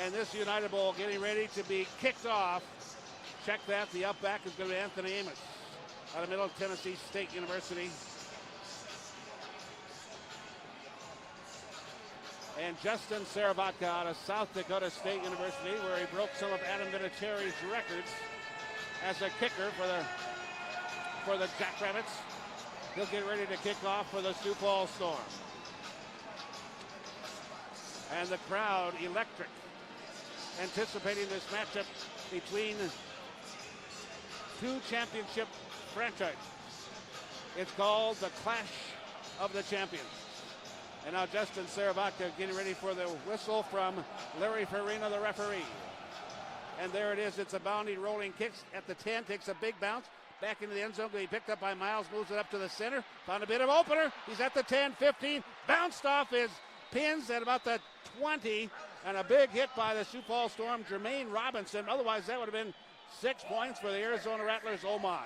And this United Bowl getting ready to be kicked off. Check that. The up back is going to be Anthony Amos out of Middle Tennessee State University. And Justin Saravatka out of South Dakota State University, where he broke some of Adam Vinatieri's records as a kicker for the Jackrabbits. He'll get ready to kick off for the Sioux Falls Storm. And the crowd electric, anticipating this matchup between two championship franchises. It's called the Clash of the Champions. And now Justin Saravatka getting ready for the whistle from Larry Farina, the referee. And there it is. It's a bounding, rolling kick at the 10. Takes a big bounce back into the end zone. Be picked up by Miles. Moves it up to the center. Found a bit of opener. He's at the 10, 15. Bounced off his pins at about the 20. And a big hit by the Sioux Falls Storm, Jermaine Robinson. Otherwise, that would have been 6 points for the Arizona Rattlers. Oh, my.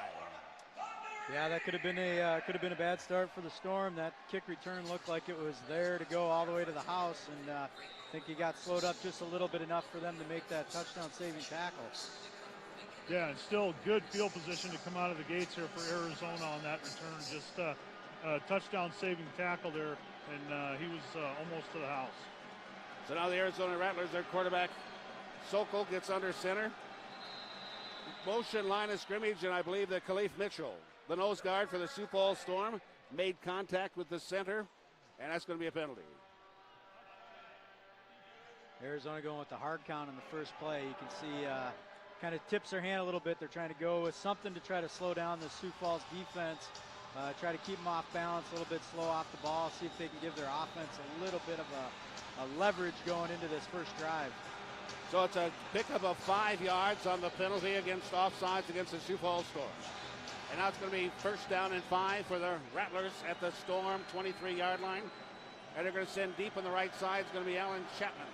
Yeah, that could have been a bad start for the Storm. That kick return looked like it was there to go all the way to the house, and I think he got slowed up just a little bit, enough for them to make that touchdown-saving tackle. Yeah, and still good field position to come out of the gates here for Arizona on that return. Just a touchdown-saving tackle there, and he was almost to the house. So now the Arizona Rattlers, their quarterback, Sokol, gets under center. Motion line of scrimmage, and I believe that Khalif Mitchell, the nose guard for the Sioux Falls Storm, made contact with the center, and that's going to be a penalty. Arizona going with the hard count in the first play. You can see kind of tips their hand a little bit. They're trying to go with something to try to slow down the Sioux Falls defense, try to keep them off balance, a little bit slow off the ball, see if they can give their offense a little bit of a leverage going into this first drive. So it's a pickup of 5 yards on the penalty against offsides against the Sioux Falls Storm. And now it's going to be first down and 5 for the Rattlers at the Storm 23-yard line. And they're going to send deep on the right side. It's going to be Alan Chapman.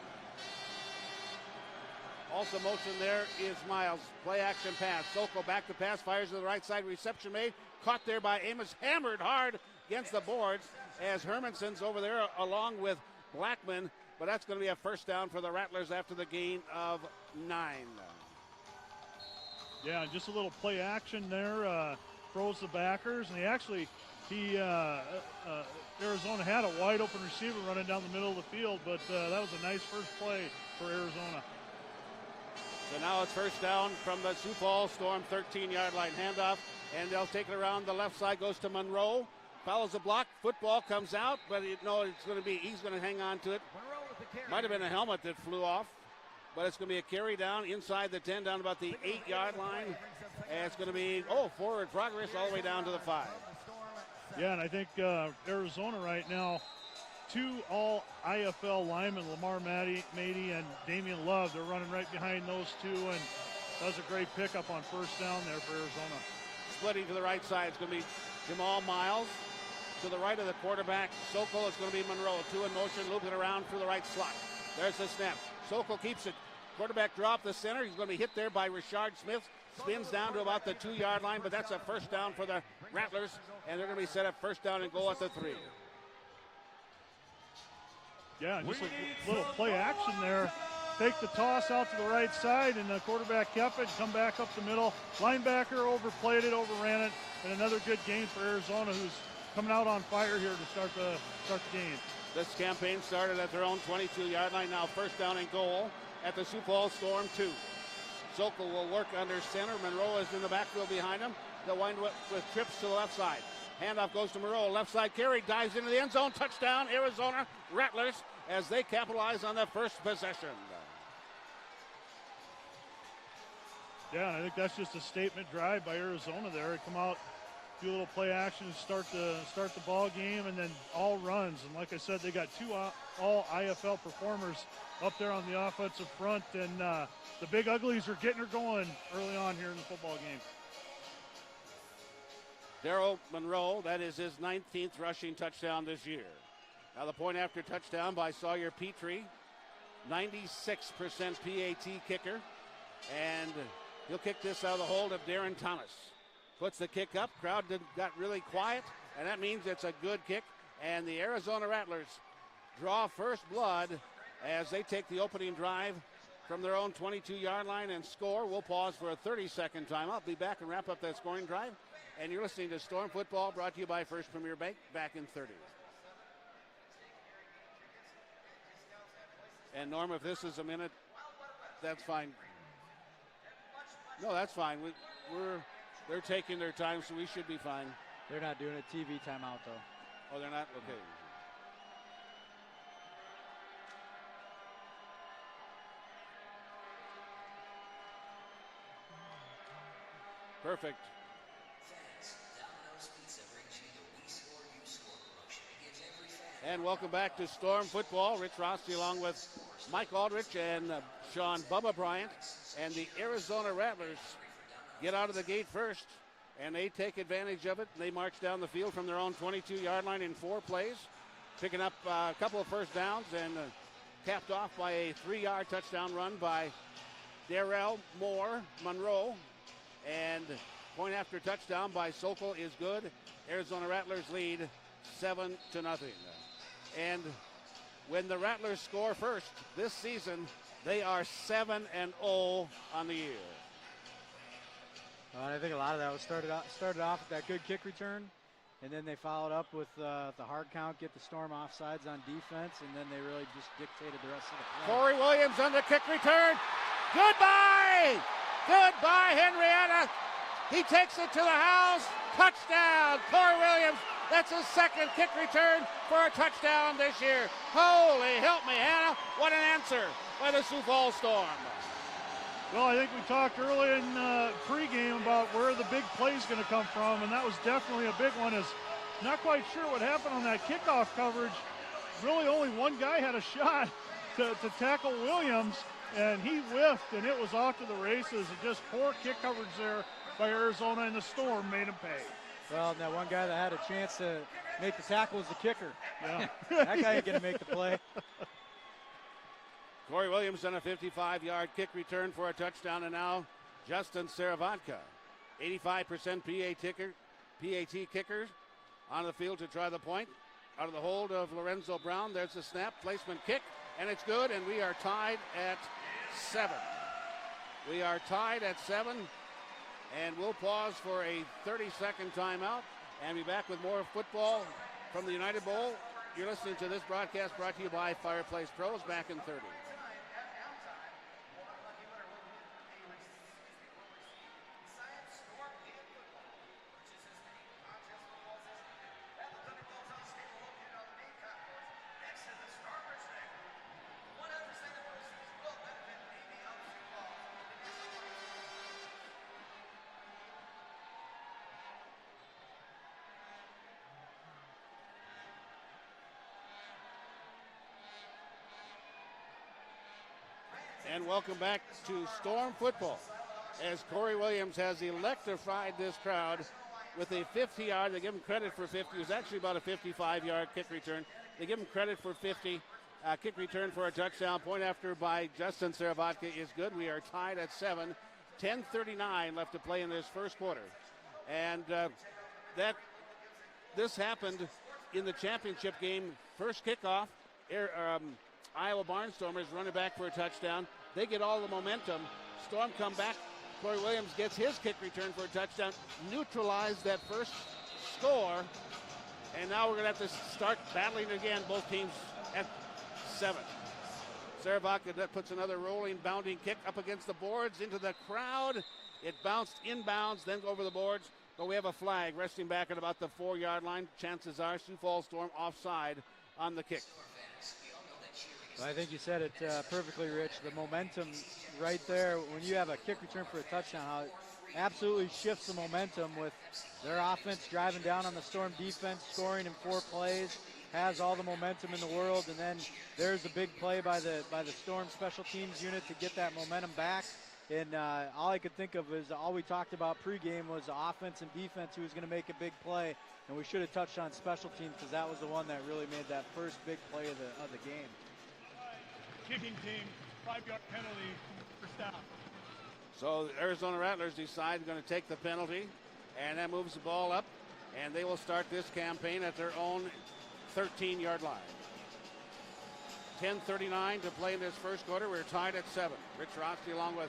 Also motion there is Miles. Play action pass. Sokol back to pass. Fires to the right side. Reception made. Caught there by Amos. Hammered hard against the boards as Hermanson's over there along with Blackman. But that's going to be a first down for the Rattlers after the gain of 9. Yeah, just a little play action there. Throws the backers, and Arizona had a wide open receiver running down the middle of the field, but that was a nice first play for Arizona. So now it's first down from the Sioux Falls Storm 13-yard line. Handoff, and they'll take it around the left side. Goes to Monroe. Follows the block. Football comes out, but he's going to hang on to it. Might have been a helmet that flew off, but it's going to be a carry down inside the 10, down about the 8-yard line. And it's going to be, forward progress all the way down to the 5. Yeah, and I think Arizona right now, 2 all-IFL linemen, Lamar Mady and Damian Love, they're running right behind those two, and does a great pickup on first down there for Arizona. Splitting to the right side, it's going to be Jamal Miles. To the right of the quarterback, Sokol is going to be Monroe. 2 in motion, looping around through the right slot. There's the snap. Sokol keeps it. Quarterback drop the center. He's going to be hit there by Richard Smith. Spins down to about the 2-yard line, but that's a first down for the Rattlers, and they're going to be set up first down and goal at the 3. Yeah, just a little play action there. Take the toss out to the right side, and the quarterback kept it. Come back up the middle. Linebacker overplayed it, overran it, and another good gain for Arizona, who's coming out on fire here to start the game. This campaign started at their own 22-yard line. Now first down and goal at the Sioux Falls Storm 2. Sokol will work under center. Monroe is in the backfield behind him. They'll wind up with trips to the left side. Handoff goes to Monroe. Left side carry. Dives into the end zone. Touchdown, Arizona Rattlers, as they capitalize on the first possession. Yeah, and I think that's just a statement drive by Arizona there. Come out, do a little play action to start the ball game, and then all runs. And like I said, they got 2 all IFL performers up there on the offensive front, and the Big Uglies are getting her going early on here in the football game. Darryl Monroe, that is his 19th rushing touchdown this year. Now the point after touchdown by Sawyer Petrie, 96% PAT kicker, and he'll kick this out of the hold of Darren Thomas. Puts the kick up, crowd got really quiet, and that means it's a good kick, and the Arizona Rattlers draw first blood as they take the opening drive from their own 22-yard line and score. We'll pause for a 30-second timeout. Be back and wrap up that scoring drive. And you're listening to Storm Football, brought to you by First Premier Bank. Back in 30. And Norm, if this is a minute, that's fine. No, that's fine. They're taking their time, so we should be fine. They're not doing a TV timeout, though. Oh, they're not? Okay. Perfect. And welcome back to Storm Football. Rich Rossi along with Mike Aldrich and Sean Bubba Bryant. And the Arizona Rattlers get out of the gate first, and they take advantage of it. They march down the field from their own 22-yard line in 4 plays, picking up a couple of first downs and capped off by a 3-yard touchdown run by Darrell Monroe. And point after touchdown by Sokol is good. Arizona Rattlers lead 7-0. And when the Rattlers score first this season, they are 7-0 on the year. I think a lot of that was started off with that good kick return, and then they followed up with the hard count, get the Storm offsides on defense, and then they really just dictated the rest of the play. Corey Williams on the kick return. Goodbye! Goodbye, Henrietta. He takes it to the house. Touchdown, Corey Williams. That's his second kick return for a touchdown this year. Holy help me, Hannah. What an answer by the Sioux Falls Storm. Well, I think we talked early in pregame about where the big play is going to come from, and that was definitely a big one. Is not quite sure what happened on that kickoff coverage. Really only one guy had a shot to tackle Williams, and he whiffed, and it was off to the races. And just poor kick coverage there by Arizona, and the Storm made him pay. Well, that one guy that had a chance to make the tackle was the kicker. Yeah. That guy ain't going to make the play. Corey Williams on a 55-yard kick return for a touchdown, and now Justin Saravatka, 85% PAT kicker on the field to try the point. Out of the hold of Lorenzo Brown, there's the snap, placement kick, and it's good, and we are tied at 7. We are tied at 7, and we'll pause for a 30-second timeout and be back with more football from the United Bowl. You're listening to this broadcast brought to you by Fireplace Pros. Back in 30. And welcome back to Storm Football as Corey Williams has electrified this crowd with a 50-yard. They give him credit for 50. It was actually about a 55-yard kick return. They give him credit for 50. Kick return for a touchdown. Point after by Justin Saravatka is good. We are tied at 7. 10:39 left to play in this first quarter. And this happened in the championship game. First kickoff, Iowa Barnstormers running back for a touchdown. They get all the momentum. Storm come back. Corey Williams gets his kick return for a touchdown. Neutralized that first score. And now we're going to have to start battling again, both teams at 7. Saravatka that puts another rolling, bounding kick up against the boards into the crowd. It bounced inbounds, then over the boards. But we have a flag resting back at about the 4-yard line. Chances are Sioux Falls Storm offside on the kick. Well, I think you said it perfectly, Rich. The momentum right there, when you have a kick return for a touchdown, how it absolutely shifts the momentum with their offense driving down on the Storm defense, scoring in 4 plays, has all the momentum in the world, and then there's a big play by the Storm special teams unit to get that momentum back. And all I could think of is all we talked about pregame was offense and defense who was going to make a big play, and we should have touched on special teams because that was the one that really made that first big play of the game. Kicking team, 5-yard penalty for stop. So the Arizona Rattlers decide they're going to take the penalty, and that moves the ball up, and they will start this campaign at their own 13-yard line. 10:39 to play in this first quarter. We're tied at 7. Rich Roski along with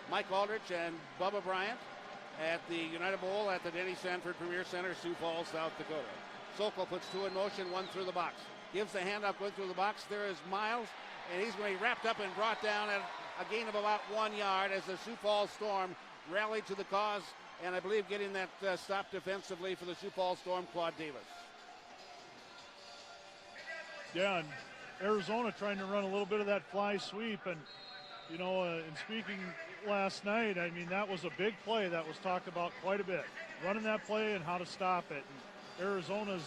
Mike Aldrich and Bubba Bryant at the United Bowl at the Denny Sanford Premier Center, Sioux Falls, South Dakota. Sokol puts 2 in motion, 1 through the box. Gives the handoff, going through the box. There is Miles, and he's going to be wrapped up and brought down at a gain of about 1 yard as the Sioux Falls Storm rallied to the cause, and I believe getting that stop defensively for the Sioux Falls Storm, Claude Davis. Yeah, and Arizona trying to run a little bit of that fly sweep. And, you know, in speaking last night, I mean, that was a big play that was talked about quite a bit. Running that play and how to stop it. And Arizona's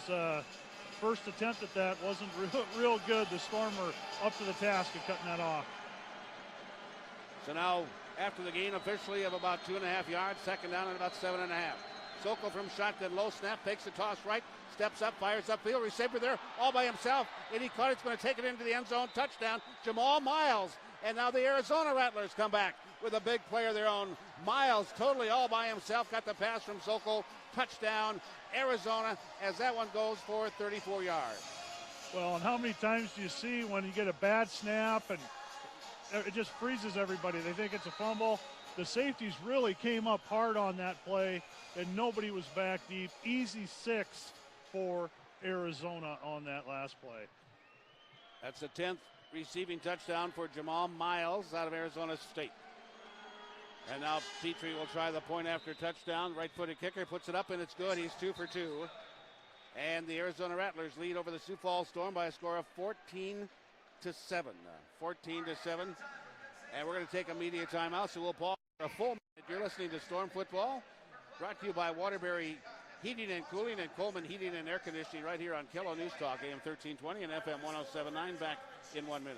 first attempt at that wasn't real good. The Storm were up to the task of cutting that off. So now, after the gain officially of about 2.5 yards, second down and about 7.5. Sokol from shotgun, low snap, takes the toss right, steps up, fires upfield, receiver there all by himself, and he caught it. He's going to take it into the end zone, touchdown, Jamal Miles. And now the Arizona Rattlers come back with a big play of their own. Miles totally all by himself, got the pass from Sokol, touchdown, Arizona, as that one goes for 34 yards. Well, and how many times do you see when you get a bad snap and it just freezes everybody? They think it's a fumble. The safeties really came up hard on that play, and nobody was back deep. Easy 6 for Arizona on that last play. That's the 10th receiving touchdown for Jamal Miles out of Arizona State. And now Petrie will try the point after touchdown. Right-footed kicker puts it up, and it's good. He's 2 for 2. And the Arizona Rattlers lead over the Sioux Falls Storm by a score of 14-7. 14-7. And we're going to take a media timeout, so we'll pause for a full minute. You're listening to Storm Football, brought to you by Waterbury Heating and Cooling and Coleman Heating and Air Conditioning right here on Kilo News Talk, AM 1320 and FM 107.9. Back in 1 minute.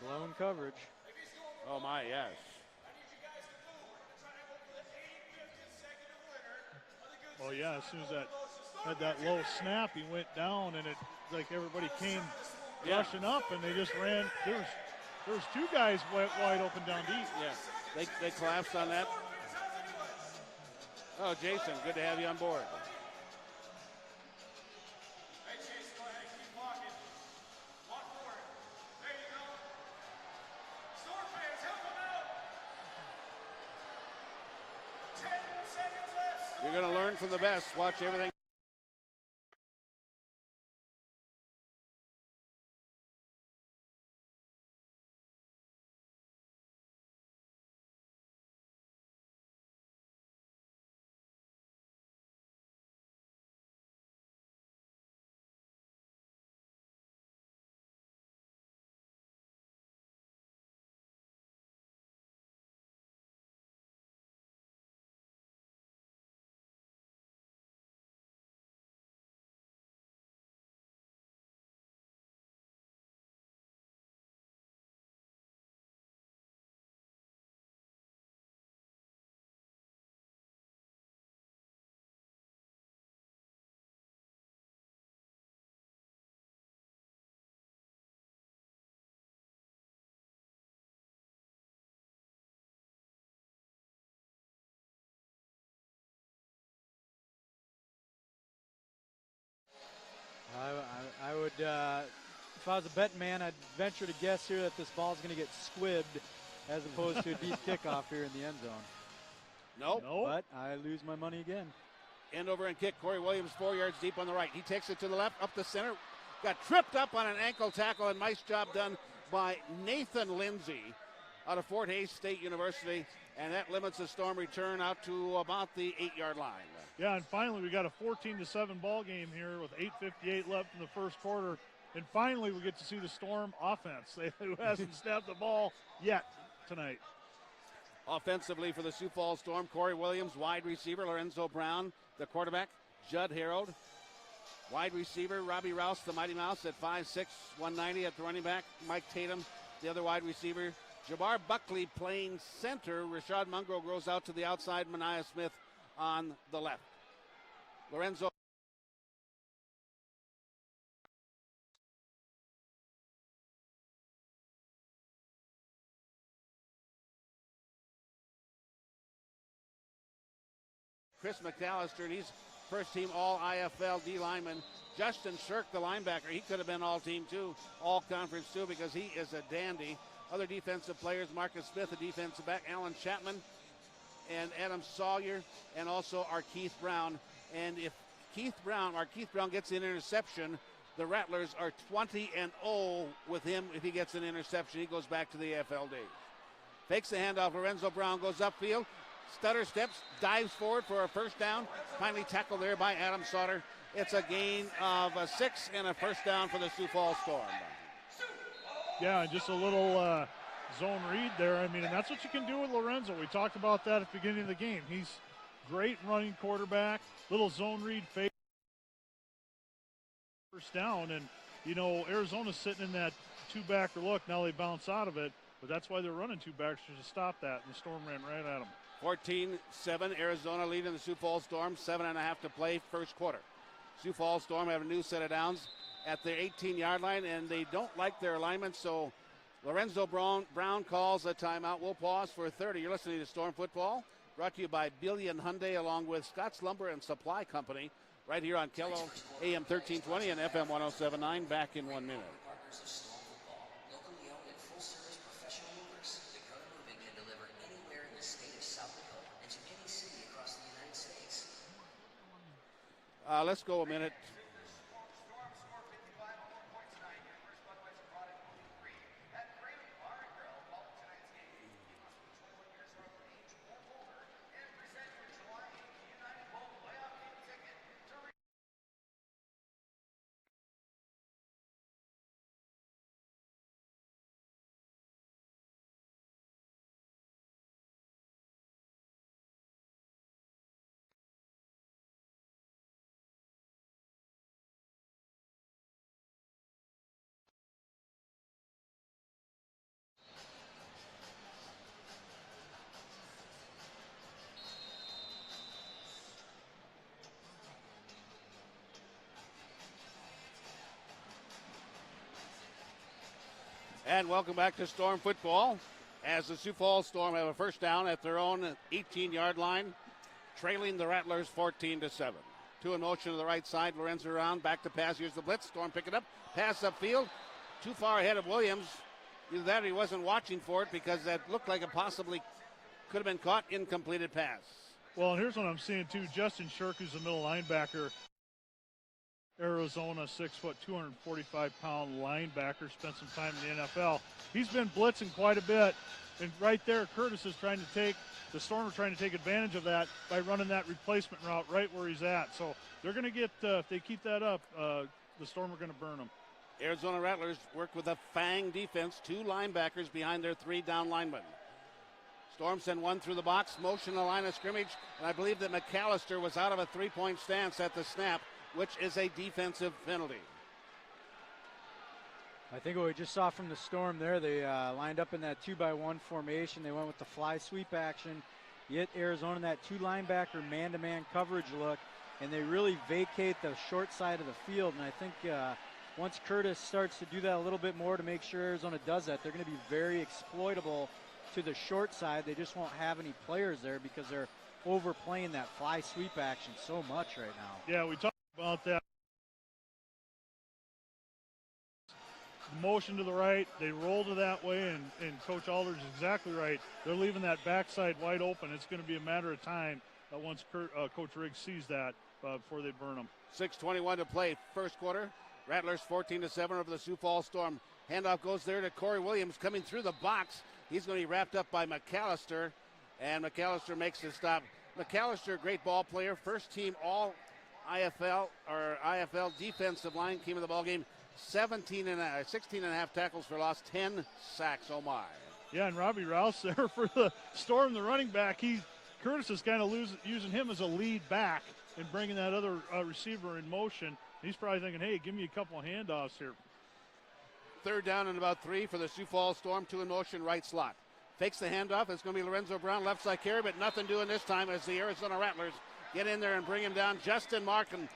Blown coverage. Oh my, yes. Well, yeah, as soon as that had that low snap, he went down, and it like everybody came rushing up, and they just ran. There was 2 guys wide open down deep. Yeah, they collapsed on that. Oh, Jason, good to have you on board. You're going to learn from the best. Watch everything. I would, if I was a betting man, I'd venture to guess here that this ball's going to get squibbed as opposed to a deep kickoff here in the end zone. Nope. But I lose my money again. End over and kick. Corey Williams 4 yards deep on the right. He takes it to the left, up the center. Got tripped up on an ankle tackle, and nice job done by Nathan Lindsay out of Fort Hays State University. And that limits the Storm return out to about the 8-yard line. Yeah, and finally we got a 14-7 ball game here with 8:58 left in the first quarter. And finally we get to see the Storm offense, who hasn't snapped the ball yet tonight. Offensively for the Sioux Falls Storm, Corey Williams, wide receiver, Lorenzo Brown, the quarterback, Judd Harold. Wide receiver, Robbie Rouse, the Mighty Mouse at 5'6", 190 at the running back. Mike Tatum, the other wide receiver. Jabbar Buckley playing center. Rashad Mungo goes out to the outside. Mania Smith on the left. Lorenzo Chris McAllister, and he's first-team All-IFL D lineman. Justin Shirk, the linebacker, he could have been all-team too, all-conference too, because he is a dandy. Other defensive players, Marcus Smith, the defensive back, Alan Chapman, and Adam Sawyer, and also our Keith Brown. And if our Keith Brown gets an interception, the Rattlers are 20-0 with him. If he gets an interception, he goes back to the AFL days. Fakes the handoff. Lorenzo Brown goes upfield. Stutter steps, dives forward for a first down. Finally tackled there by Adam Sauter. It's a gain of 6 and a first down for the Sioux Falls Storm. Yeah, just a little zone read there. I mean, and that's what you can do with Lorenzo. We talked about that at the beginning of the game. He's great running quarterback. Little zone read fake. First down, and you know Arizona's sitting in that two-backer look. Now they bounce out of it, but that's why they're running two-backers to stop that, and the Storm ran right at them. 14-7, Arizona leading the Sioux Falls Storm. 7.5 to play, first quarter. Sioux Falls Storm have a new set of downs at their 18-yard line, and they don't like their alignment, so Lorenzo Brown calls a timeout. We'll pause for 30. You're listening to Storm Football, brought to you by Billion Hyundai, along with Scott's Lumber and Supply Company, right here on Kello, AM 1320 and FM 1079. Back in 1 minute. Let's go a minute. And welcome back to Storm Football, as the Sioux Falls Storm have a first down at their own 18-yard line, trailing the Rattlers 14-7. Two in motion to the right side. Lorenzo around, back to pass. Here's the blitz. Storm pick it up. Pass upfield. Too far ahead of Williams. Either that or he wasn't watching for it, because that looked like it possibly could have been caught. Incompleted pass. Well, and here's what I'm seeing too. Justin Shirk, who's the middle linebacker, Arizona, 6 foot, 245-pound linebacker, spent some time in the NFL. He's been blitzing quite a bit, and right there, Curtis is trying to take, the Storm are trying to take advantage of that by running that replacement route right where he's at. So they're going to get, if they keep that up, the Storm are going to burn them. Arizona Rattlers work with a fang defense, two linebackers behind their three down linemen. Storm send one through the box, motion the line of scrimmage, and I believe that McAllister was out of a three-point stance at the snap, which is a defensive penalty. I think what we just saw from the Storm there, they lined up in that 2-by-1 formation. They went with the fly sweep action. You hit Arizona in that two linebacker man-to-man coverage look, and they really vacate the short side of the field. And I think once Curtis starts to do that a little bit more to make sure Arizona does that, they're going to be very exploitable to the short side. They just won't have any players there because they're overplaying that fly sweep action so much right now. Yeah, we talked about that. Motion to the right, they roll to that way, and Coach Aldridge is exactly right. They're leaving that backside wide open. It's going to be a matter of time once Coach Riggs sees that before they burn them. 6:21 to play, first quarter. Rattlers 14-7 over the Sioux Falls Storm. Handoff goes there to Corey Williams coming through the box. He's going to be wrapped up by McAllister, and McAllister makes the stop. McAllister, great ball player, first team all IFL or IFL defensive line, came in the ball game. 16 and a half tackles for loss, 10 sacks. Oh my. Yeah, and Robbie Rouse there for the Storm, the running back. Curtis is kind of using him as a lead back and bringing that other receiver in motion. He's probably thinking, hey, give me a couple of handoffs here. Third down and about 3 for the Sioux Falls Storm. Two in motion, right slot. Fakes the handoff. It's going to be Lorenzo Brown, left side carry, but nothing doing this time as the Arizona Rattlers get in there and bring him down. Justin Markin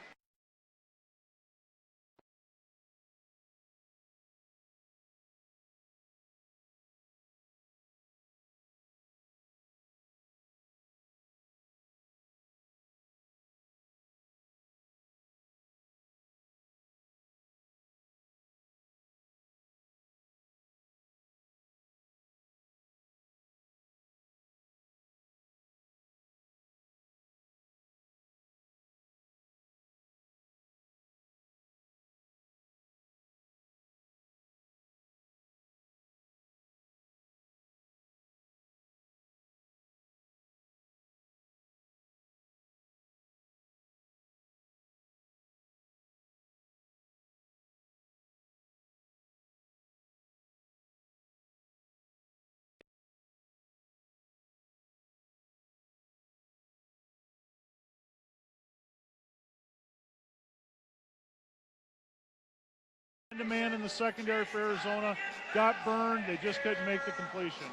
Man in the secondary for Arizona got burned. They just couldn't make the completion.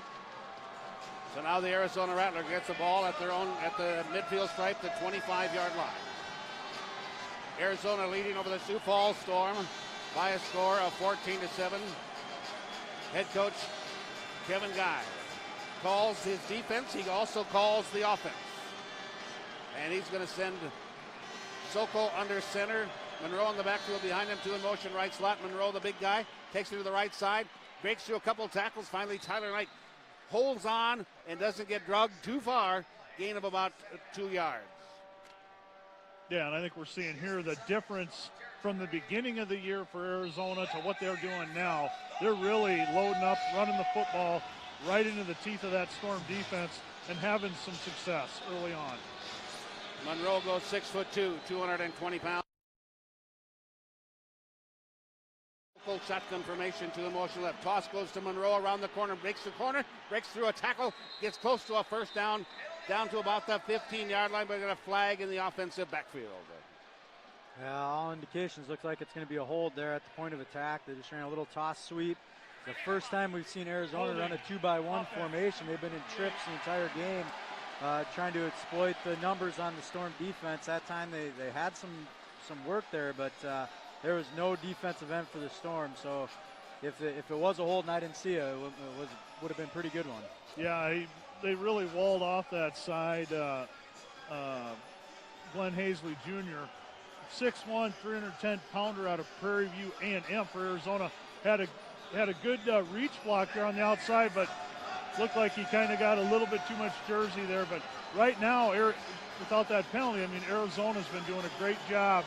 So now the Arizona Rattlers gets the ball at the midfield stripe, the 25-yard line. Arizona leading over the Sioux Falls Storm by a score of 14-7. Head coach Kevin Guy calls his defense. He also calls the offense. And he's going to send Sokol under center. Monroe in the backfield behind him, two in motion, right slot. Monroe, the big guy, takes it to the right side, breaks through a couple of tackles. Finally, Tyler Knight holds on and doesn't get drugged too far. Gain of about 2 yards. Yeah, and I think we're seeing here the difference from the beginning of the year for Arizona to what they're doing now. They're really loading up, running the football right into the teeth of that Storm defense and having some success early on. Monroe goes 6'2", 220 pounds. Full shotgun formation to the motion left. Toss goes to Monroe around the corner, breaks the corner, breaks through a tackle, gets close to a first down to about the 15-yard line, but got a flag in the offensive backfield. Yeah, all indications look like it's going to be a hold there at the point of attack. They just ran a little toss sweep. The first time we've seen Arizona run a 2-by-1 formation. They've been in trips the entire game, trying to exploit the numbers on the Storm defense. That time they had some work there, but there was no defensive end for the Storm. So if it was a hold and I didn't see it, would have been a pretty good one. Yeah, they really walled off that side. Glenn Hazley Jr., 6'1", 310-pounder out of Prairie View A&M for Arizona, had a good reach block there on the outside, but looked like he kind of got a little bit too much jersey there. But right now, without that penalty, I mean, Arizona's been doing a great job.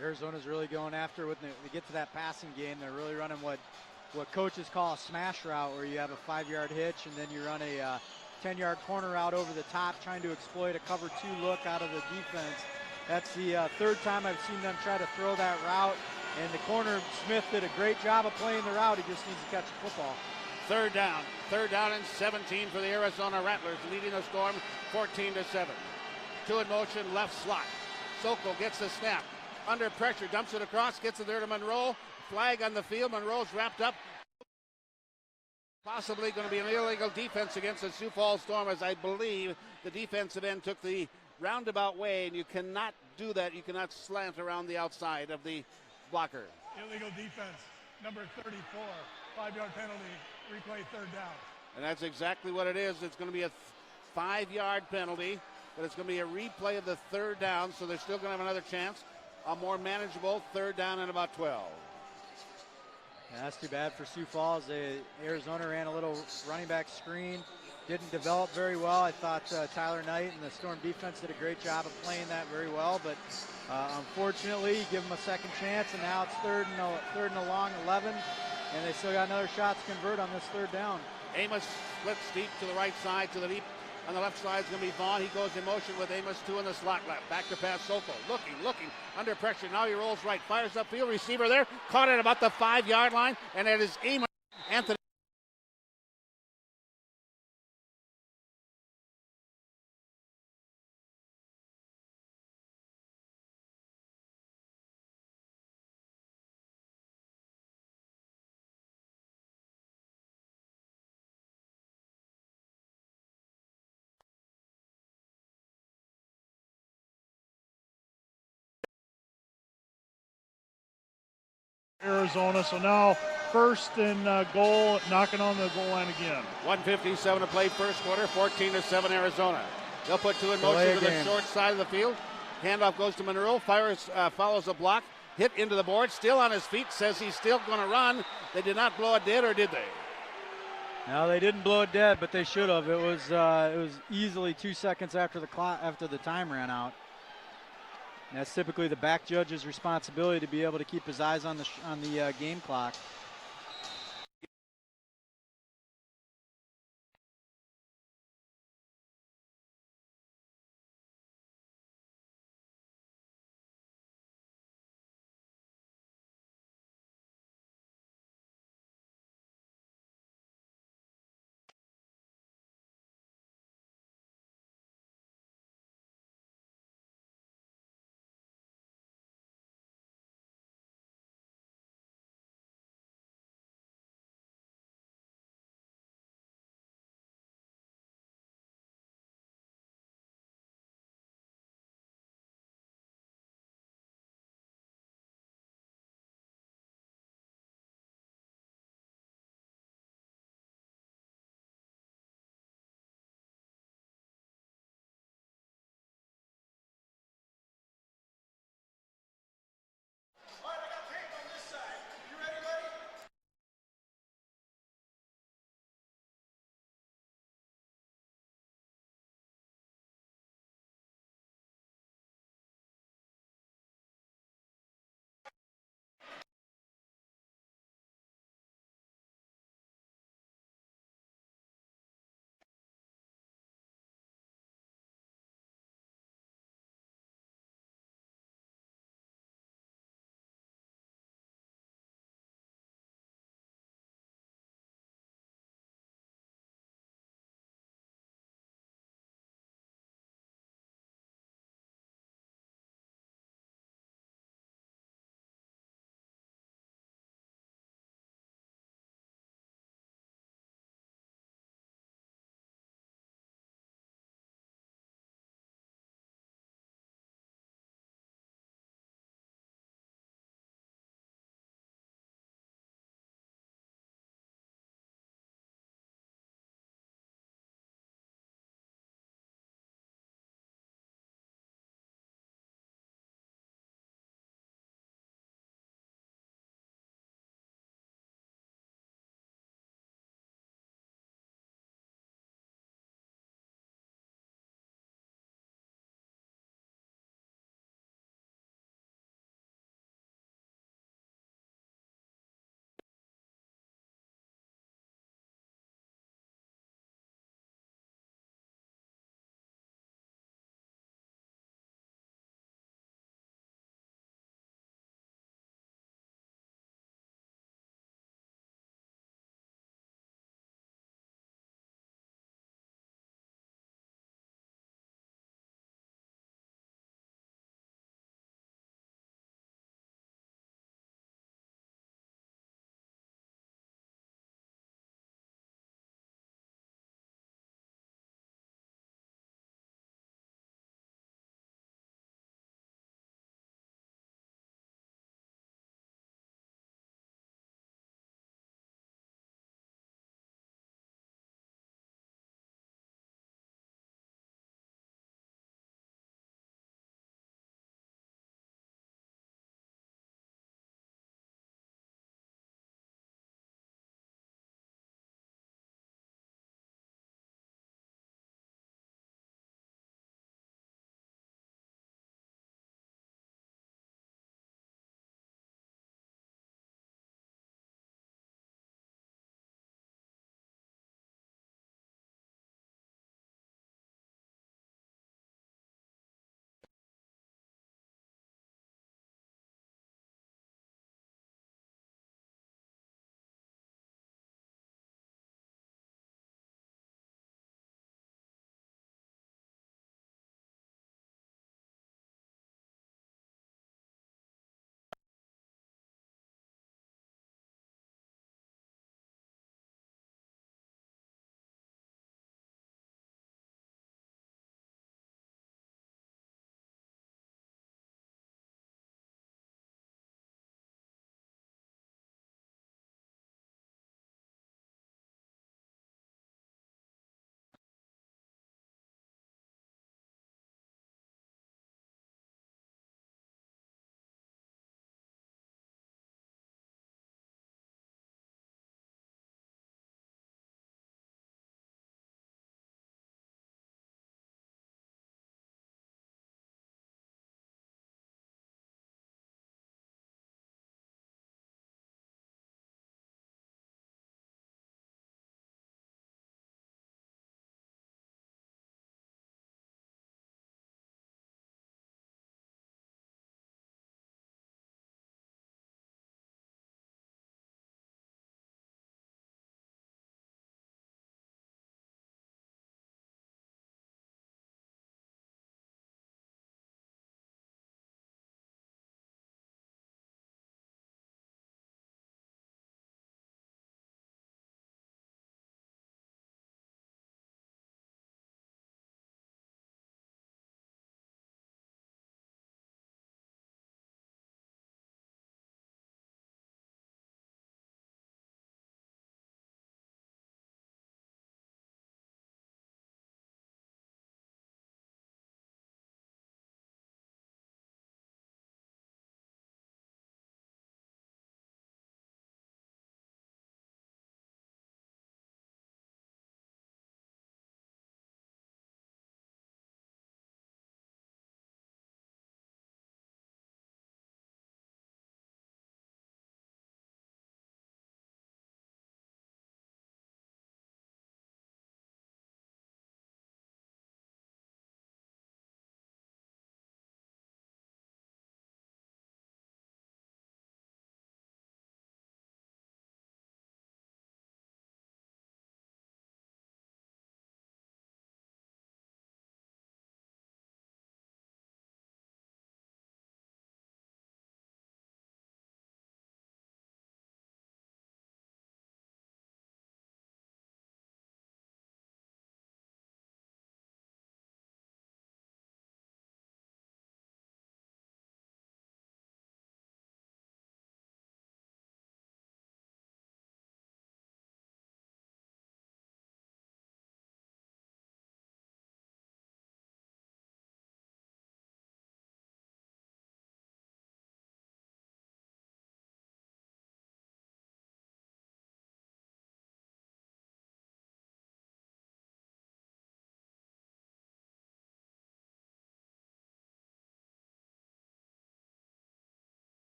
Arizona's really going after when they get to that passing game. They're really running what coaches call a smash route, where you have a 5-yard hitch and then you run a 10-yard corner route over the top, trying to exploit a cover 2 look out of the defense. That's the third time I've seen them try to throw that route, and the corner Smith did a great job of playing the route. He just needs to catch the football. Third down and 17 for the Arizona Rattlers, leading the Storm 14-7. Two in motion, left slot. Sokol gets the snap. Under pressure, dumps it across, gets it there to Monroe. Flag on the field. Monroe's wrapped up. Possibly going to be an illegal defense against the Sioux Falls Storm, as I believe the defensive end took the roundabout way, and you cannot do that. You cannot slant around the outside of the blocker. Illegal defense, number 34, 5-yard penalty, replay third down. And that's exactly what it is. It's going to be a 5-yard penalty, but it's going to be a replay of the third down, so they're still going to have another chance. A more manageable third down and about 12. Yeah, that's too bad for Sioux Falls. Arizona ran a little running back screen, didn't develop very well. I thought Tyler Knight and the Storm defense did a great job of playing that very well, but unfortunately, give them a second chance, and now it's third and a long 11, and they still got another shot to convert on this third down. Amos splits deep to the right side, to the deep. On the left side is going to be Vaughn. He goes in motion with Amos, 2 in the slot left. Back to pass Sokol. Looking, under pressure. Now he rolls right. Fires upfield. Receiver there. Caught at about the 5-yard line. And that is Amos. Anthony. Arizona, so now first and goal, knocking on the goal line again. 1:57 to play first quarter, 14-7 Arizona. They'll put 2 in motion to the short side of the field. Handoff goes to Monroe, follows a block, hit into the board, still on his feet, says he's still going to run. They did not blow it dead, or did they? No, they didn't blow it dead, but they should have. It was easily 2 seconds after the time ran out. And that's typically the back judge's responsibility to be able to keep his eyes on the game clock.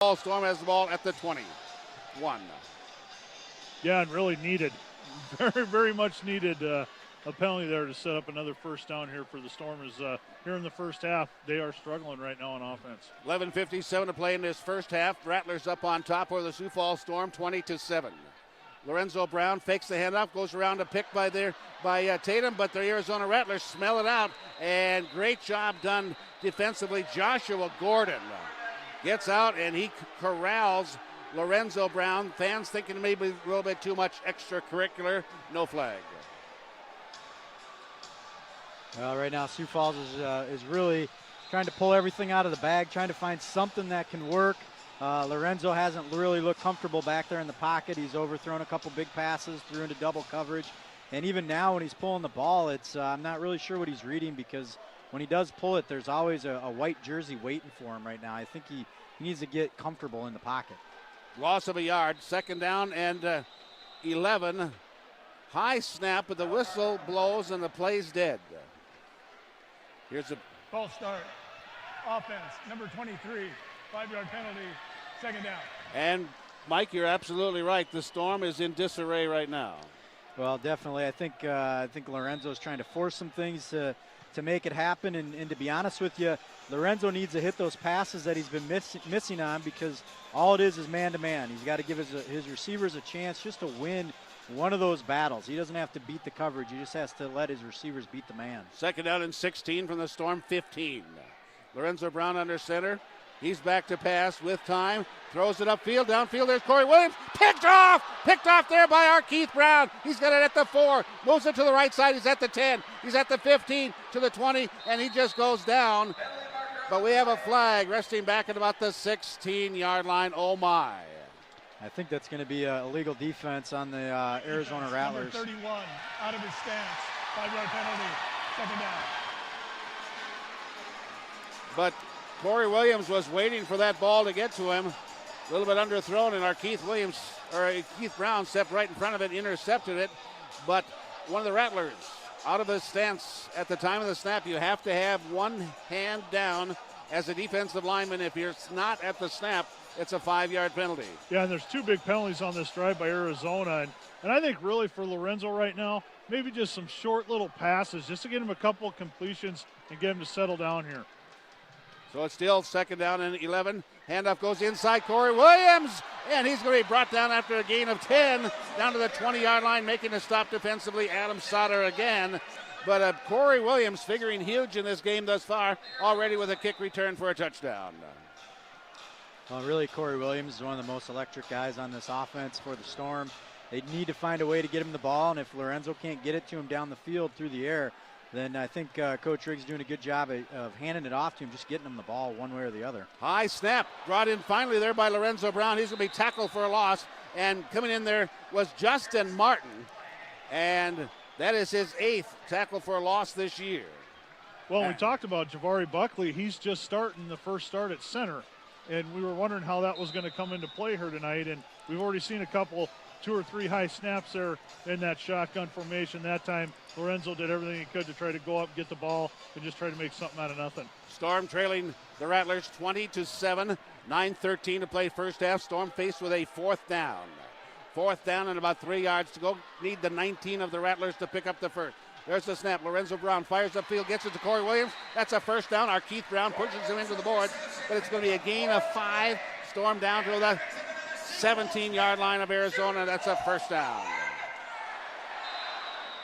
Storm has the ball at the 21. Yeah, and really needed, very, very much needed a penalty there to set up another first down here for the Stormers. Here in the first half, they are struggling right now on offense. 11:57 to play in this first half. Rattlers up on top over the Sioux Falls Storm, 20-7. Lorenzo Brown fakes the handoff, goes around a pick by Tatum, but the Arizona Rattlers smell it out, and great job done defensively. Joshua Gordon gets out, and he corrals Lorenzo Brown. Fans thinking maybe a little bit too much extracurricular. No flag. Well, right now Sioux Falls is really trying to pull everything out of the bag, trying to find something that can work. Lorenzo hasn't really looked comfortable back there in the pocket. He's overthrown a couple big passes, threw into double coverage. And even now when he's pulling the ball, I'm not really sure what he's reading, because when he does pull it, there's always a white jersey waiting for him right now. I think he needs to get comfortable in the pocket. Loss of a yard, second down and 11. High snap, but the whistle blows and the play's dead. Here's a False start. Offense, number 23, 5-yard penalty, second down. And Mike, you're absolutely right. The Storm is in disarray right now. Well, definitely. I think Lorenzo's trying to force some things to make it happen. And to be honest with you, Lorenzo needs to hit those passes that he's been missing on, because all it is man-to-man. He's got to give his receivers a chance just to win one of those battles. He doesn't have to beat the coverage. He just has to let his receivers beat the man. Second down and 16 from the Storm 15. Lorenzo Brown under center. He's back to pass with time. Throws it upfield. Downfield, there's Corey Williams. Picked off there by our Keith Brown. He's got it at the 4. Moves it to the right side. He's at the 10. He's at the 15 to the 20, and he just goes down. But we have a flag resting back at about the 16-yard line. Oh, my. I think that's going to be a illegal defense on the Arizona Rattlers. Number 31, out of his stance. 5-yard penalty, second down. But Corey Williams was waiting for that ball to get to him. A little bit underthrown, and our Keith Brown stepped right in front of it, intercepted it. But one of the Rattlers out of his stance at the time of the snap. You have to have one hand down as a defensive lineman. If you're not at the snap, it's a 5-yard penalty. Yeah, and there's two big penalties on this drive by Arizona. And I think really for Lorenzo right now, maybe just some short little passes just to get him a couple of completions and get him to settle down here. So it's still second down and 11. Handoff goes inside Corey Williams, and he's going to be brought down after a gain of 10 down to the 20-yard line, making a stop defensively. Adam Sauter again. But Corey Williams figuring huge in this game thus far, already with a kick return for a touchdown. Well, really, Corey Williams is one of the most electric guys on this offense for the Storm. They need to find a way to get him the ball, and if Lorenzo can't get it to him down the field through the air, then I think Coach Riggs doing a good job of handing it off to him, just getting him the ball one way or the other. High snap brought in finally there by Lorenzo Brown. He's going to be tackled for a loss. And coming in there was Justin Martin. And that is his 8th tackle for a loss this year. Well, we talked about Javari Buckley. He's just starting the first start at center. And we were wondering how that was going to come into play here tonight. And we've already seen a couple, 2 or 3 high snaps there in that shotgun formation. That time, Lorenzo did everything he could to try to go up, get the ball, and just try to make something out of nothing. Storm trailing the Rattlers 20-7, 9:13 to play first half. Storm faced with a 4th down. 4th down and about 3 yards to go. Need the 19 of the Rattlers to pick up the first. There's the snap. Lorenzo Brown fires upfield, gets it to Corey Williams. That's a first down. Our Keith Brown pushes him into the board, but it's going to be a gain of 5. Storm down to the 17-yard line of Arizona. That's a first down.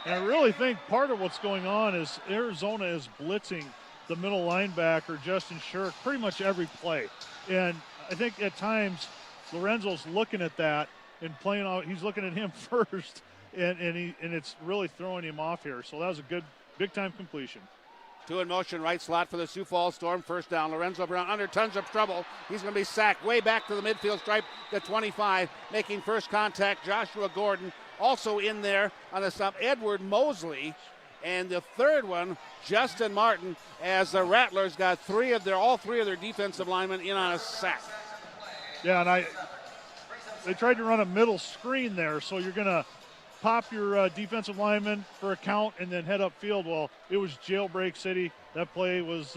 And I really think part of what's going on is Arizona is blitzing the middle linebacker, Justin Shirk, pretty much every play. And I think at times Lorenzo's looking at that and playing out. He's looking at him first, and it's really throwing him off here. So that was a good, big-time completion. 2 in motion, right slot for the Sioux Falls Storm. First down. Lorenzo Brown under tons of trouble. He's going to be sacked way back to the midfield stripe, the 25, making first contact. Joshua Gordon also in there on the stop. Edward Mosley. And the third one, Justin Martin, as the Rattlers got all three of their defensive linemen in on a sack. Yeah, and they tried to run a middle screen there, so you're going to pop your defensive lineman for a count and then head upfield. Well, it was jailbreak city. That play was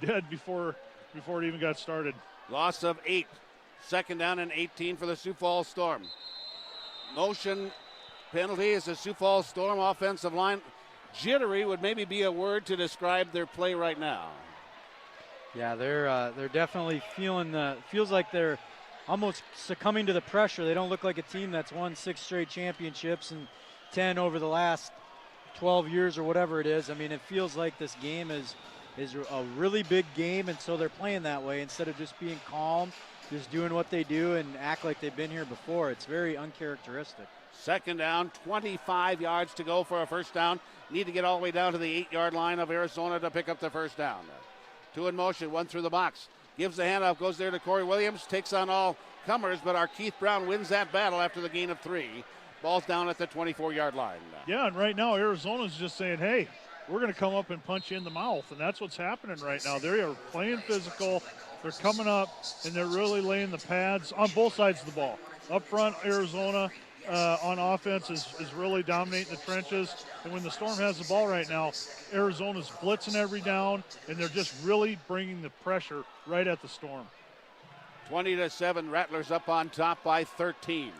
dead before it even got started. Loss of 8. Second down and 18 for the Sioux Falls Storm. Motion penalty is the Sioux Falls Storm offensive line. Jittery would maybe be a word to describe their play right now. Yeah, they're definitely feels like they're almost succumbing to the pressure. They don't look like a team that's won 6 straight championships and 10 over the last 12 years or whatever it is. I mean, it feels like this game is a really big game, and so they're playing that way instead of just being calm, just doing what they do and act like they've been here before. It's very uncharacteristic. Second down, 25 yards to go for a first down. Need to get all the way down to the 8-yard line of Arizona to pick up the first down. 2 in motion, 1 through the box. Gives the handoff, goes there to Corey Williams, takes on all comers, but our Keith Brown wins that battle after the gain of 3. Ball's down at the 24-yard line. Yeah, and right now Arizona's just saying, hey, we're going to come up and punch you in the mouth, and that's what's happening right now. They are playing physical. They're coming up, and they're really laying the pads on both sides of the ball. Up front, Arizona on offense is really dominating the trenches. And when the Storm has the ball right now, Arizona's blitzing every down, and they're just really bringing the pressure right at the Storm. 20-7, Rattlers up on top by 13.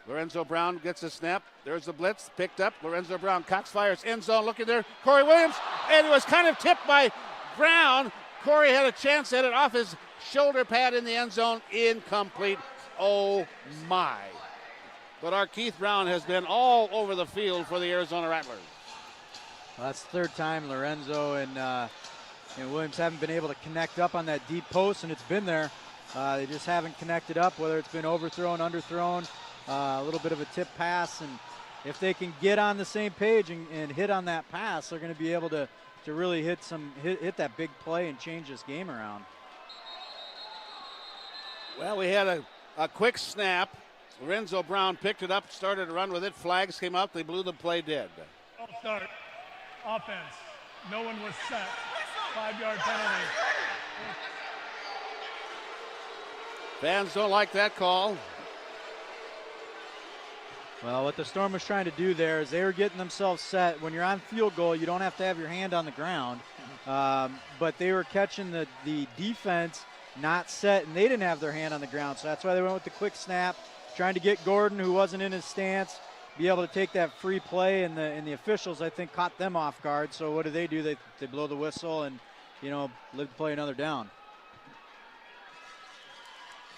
Lorenzo Brown gets a snap. There's the blitz, picked up. Lorenzo Brown, Cox fires, end zone, looking there. Corey Williams, and it was kind of tipped by Brown. Corey had a chance at it off his shoulder pad in the end zone, incomplete. Oh my. But our Keith Brown has been all over the field for the Arizona Rattlers. Well, that's the third time Lorenzo and Williams haven't been able to connect up on that deep post, and it's been there. They just haven't connected up, whether it's been overthrown, underthrown, a little bit of a tip pass. And if they can get on the same page and hit on that pass, they're going to be able to really hit that big play and change this game around. Well, we had a quick snap. Lorenzo Brown picked it up, started to run with it. Flags came up. They blew the play dead. Start. Offense. No one was set. 5-yard penalty. Fans don't like that call. Well, what the Storm was trying to do there is they were getting themselves set. When you're on field goal, you don't have to have your hand on the ground. But they were catching the defense not set, and they didn't have their hand on the ground. So that's why they went with the quick snap, trying to get Gordon, who wasn't in his stance, be able to take that free play, and the officials, I think, caught them off guard. So what do? They blow the whistle and, live to play another down.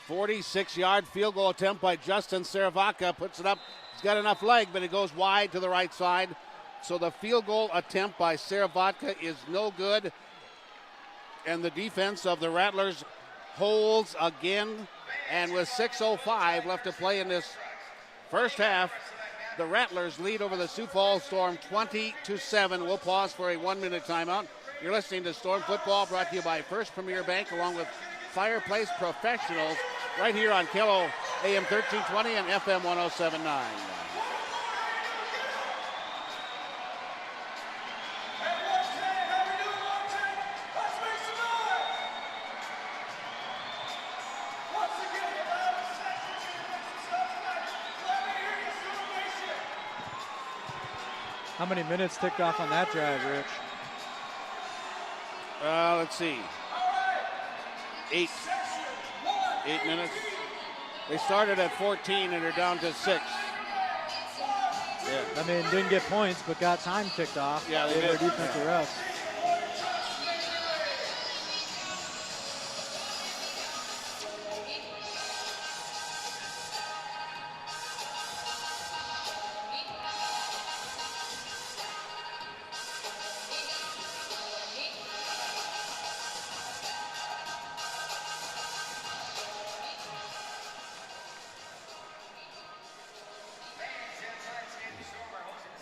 46-yard field goal attempt by Justin Seravaca. Puts it up. He's got enough leg, but it goes wide to the right side. So the field goal attempt by Seravaca is no good. And the defense of the Rattlers holds again. And with 6:05 left to play in this first half, the Rattlers lead over the Sioux Falls Storm 20-7. We'll pause for a 1-minute timeout. You're listening to Storm Football, brought to you by First Premier Bank, along with Fireplace Professionals, right here on Kilo AM 1320 and FM 107.9. How many minutes ticked off on that drive, Rich? Let's see. 8 minutes. They started at 14 and are down to 6. Yeah. I mean, didn't get points, but got time ticked off. Yeah, they did. did. Their defense a rest.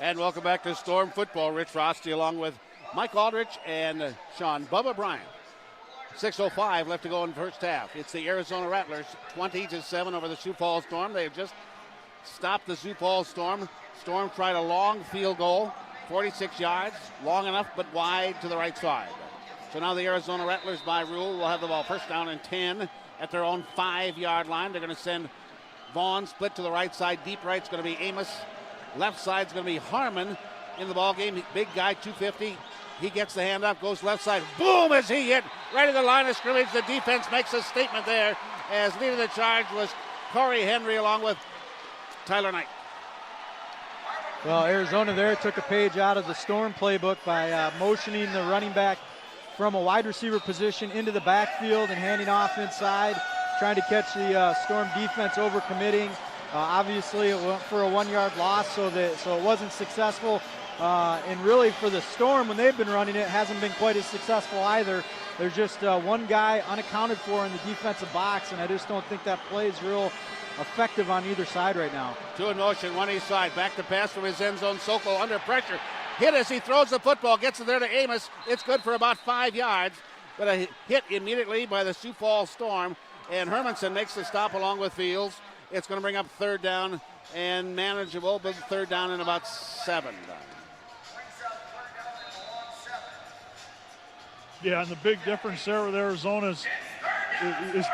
And welcome back to Storm Football. Rich Frosty along with Mike Aldrich and Sean Bubba Bryant. 6:05 left to go in the first half. It's the Arizona Rattlers 20-7 over the Sioux Falls Storm. They have just stopped the Sioux Falls Storm. Storm tried a long field goal, 46 yards, long enough but wide to the right side. So now the Arizona Rattlers, by rule, will have the ball first down and 10 at their own 5-yard line. They're going to send Vaughn split to the right side. Deep right's going to be Amos. Left side's going to be Harmon in the ball game. Big guy, 250. He gets the hand up, goes left side. Boom, as he hit right at the line of scrimmage. The defense makes a statement there, as leading the charge was Corey Henry along with Tyler Knight. Well, Arizona there took a page out of the Storm playbook by motioning the running back from a wide receiver position into the backfield and handing off inside, trying to catch the Storm defense overcommitting. Obviously, it went for a 1-yard loss, so it wasn't successful. And really, for the Storm, when they've been running it, hasn't been quite as successful either. There's just one guy unaccounted for in the defensive box, and I just don't think that play is real effective on either side right now. Two in motion, one each side. Back to pass from his end zone. Sokol under pressure. Hit as he throws the football. Gets it there to Amos. It's good for about 5 yards. But a hit immediately by the Sioux Falls Storm. And Hermanson makes the stop along with Fields. It's going to bring up third down and manageable, but third down in about 7. Yeah, and the big difference there with Arizona is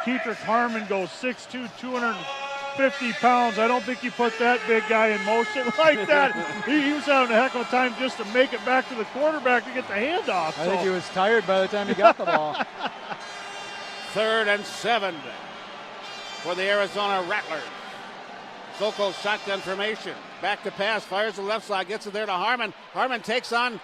Keetrick Harmon goes 6'2", 250 pounds. I don't think you put that big guy in motion like that. he was having a heck of a time just to make it back to the quarterback to get the handoff. I think he was tired by the time he got the ball. 3rd and 7 for the Arizona Rattlers. Sokol shotgun formation. Back to pass, fires the left side, gets it there to Harmon. Harmon takes on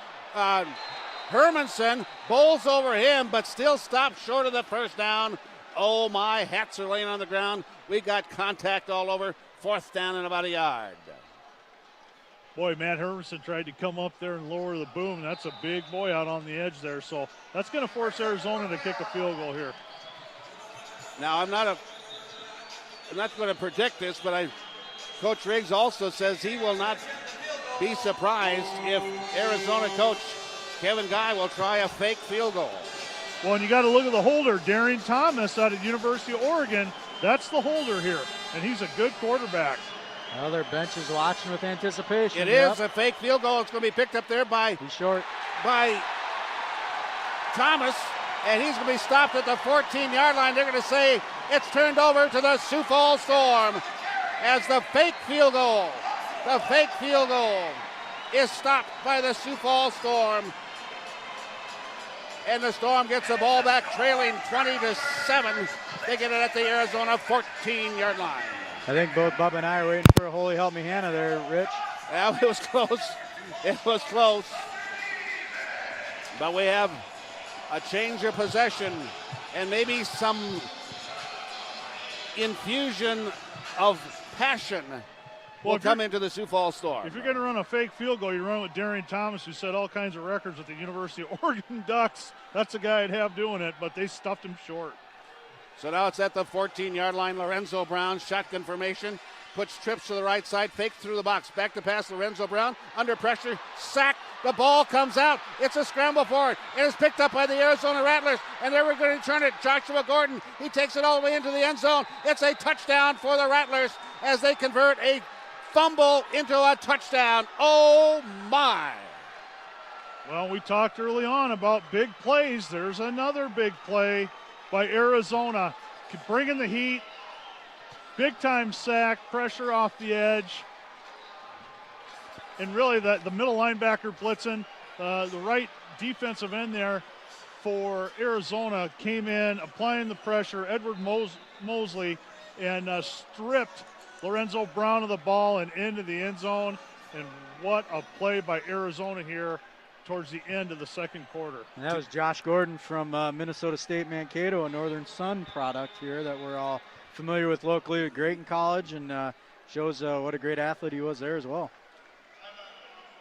Hermanson, bowls over him, but still stops short of the first down. Oh my, hats are laying on the ground. We got contact all over. 4th down and about 1 yard. Boy, Matt Hermanson tried to come up there and lower the boom. That's a big boy out on the edge there. So that's going to force Arizona to kick a field goal here. Now, I'm not going to predict this, but Coach Riggs also says he will not be surprised if Arizona coach Kevin Guy will try a fake field goal. Well, and you got to look at the holder, Darian Thomas out of University of Oregon. That's the holder here, and he's a good quarterback. Well, their bench is watching with anticipation. It is a fake field goal. It's going to be picked up there by Thomas, and he's going to be stopped at the 14-yard line. They're going to say it's turned over to the Sioux Falls Storm as the fake field goal is stopped by the Sioux Falls Storm. And the Storm gets the ball back, trailing 20-7. They get it at the Arizona 14-yard line. I think both Bubba and I are waiting for a holy help me Hannah there, Rich. Yeah, it was close. It was close. But we have a change of possession and maybe some infusion of passion will come into the Sioux Falls Storm. If you're going to run a fake field goal, you run with Darian Thomas, who set all kinds of records with the University of Oregon Ducks. That's the guy I'd have doing it, but they stuffed him short. So now it's at the 14-yard line. Lorenzo Brown, shotgun formation, puts trips to the right side, fakes through the box. Back to pass, Lorenzo Brown, under pressure, sacked. The ball comes out. It's a scramble for it. It is picked up by the Arizona Rattlers, and they were going to return it. Joshua Gordon, he takes it all the way into the end zone. It's a touchdown for the Rattlers as they convert a fumble into a touchdown. Oh, my. Well, we talked early on about big plays. There's another big play by Arizona. Bringing the heat. Big-time sack, pressure off the edge. And really, the middle linebacker blitzing, the right defensive end there for Arizona came in, applying the pressure. Edward Mosley, and stripped Lorenzo Brown of the ball and into the end zone. And what a play by Arizona here towards the end of the second quarter. And that was Josh Gordon from Minnesota State Mankato, a Northern Sun product here that we're all familiar with locally. Great in college, and shows what a great athlete he was there as well.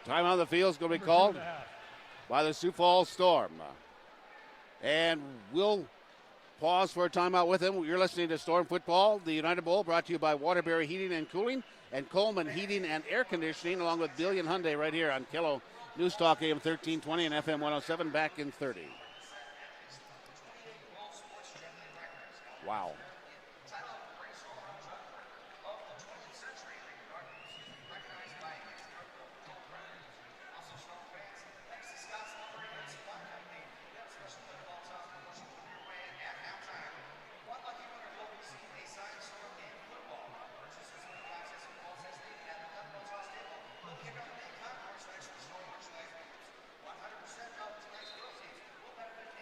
Time on the field is going to be called by the Sioux Falls Storm. And we'll pause for a timeout with him. You're listening to Storm Football, the United Bowl, brought to you by Waterbury Heating and Cooling and Coleman Heating and Air Conditioning, along with Billion Hyundai right here on Kello News Talk AM 1320 and FM 107, back in 30. Wow.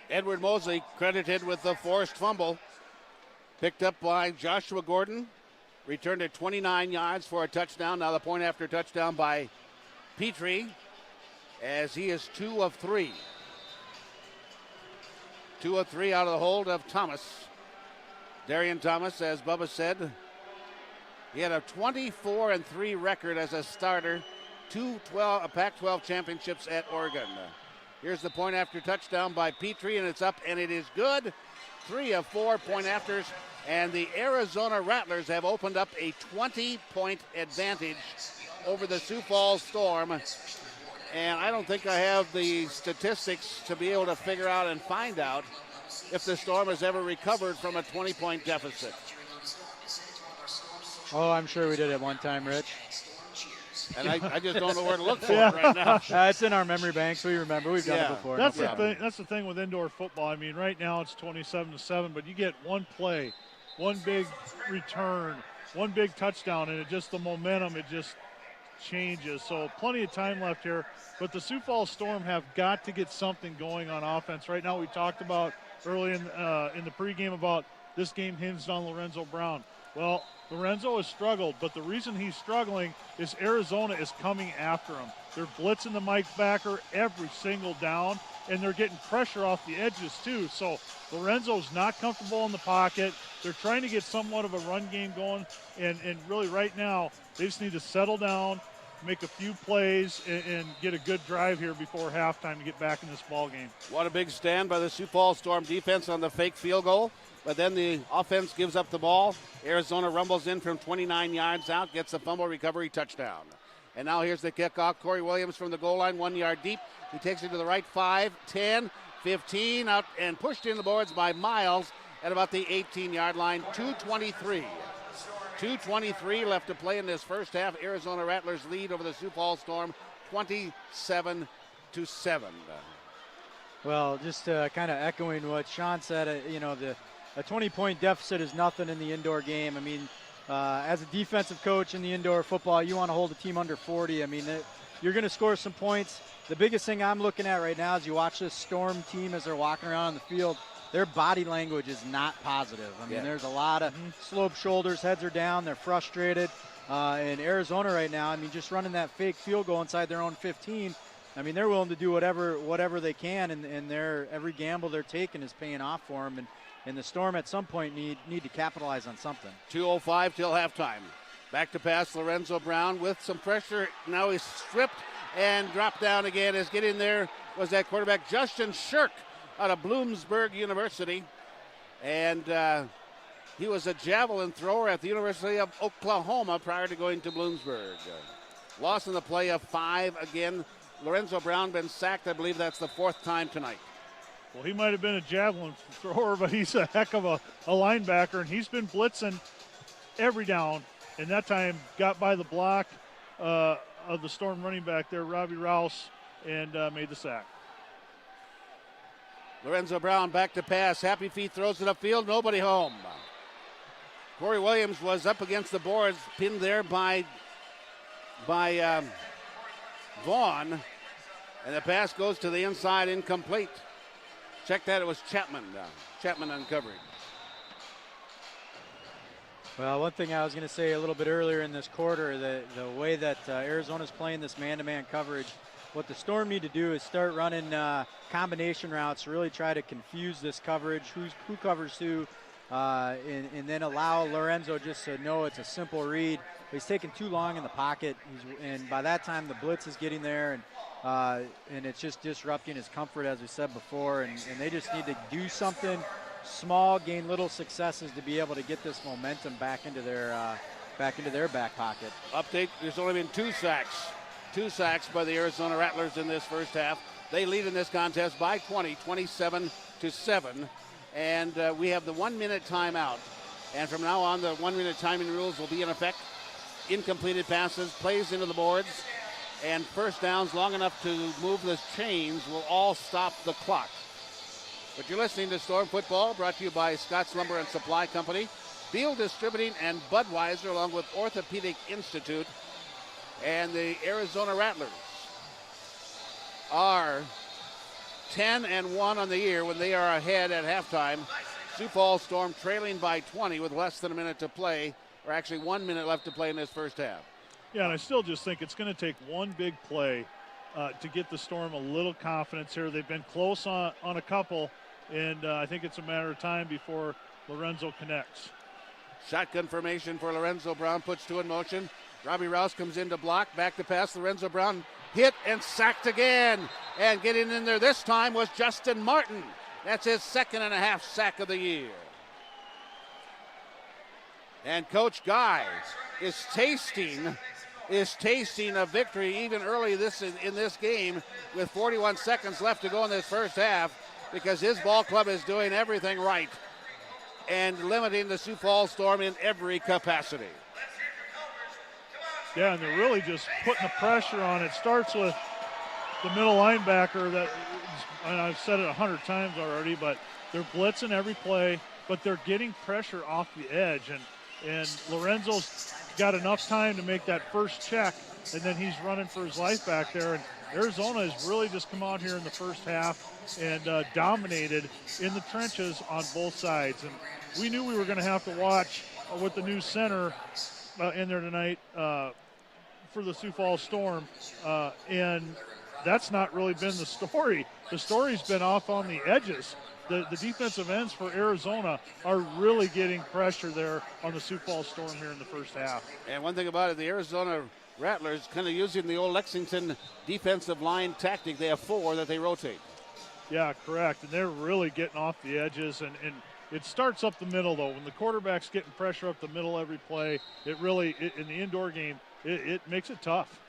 Edward Mosley credited with the forced fumble. Picked up by Joshua Gordon. Returned at 29 yards for a touchdown. Now the point after touchdown by Petrie, as he is 2 of 3. 2 of 3 out of the hold of Thomas. Darian Thomas, as Bubba said, he had a 24-3 record as a starter. 2 Pac-12 championships at Oregon. Here's the point after touchdown by Petrie, and it's up, and it is good. 3 of 4 point afters, and the Arizona Rattlers have opened up a 20-point advantage over the Sioux Falls Storm. And I don't think I have the statistics to be able to figure out and find out if the Storm has ever recovered from a 20-point deficit. Oh, I'm sure we did at one time, Rich. And I just don't know where to look for it right now. It's in our memory banks. We remember. We've done it before. That's the thing. That's the thing with indoor football. I mean, right now it's 27-7, but you get one play, one big return, one big touchdown, and the momentum, it just changes. So plenty of time left here, but the Sioux Falls Storm have got to get something going on offense. Right now, we talked about early in the pregame about this game hinged on Lorenzo Brown. Well, Lorenzo has struggled, but the reason he's struggling is Arizona is coming after him. They're blitzing the Mike backer every single down, and they're getting pressure off the edges too. So Lorenzo's not comfortable in the pocket. They're trying to get somewhat of a run game going, and really right now they just need to settle down, make a few plays, and get a good drive here before halftime to get back in this ball game. What a big stand by the Sioux Falls Storm defense on the fake field goal. But then the offense gives up the ball. Arizona rumbles in from 29 yards out, gets a fumble recovery touchdown. And now here's the kickoff. Corey Williams from the goal line, 1 yard deep. He takes it to the right, 5, 10, 15, out and pushed in the boards by Miles at about the 18-yard line. 2:23. 2:23 left to play in this first half. Arizona Rattlers lead over the Sioux Falls Storm 27-7. Well, just kind of echoing what Sean said, a 20-point deficit is nothing in the indoor game. I mean, as a defensive coach in the indoor football, you want to hold a team under 40. I mean, you're going to score some points. The biggest thing I'm looking at right now is you watch this Storm team as they're walking around on the field. Their body language is not positive. I mean, there's a lot of sloped shoulders, heads are down, they're frustrated. In Arizona right now, I mean, just running that fake field goal inside their own 15, I mean, they're willing to do whatever they can, and every gamble they're taking is paying off for them. And the Storm at some point need to capitalize on something. 2:05 till halftime. Back to pass, Lorenzo Brown with some pressure. Now he's stripped and dropped down again. As getting there was that quarterback, Justin Shirk, out of Bloomsburg University. And he was a javelin thrower at the University of Oklahoma prior to going to Bloomsburg. Loss in the play of 5 again. Lorenzo Brown been sacked. I believe that's the 4th time tonight. Well, he might have been a javelin thrower, but he's a heck of a linebacker, and he's been blitzing every down, and that time got by the block of the Storm running back there, Robbie Rouse, and made the sack. Lorenzo Brown back to pass. Happy Feet throws it upfield. Nobody home. Corey Williams was up against the boards, pinned there by Vaughn, and the pass goes to the inside, incomplete. Check that, it was Chapman. Chapman uncovered. Well, one thing I was going to say a little bit earlier in this quarter, the way that Arizona's playing this man-to-man coverage, what the Storm need to do is start running combination routes, really try to confuse this coverage, who covers who, and then allow Lorenzo just to know it's a simple read. He's taking too long in the pocket, and by that time the blitz is getting there, and it's just disrupting his comfort, as we said before, and they just need to do something small, gain little successes to be able to get this momentum back into their back pocket. Update, there's only been 2 sacks. 2 sacks by the Arizona Rattlers in this first half. They lead in this contest by 20, 27-7, and we have the 1-minute timeout. And from now on, the 1-minute timing rules will be in effect. Incompleted passes, plays into the boards, and first downs long enough to move the chains will all stop the clock. But you're listening to Storm Football, brought to you by Scott's Lumber and Supply Company, Beal Distributing, and Budweiser, along with Orthopedic Institute. And the Arizona Rattlers are 10-1 on the year when they are ahead at halftime. Sioux Falls Storm trailing by 20 with less than a minute to play, or actually 1 minute left to play in this first half. Yeah, and I still just think it's going to take one big play to get the Storm a little confidence here. They've been close on a couple, and I think it's a matter of time before Lorenzo connects. Shotgun formation for Lorenzo Brown, puts two in motion. Robbie Rouse comes in to block, back to pass. Lorenzo Brown hit and sacked again. And getting in there this time was Justin Martin. That's his 2.5 sack of the year. And Coach Guy is tasting a victory even early in this game with 41 seconds left to go in this first half, because his ball club is doing everything right and limiting the Sioux Falls Storm in every capacity. Yeah, and they're really just putting the pressure on. It starts with the middle linebacker that, and I've said it 100 times already, but they're blitzing every play, but they're getting pressure off the edge. And Lorenzo's got enough time to make that first check, and then he's running for his life back there. And Arizona has really just come out here in the first half and dominated in the trenches on both sides. And we knew we were going to have to watch with the new center in there tonight for the Sioux Falls Storm, and that's not really been the story. The story's been off on the edges. The defensive ends for Arizona are really getting pressure there on the Sioux Falls Storm here in the first half. And one thing about it, the Arizona Rattlers kind of using the old Lexington defensive line tactic. They have 4 that they rotate. Yeah, correct. And they're really getting off the edges. And it starts up the middle, though. When the quarterback's getting pressure up the middle every play, in the indoor game, it makes it tough.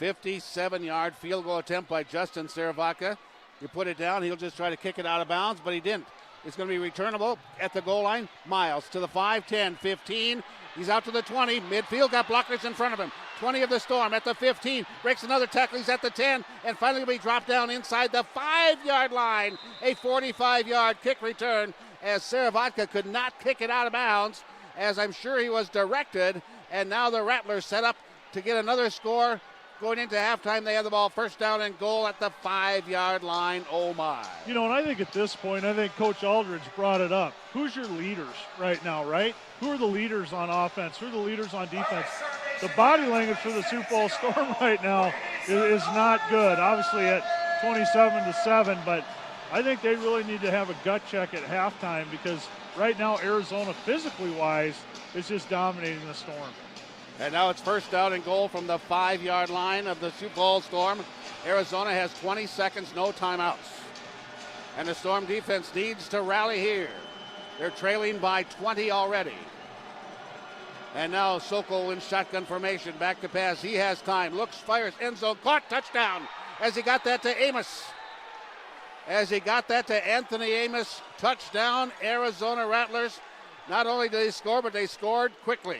57-yard field goal attempt by Justin Seravaca. You put it down, he'll just try to kick it out of bounds, but he didn't. It's going to be returnable at the goal line. Miles to the 5, 10, 15. He's out to the 20. Midfield got blockers in front of him. 20 of the Storm at the 15. Breaks another tackle. He's at the 10. And finally will be dropped down inside the 5-yard line. A 45-yard kick return as Seravaca could not kick it out of bounds, as I'm sure he was directed. And now the Rattlers set up to get another score. Going into halftime, they have the ball first down and goal at the 5-yard line. Oh, my. You know, and I think at this point, I think Coach Aldridge brought it up. Who's your leaders right now, right? Who are the leaders on offense? Who are the leaders on defense? The body language for the Sioux Falls Storm right now is not good. Obviously at 27-7, but I think they really need to have a gut check at halftime, because right now Arizona, physically-wise, is just dominating the Storm. And now it's first down and goal from the 5-yard line of the Sioux Falls Storm. Arizona has 20 seconds, no timeouts. And the Storm defense needs to rally here. They're trailing by 20 already. And now Sokol in shotgun formation, back to pass. He has time, looks, fires, end zone, caught, touchdown. As he got that to Amos. As he got that to Anthony Amos, touchdown, Arizona Rattlers. Not only did they score, but they scored quickly.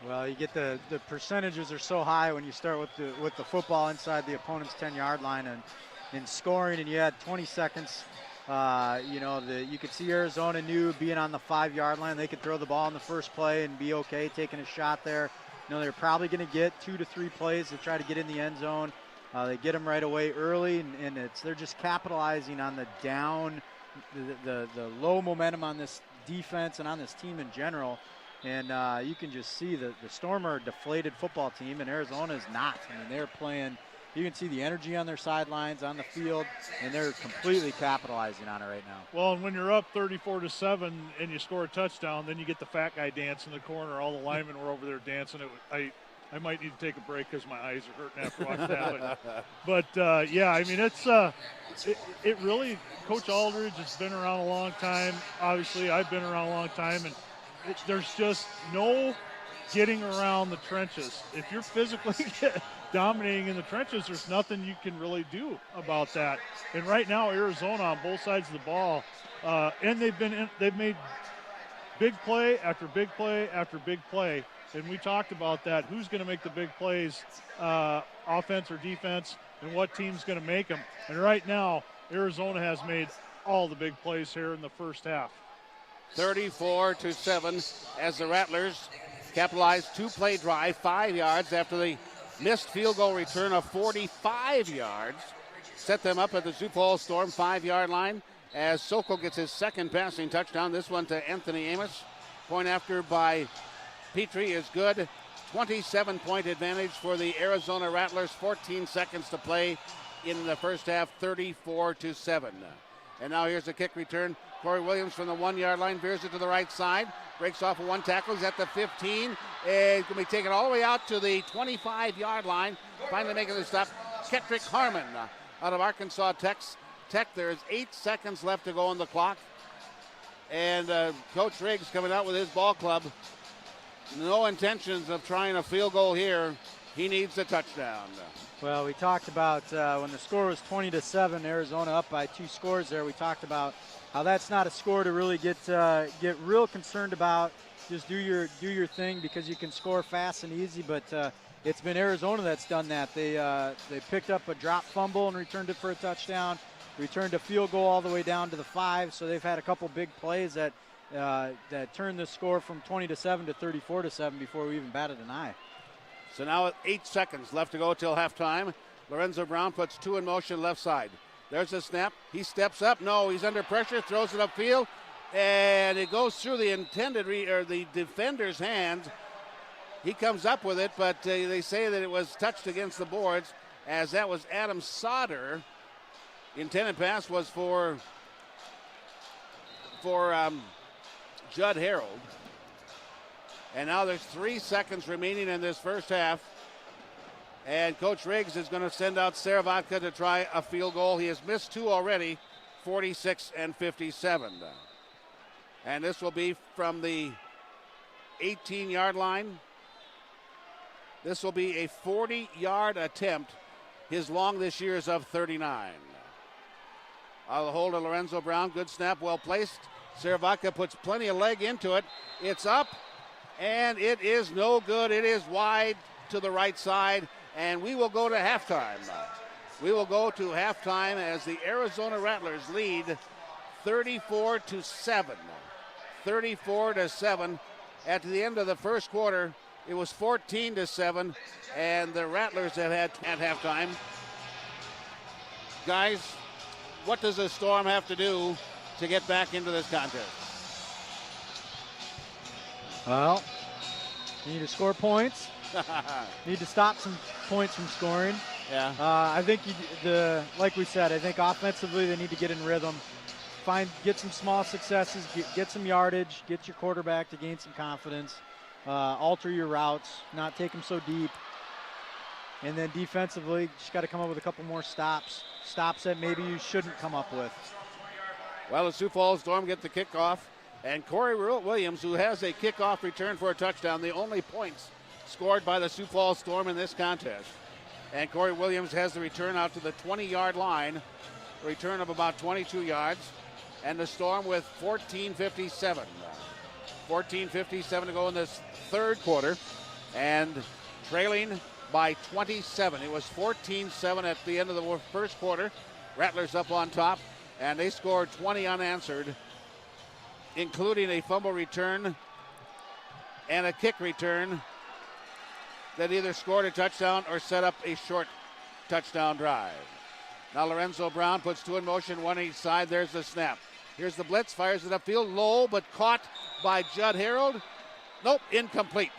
Well, you get the percentages are so high when you start with the football inside the opponent's 10-yard line and in scoring, and you had 20 seconds. You could see Arizona knew being on the 5-yard line, they could throw the ball in the first play and be okay taking a shot there. They're probably going to get 2 to 3 plays to try to get in the end zone. They get them right away early, and they're just capitalizing on the down, the low momentum on this defense and on this team in general. And you can just see the Storm are a deflated football team, and Arizona is not. I mean, they're playing. You can see the energy on their sidelines, on the field, and they're completely capitalizing on it right now. Well, and when you're up 34-7 and you score a touchdown, then you get the fat guy dance in the corner. All the linemen were over there dancing. I might need to take a break because my eyes are hurting after watching that. But yeah, I mean, it really, Coach Aldridge has been around a long time. Obviously, I've been around a long time, and there's just no getting around the trenches. If you're physically dominating in the trenches, there's nothing you can really do about that. And right now, Arizona on both sides of the ball, and they've made big play after big play after big play. And we talked about that. Who's going to make the big plays, offense or defense, and what team's going to make them? And right now, Arizona has made all the big plays here in the first half. 34-7 as the Rattlers capitalize 2-play drive, 5 yards after the missed field goal return of 45 yards. Set them up at the Sioux Falls Storm 5-yard line as Sokol gets his second passing touchdown. This one to Anthony Amos. Point after by Petrie is good. 27-point advantage for the Arizona Rattlers. 14 seconds to play in the first half, 34-7. And now here's a kick return. Corey Williams from the 1-yard line veers it to the right side. Breaks off of one tackle. He's at the 15. It's going to be taken all the way out to the 25-yard line. Finally making the stop. Kettrick Harmon out of Arkansas Tech. There's 8 seconds left to go on the clock. And Coach Riggs coming out with his ball club. No intentions of trying a field goal here. He needs a touchdown. Well, we talked about when the score was 20-7, Arizona up by 2 scores there. We talked about how that's not a score to really get real concerned about. Just do your thing because you can score fast and easy. But it's been Arizona that's done that. They picked up a drop fumble and returned it for a touchdown. Returned a field goal all the way down to the 5. So they've had a couple big plays that turned the score from 20-7 to 34-7 before we even batted an eye. So now 8 seconds left to go till halftime. Lorenzo Brown puts 2 in motion left side. There's a snap. He steps up. No, he's under pressure. Throws it upfield, and it goes through the the defender's hands. He comes up with it, but they say that it was touched against the boards, as that was Adam Sauter. The intended pass was for Judd Harold. And now there's 3 seconds remaining in this first half. And Coach Riggs is going to send out Saravatka to try a field goal. He has missed 2 already, 46-57. And this will be from the 18-yard line. This will be a 40-yard attempt. His long this year is of 39. I'll hold to Lorenzo Brown. Good snap, well placed. Saravatka puts plenty of leg into it. It's up, and it is no good. It is wide to the right side, and we will go to halftime. We will go to halftime as the Arizona Rattlers lead 34-7. 34-7. At the end of the first quarter, it was 14-7, and the Rattlers have had at halftime. Guys, what does the Storm have to do to get back into this contest? Well, you need to score points. Need to stop some points from scoring. Yeah. I think like we said, I think offensively they need to get in rhythm. Get some small successes, get some yardage, get your quarterback to gain some confidence, alter your routes, not take them so deep. And then defensively, just got to come up with a couple more stops that maybe you shouldn't come up with. Well, the Sioux Falls Storm get the kickoff, and Corey Williams, who has a kickoff return for a touchdown, the only points scored by the Sioux Falls Storm in this contest. And Corey Williams has the return out to the 20-yard line, a return of about 22 yards, and the Storm with 14:57. 14:57 to go in this third quarter, and trailing by 27. It was 14-7 at the end of the first quarter. Rattlers up on top, and they scored 20 unanswered, including a fumble return and a kick return that either scored a touchdown or set up a short touchdown drive. Now Lorenzo Brown puts 2 in motion, 1 each side. There's the snap. Here's the blitz, fires it upfield, low, but caught by Judd Harold. Nope, incomplete.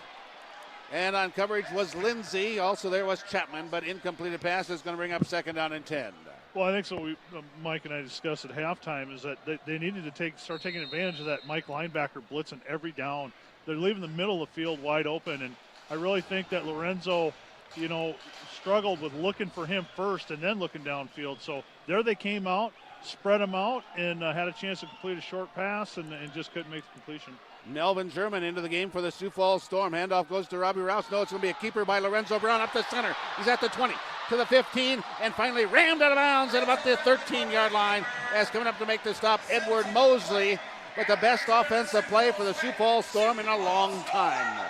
And on coverage was Lindsey. Also there was Chapman, but incompleted pass is going to bring up second down and 10. Well, I think so. Mike and I discussed at halftime is that they needed to start taking advantage of that Mike linebacker blitzing every down. They're leaving the middle of the field wide open, and I really think that Lorenzo, struggled with looking for him first and then looking downfield. So there they came out, spread them out, and had a chance to complete a short pass and just couldn't make the completion. Melvin German into the game for the Sioux Falls Storm. Handoff goes to Robbie Rouse. No, it's going to be a keeper by Lorenzo Brown up the center. He's at the 20, to the 15, and finally rammed out of bounds at about the 13-yard line. As coming up to make the stop, Edward Mosley, with the best offensive play for the Sioux Falls Storm in a long time.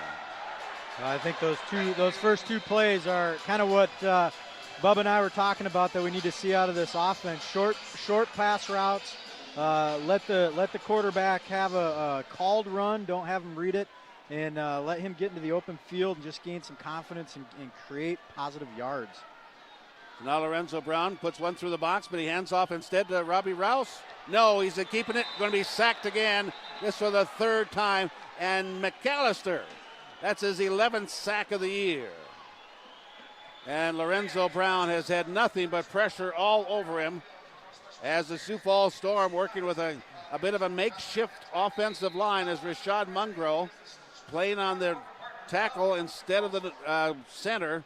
I think those first 2 plays are kind of what Bubba and I were talking about that we need to see out of this offense. Short pass routes. Let the quarterback have a called run. Don't have him read it. and let him get into the open field and just gain some confidence and create positive yards. Now Lorenzo Brown puts one through the box, but he hands off instead to Robbie Rouse. No, he's keeping it. Going to be sacked again. This for the third time. And McAllister, that's his 11th sack of the year. And Lorenzo Brown has had nothing but pressure all over him as the Sioux Falls Storm working with a bit of a makeshift offensive line as Rashad Mungro playing on the tackle instead of the center.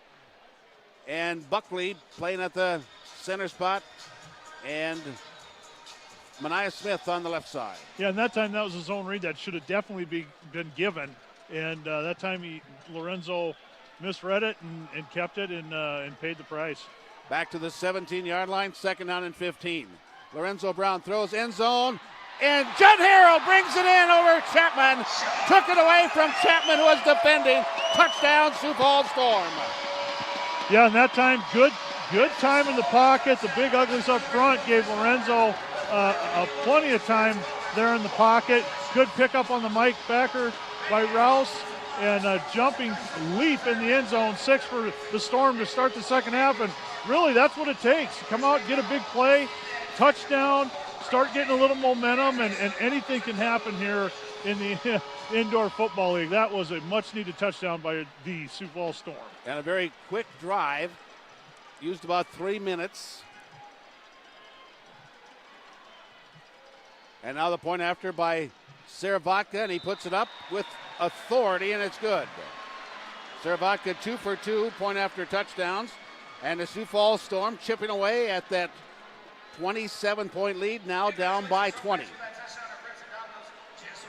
And Buckley playing at the center spot, and Mania Smith on the left side. Yeah, and that time that was a zone read that should have definitely been given. And that time Lorenzo misread it and kept it and paid the price. Back to the 17-yard line, 2nd down and 15. Lorenzo Brown throws end zone, and Judd Harrell brings it in over Chapman. Took it away from Chapman, who was defending. Touchdown, Sioux Falls Storm. Yeah, and that time, good time in the pocket. The big uglies up front gave Lorenzo plenty of time there in the pocket. Good pickup on the Mike backer by Rouse, and a jumping leap in the end zone, 6 for the Storm to start the second half. And really, that's what it takes. Come out, get a big play, touchdown, start getting a little momentum, and anything can happen here in the Indoor Football League. That was a much-needed touchdown by the Sioux Falls Storm. And a very quick drive. Used about 3 minutes. And now the point after by Saravatka, and he puts it up with authority, and it's good. Saravatka 2 for 2, point after touchdowns. And the Sioux Falls Storm chipping away at that 27-point lead, now down by 20.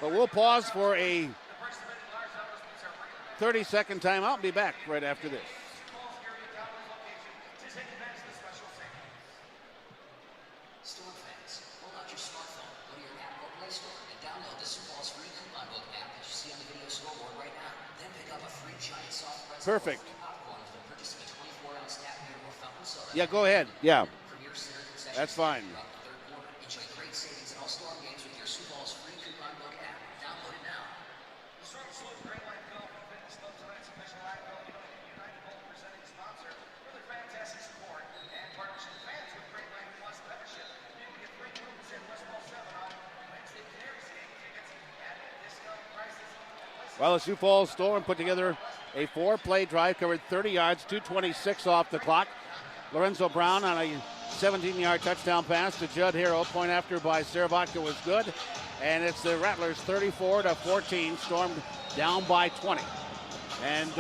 But we'll pause for a 30-second timeout and be back right after this. Storm fans, pull out your smartphone, go to your app or Play Store, and download the Sioux Falls free coupon book app that you see on the video scoreboard right now. Then pick up a free giant soft pretzel Perfect. popcorn when purchasing a 24-ounce tap beer or fountain soda. Yeah, go ahead. Yeah, Premier Center concessions that's fine. throughout the third quarter. Enjoy great savings in all Storm games with your Sioux Falls free coupon book app. Download it now. Well, the Sioux Falls Storm put together a 4-play drive, covered 30 yards, 2:26 off the clock. Lorenzo Brown on a 17-yard touchdown pass to Judd Harrell. Point after by Saravatka was good. And it's the Rattlers 34-14, Storm down by 20. And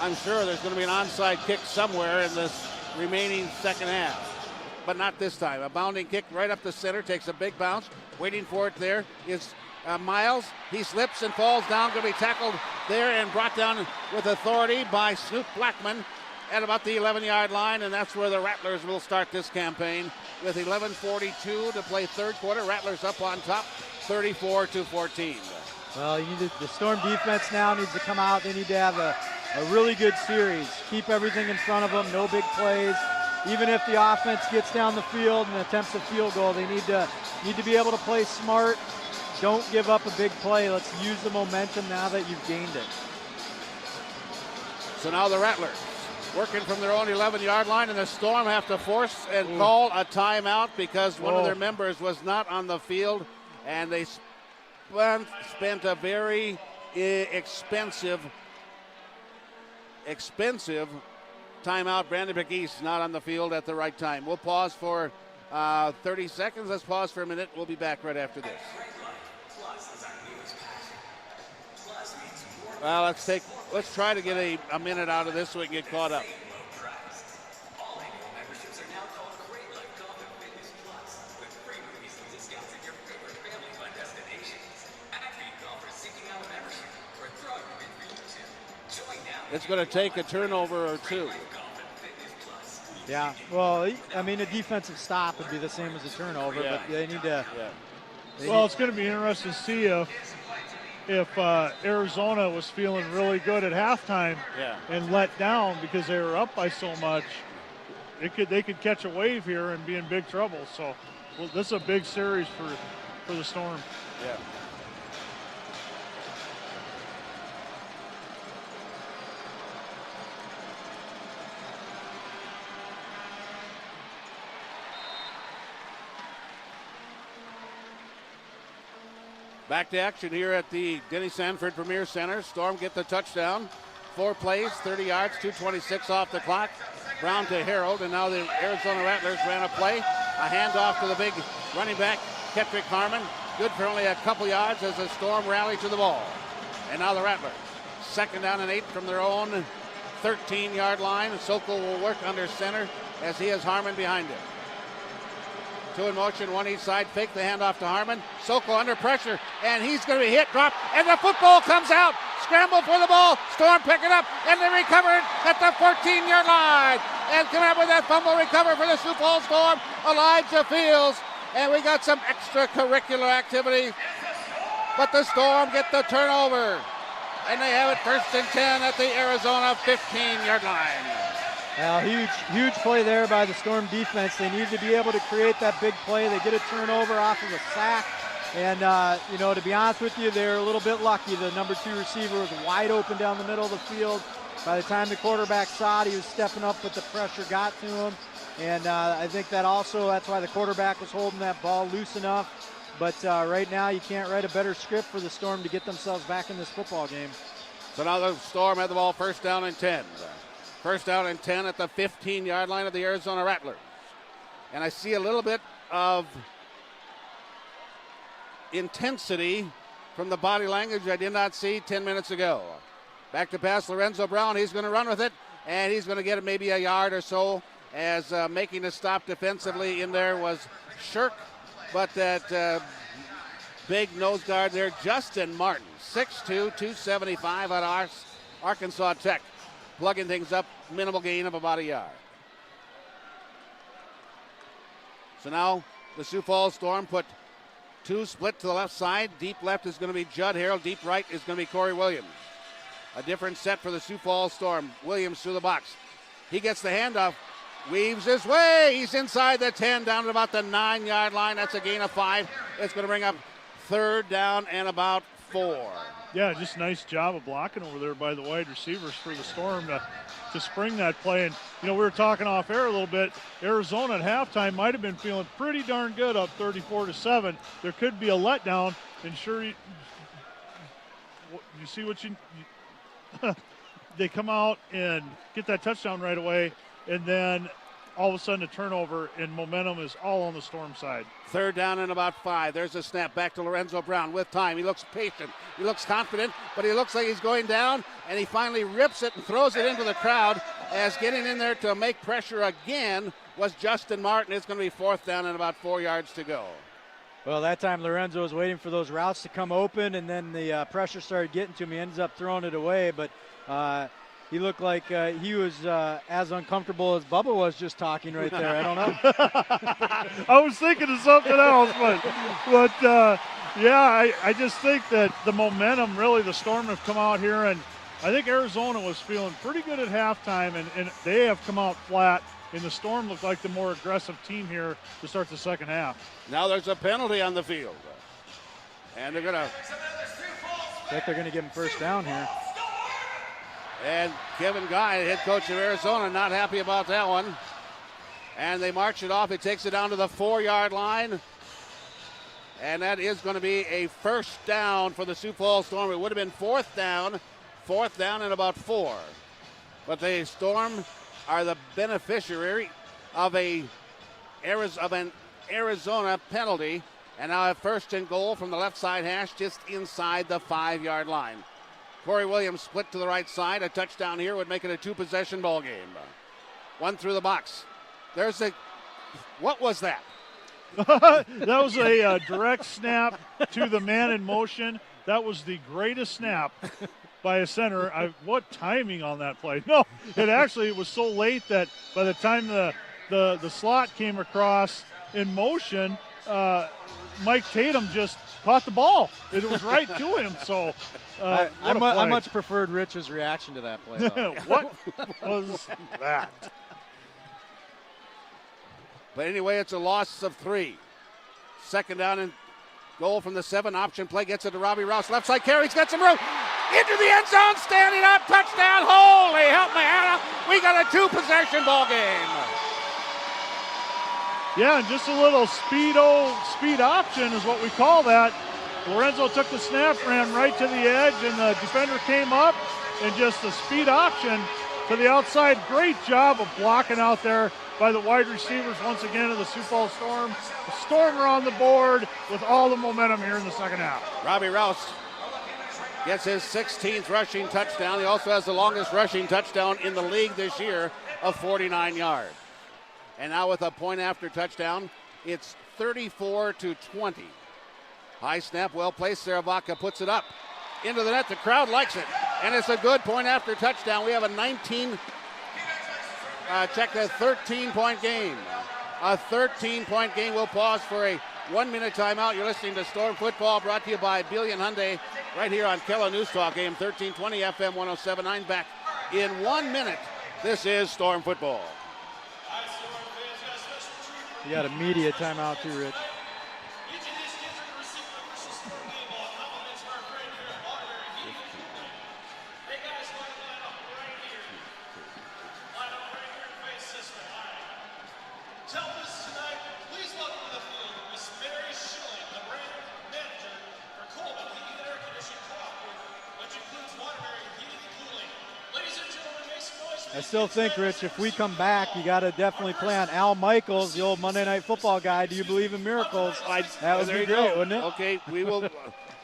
I'm sure there's going to be an onside kick somewhere in this remaining second half. But not this time. A bounding kick right up the center, takes a big bounce. Waiting for it there is Miles. He slips and falls down, going to be tackled there and brought down with authority by Snoop Blackman at about the 11-yard line, and that's where the Rattlers will start this campaign with 11:42 to play third quarter. Rattlers up on top, 34-14. Well, the Storm defense now needs to come out. They need to have a really good series. Keep everything in front of them, no big plays. Even if the offense gets down the field and attempts a field goal, they need to be able to play smart. Don't give up a big play. Let's use the momentum now that you've gained it. So now the Rattlers working from their own 11-yard line, and the Storm have to force and call a timeout because one of their members was not on the field, and they spent a very expensive timeout. Brandon McGee's not on the field at the right time. We'll pause for 30 seconds. Let's pause for a minute. We'll be back right after this. Well, let's try to get a minute out of this so we can get caught up. It's going to take a turnover or two. Yeah, well, I mean, a defensive stop would be the same as a turnover, but they need to. Yeah. Well, it's going to be interesting to see if Arizona was feeling really good at halftime and let down because they were up by so much. They could catch a wave here and be in big trouble. So, this is a big series for the Storm. Yeah. Back to action here at the Denny Sanford Premier Center. Storm get the touchdown. 4 plays, 30 yards, 2:26 off the clock. Brown to Harold, and now the Arizona Rattlers ran a play. A handoff to the big running back, Kettrick Harmon. Good for only a couple yards as the Storm rallied to the ball. And now the Rattlers. 2nd down and 8 from their own 13-yard line. Sokol will work under center as he has Harmon behind him. 2 in motion, 1 each side. Fake the handoff to Harmon. Sokol under pressure, and he's going to be hit, drop, and the football comes out. Scramble for the ball. Storm pick it up, and they recover it at the 14-yard line. And come out with that fumble recover for the Sioux Falls Storm. Elijah Fields, and we got some extracurricular activity. But the Storm get the turnover, and they have it 1st and 10 at the Arizona 15-yard line. Well, huge play there by the Storm defense. They need to be able to create that big play. They get a turnover off of a sack. And, to be honest with you, they're a little bit lucky. The number 2 receiver was wide open down the middle of the field. By the time the quarterback saw it, he was stepping up, but the pressure got to him. And I think that's why the quarterback was holding that ball loose enough. But right now, you can't write a better script for the Storm to get themselves back in this football game. So now the Storm had the ball 1st down and 10. 1st down and 10 at the 15-yard line of the Arizona Rattlers. And I see a little bit of intensity from the body language I did not see 10 minutes ago. Back to pass, Lorenzo Brown. He's going to run with it, and he's going to get it maybe a yard or so, as making a stop defensively in there was Shirk. But that big nose guard there, Justin Martin, 6'2", 275 out of Arkansas Tech. Plugging things up, minimal gain of about a yard. So now the Sioux Falls Storm put 2 split to the left side. Deep left is going to be Judd Harold. Deep right is going to be Corey Williams. A different set for the Sioux Falls Storm. Williams through the box. He gets the handoff, weaves his way. He's inside the 10, down to about the 9-yard line. That's a gain of 5. It's going to bring up 3rd down and about 4. Yeah, just nice job of blocking over there by the wide receivers for the Storm to spring that play. And, we were talking off air a little bit. Arizona at halftime might have been feeling pretty darn good up 34-7. There could be a letdown, and sure, you see what they come out and get that touchdown right away, and then all of a sudden a turnover, and momentum is all on the Storm side. 3rd down and about 5. There's a snap back to Lorenzo Brown with time. He looks patient. He looks confident, but he looks like he's going down, and he finally rips it and throws it into the crowd, as getting in there to make pressure again was Justin Martin. It's going to be 4th down and about 4 yards to go. Well, that time Lorenzo was waiting for those routes to come open, and then the pressure started getting to him. He ends up throwing it away, but he looked like he was as uncomfortable as Bubba was just talking right there. I don't know. I was thinking of something else, but I just think that the momentum, really, the Storm have come out here, and I think Arizona was feeling pretty good at halftime, and they have come out flat, and the Storm looked like the more aggressive team here to start the second half. Now there's a penalty on the field, and they're going to... I think they're going to give him 1st down here. And Kevin Guy, head coach of Arizona, not happy about that one. And they march it off. He takes it down to the 4-yard line. And that is going to be a 1st down for the Sioux Falls Storm. It would have been 4th down and about 4. But the Storm are the beneficiary of an Arizona penalty. And now a 1st and goal from the left side hash, just inside the 5-yard line. Corey Williams split to the right side. A touchdown here would make it a 2-possession ball game. 1 through the box. What was that? That was a direct snap to the man in motion. That was the greatest snap by a center. What timing on that play? No, it was so late that by the time the slot came across in motion, Mike Tatum just caught the ball. It was right to him. So I much preferred Rich's reaction to that play. What was that? But anyway, it's a loss of 3. 2nd down and goal from the 7. Option play gets it to Robbie Rouse. Left side carry. He's got some room. Into the end zone. Standing up. Touchdown. Holy help me, Hannah. We got a 2-possession ball game. Yeah, and just a little speed option is what we call that. Lorenzo took the snap, ran right to the edge, and the defender came up, and just a speed option to the outside. Great job of blocking out there by the wide receivers once again of the Sioux Falls Storm. The Storm are on the board with all the momentum here in the second half. Robbie Rouse gets his 16th rushing touchdown. He also has the longest rushing touchdown in the league this year of 49 yards. And now with a point after touchdown, it's 34-20. High snap, well placed. Saravaca puts it up into the net. The crowd likes it. And it's a good point after touchdown. We have a 13-point game. A 13-point game. We'll pause for a 1-minute timeout. You're listening to Storm Football, brought to you by Billion Hyundai, right here on Kella News Talk, AM 1320, FM 107.9. Back in 1 minute. This is Storm Football. You got a media timeout too, Rich. I still think, Rich, if we come back, you got to definitely play on Al Michaels, the old Monday Night Football guy. Do you believe in miracles? That would be great, wouldn't it? Okay, we will.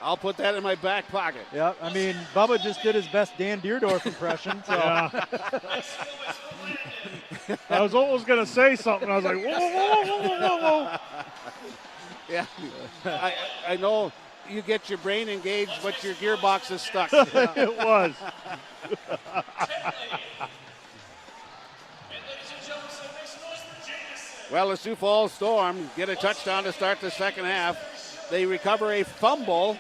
I'll put that in my back pocket. Yeah, I mean, Bubba just did his best Dan Deerdorf impression. So. Yeah. I was almost going to say something. I was like, whoa, whoa, whoa, whoa, whoa. Yeah, I know you get your brain engaged, but your gearbox is stuck. It was. Well, the Sioux Falls Storm get a touchdown to start the second half. They recover a fumble,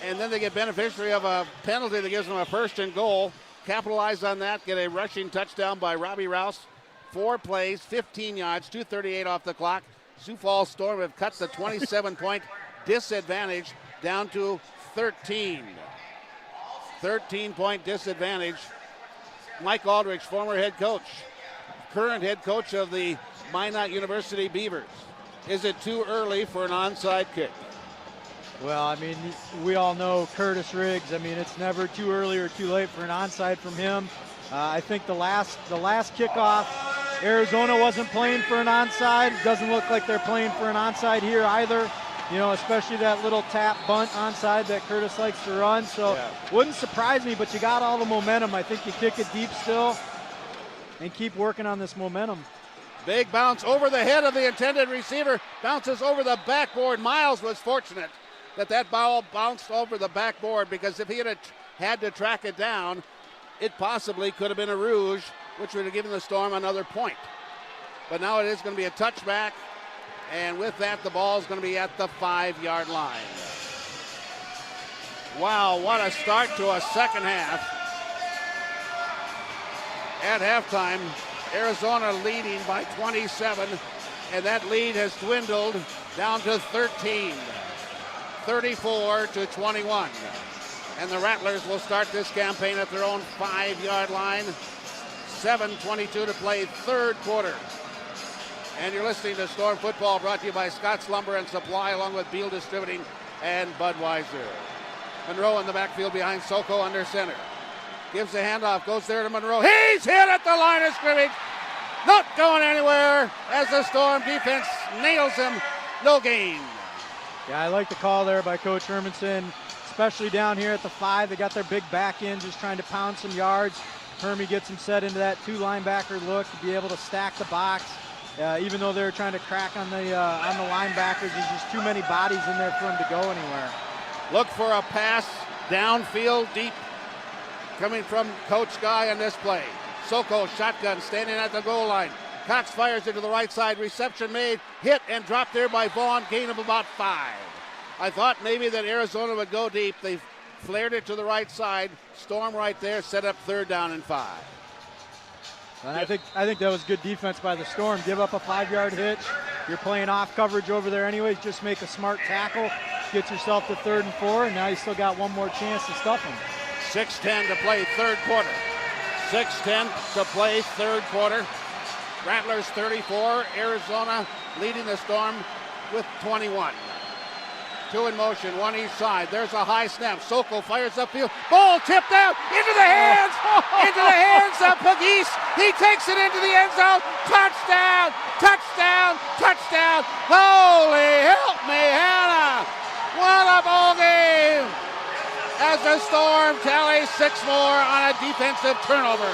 and then they get beneficiary of a penalty that gives them a 1st and goal. Capitalize on that, get a rushing touchdown by Robbie Rouse. 4 plays, 15 yards, 2:38 off the clock. Sioux Falls Storm have cut the 27-point disadvantage down to 13. 13-point disadvantage. Mike Aldrich, former head coach, current head coach of the Minot University Beavers. Is it too early for an onside kick? Well, I mean, we all know Curtis Riggs. I mean, it's never too early or too late for an onside from him. I think the last kickoff, Arizona wasn't playing for an onside. It doesn't look like they're playing for an onside here either. You know, especially that little tap bunt onside that Curtis likes to run. So yeah. Wouldn't surprise me, but you got all the momentum. I think you kick it deep still and keep working on this momentum. Big bounce over the head of the intended receiver. Bounces over the backboard. Miles was fortunate that ball bounced over the backboard, because if he had to track it down, it possibly could have been a rouge, which would have given the Storm another point. But now it is going to be a touchback, and with that, the ball is going to be at the 5-yard line. Wow, what a start to a second half. At halftime, Arizona leading by 27, and that lead has dwindled down to 13, 34-21. And the Rattlers will start this campaign at their own 5-yard line. 7:22 to play, third quarter. And you're listening to Storm Football, brought to you by Scott's Lumber and Supply, along with Beal Distributing and Budweiser. Monroe in the backfield behind Soko under center. Gives the handoff, goes there to Monroe. He's hit at the line of scrimmage. Not going anywhere as the Storm defense nails him. No gain. Yeah, I like the call there by Coach Hermanson, especially down here at the 5. They got their big back end just trying to pound some yards. Hermie gets him set into that 2-linebacker look to be able to stack the box. Even though they're trying to crack on the linebackers, there's just too many bodies in there for him to go anywhere. Look for a pass downfield deep coming from Coach Guy on this play. Soko shotgun standing at the goal line. Cox fires it to the right side. Reception made. Hit and dropped there by Vaughn. Gain of about 5. I thought maybe that Arizona would go deep. They flared it to the right side. Storm right there. Set up 3rd down and 5. And I think that was good defense by the Storm. Give up a 5-yard hitch. You're playing off coverage over there anyways. Just make a smart tackle. Get yourself to 3rd and 4, and now you still got one more chance to stuff them. 6:10 to play, third quarter. 6:10 to play, third quarter. Rattlers 34, Arizona leading the Storm with 21. Two in motion, one each side. There's a high snap. Sokol fires upfield. Ball tipped out into the hands of Pegues. He takes it into the end zone. Touchdown, touchdown, touchdown. Holy help me, Hannah. What a ball game. As the Storm tallies 6 more on a defensive turnover.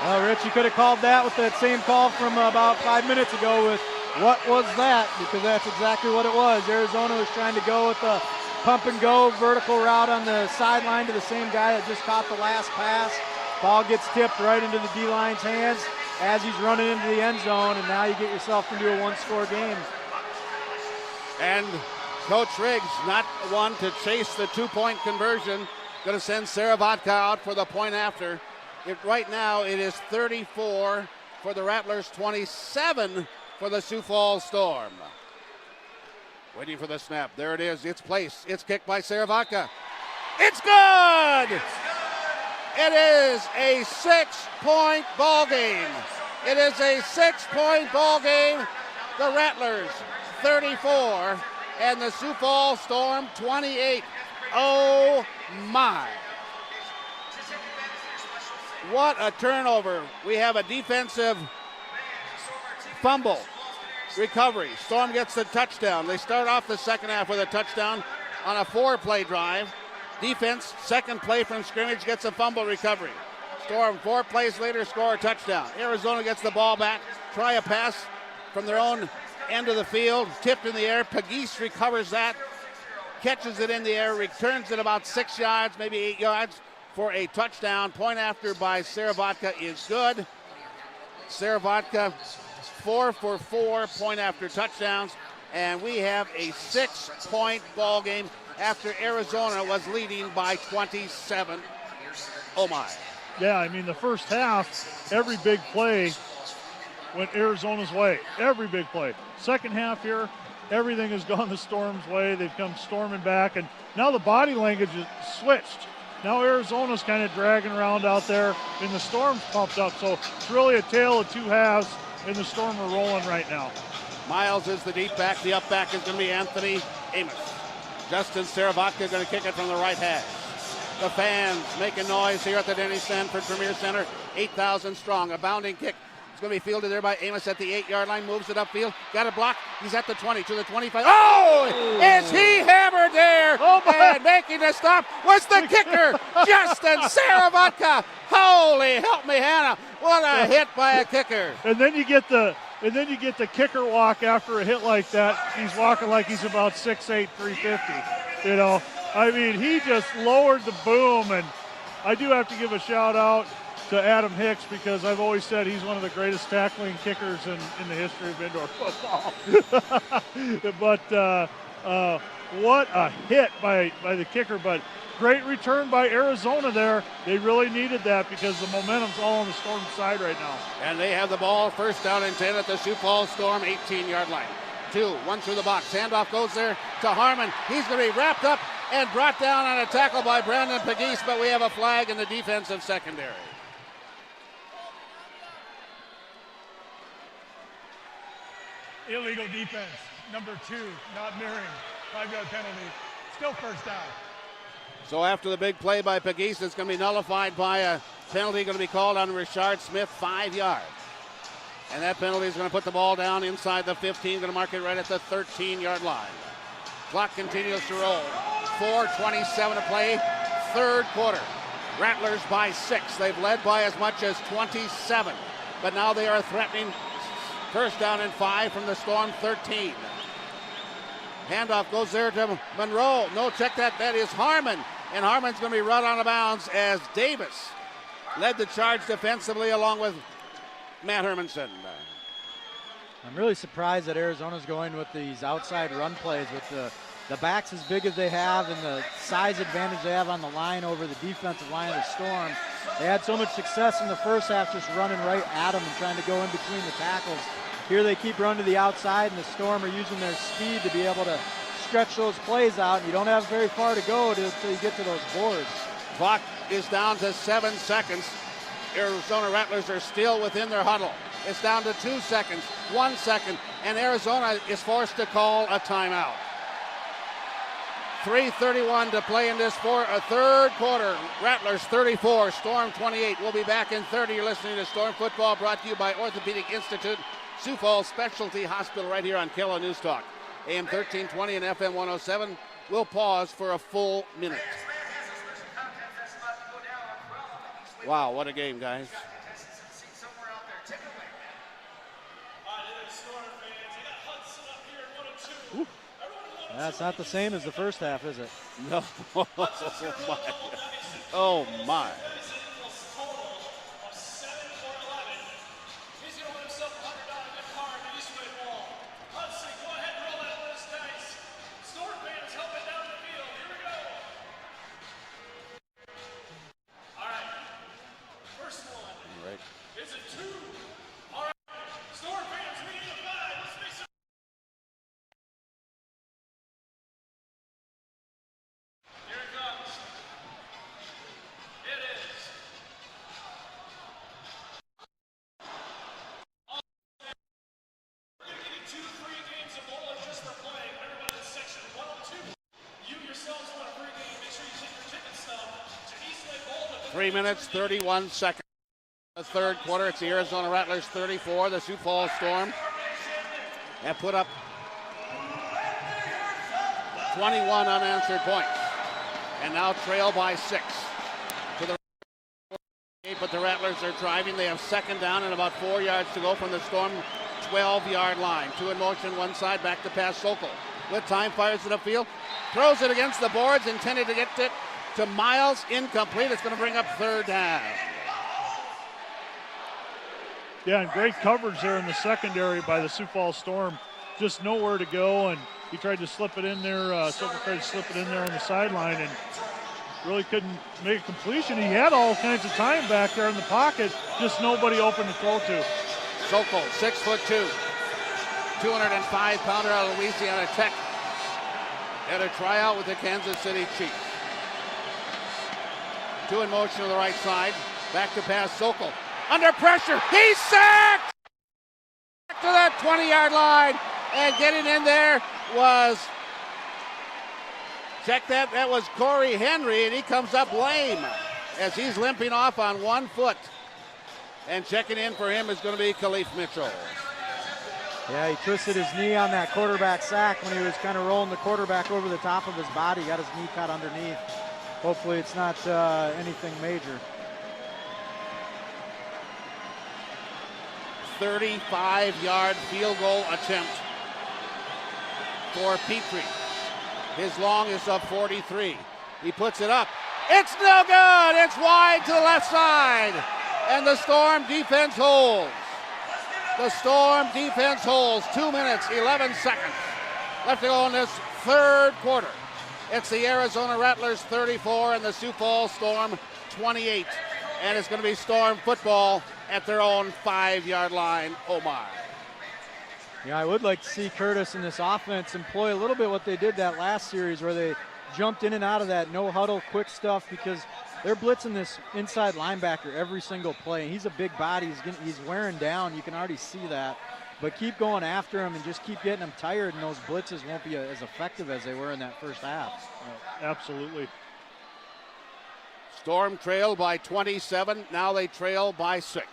Well, Rich, you could have called that with that same call from about 5 minutes ago with what was that? Because that's exactly what it was. Arizona was trying to go with the pump and go vertical route on the sideline to the same guy that just caught the last pass. Ball gets tipped right into the D-line's hands as he's running into the end zone, and now you get yourself into a 1-score game. And Coach Riggs, not one to chase the 2-point conversion, going to send Saravodka out for the point after. Right now it is 34 for the Rattlers, 27 for the Sioux Falls Storm. Waiting for the snap. There it is. It's placed. It's kicked by Saravodka. It's good! It is a 6-point ball game. It is a 6-point ball game. The Rattlers 34 and the Sioux Falls Storm 28. Oh my. What a turnover. We have a defensive fumble recovery. Storm gets the touchdown. They start off the second half with a touchdown on a 4-play drive. Defense, second play from scrimmage, gets a fumble recovery. Storm 4 plays later score a touchdown. Arizona gets the ball back, try a pass from their own end of the field, tipped in the air. Pegues recovers that, catches it in the air, returns it about 6 yards, maybe 8 yards for a touchdown. Point after by Saravodka is good. Saravodka 4 for 4 point after touchdowns, and we have a 6-point ball game after Arizona was leading by 27. Oh my. Yeah, I mean, the first half, every big play went Arizona's way. Every big play. Second half here, everything has gone the Storm's way. They've come storming back, and now the body language is switched. Now Arizona's kind of dragging around out there, and the Storm's pumped up. So it's really a tale of 2 halves, and the Storm are rolling right now. Miles is the deep back. The up back is going to be Anthony Amos. Justin Saravodka going to kick it from the right hash. The fans making noise here at the Denny Sanford Premier Center. 8,000 strong. A bounding kick. It's going to be fielded there by Amos at the 8-yard line. Moves it upfield. Got a block. He's at the 20 to the 25. Oh! Is he hammered there? And making the stop was the kicker, Justin Saravodka. Holy help me, Hannah. What a hit by a kicker. And then you get the kicker walk after a hit like that. He's walking like he's about 6'8", 350. You know, I mean, he just lowered the boom, and I do have to give a shout out to Adam Hicks because I've always said he's one of the greatest tackling kickers in the history of indoor football. But what a hit by the kicker, but great return by Arizona there. They really needed that because the momentum's all on the Storm side right now. And they have the ball, first down and 10 at the Sioux Falls Storm 18-yard line. 1 through the box. Handoff goes there to Harmon. He's going to be wrapped up and brought down on a tackle by Brandon Pegues, but we have a flag in the defensive secondary. Illegal defense, number 2, not mirroring, 5-yard penalty, still first down. So after the big play by Pegues, it's going to be nullified by a penalty going to be called on Richard Smith, 5 yards. And that penalty is going to put the ball down inside the 15, going to mark it right at the 13-yard line. Clock continues to roll. 4:27 to play, third quarter. Rattlers by 6. They've led by as much as 27, but now they are threatening first down and 5 from the Storm 13. Handoff goes there to Monroe. No, check that. That is Harmon. And Harmon's going to be run out of bounds as Davis led the charge defensively along with Matt Hermanson. I'm really surprised that Arizona's going with these outside run plays with the backs as big as they have and the size advantage they have on the line over the defensive line of the Storm. They had so much success in the first half just running right at them and trying to go in between the tackles. Here they keep running to the outside, and the Storm are using their speed to be able to stretch those plays out, and you don't have very far to go until you get to those boards. Clock is down to 7 seconds. Arizona Rattlers are still within their huddle. It's down to 2 seconds, 1 second, and Arizona is forced to call a timeout. 3:31 to play in this third quarter. Rattlers 34, Storm 28. We'll be back in 30. You're listening to Storm Football, brought to you by Orthopedic Institute, Sioux Falls Specialty Hospital, right here on KILA News Talk. AM 1320 and FM 107. We'll pause for a full minute. Wow, what a game, guys. That's not the same as the first half, is it? No. Oh, my. Three minutes, 31 seconds. The third quarter, it's the Arizona Rattlers 34, the Sioux Falls Storm have put up 21 unanswered points and now trail by 6 to the but the Rattlers are driving. They have second down and about 4 yards to go from the Storm 12-yard line. Two in motion, one side, back to pass Sokol. With time, fires it upfield, throws it against the boards, intended to get it to Miles, incomplete. It's going to bring up third down. Yeah, and great coverage there in the secondary by the Sioux Falls Storm. Just nowhere to go, and he tried to slip it in there. Sokol tried to slip it in there on the sideline and really couldn't make a completion. He had all kinds of time back there in the pocket, just nobody open to throw to. Sokol, 6'2", 205-pounder out of Louisiana Tech, at a tryout with the Kansas City Chiefs. Two in motion to the right side. Back to pass Sokol. Under pressure. He's sacked! Back to that 20-yard line. And getting in there was, check that, that was Corey Henry, and he comes up lame as he's limping off on 1 foot. And checking in for him is going to be Khalif Mitchell. Yeah, he twisted his knee on that quarterback sack when he was kind of rolling the quarterback over the top of his body. Got his knee caught underneath. Hopefully it's not anything major. 35-yard field goal attempt for Petrie. His longest of 43. He puts it up. It's no good. It's wide to the left side. And the Storm defense holds. The Storm defense holds. 2 minutes, 11 seconds left to go in this third quarter. It's the Arizona Rattlers 34 and the Sioux Falls Storm 28. And it's going to be Storm football at their own 5-yard line. Oh my. Yeah, I would like to see Curtis in this offense employ a little bit what they did that last series where they jumped in and out of that no huddle quick stuff, because they're blitzing this inside linebacker every single play. He's a big body. He's wearing down. You can already see that. But keep going after him and just keep getting him tired, and those blitzes won't be as effective as they were in that first half. Absolutely. Storm trailed by 27. Now they trail by 6.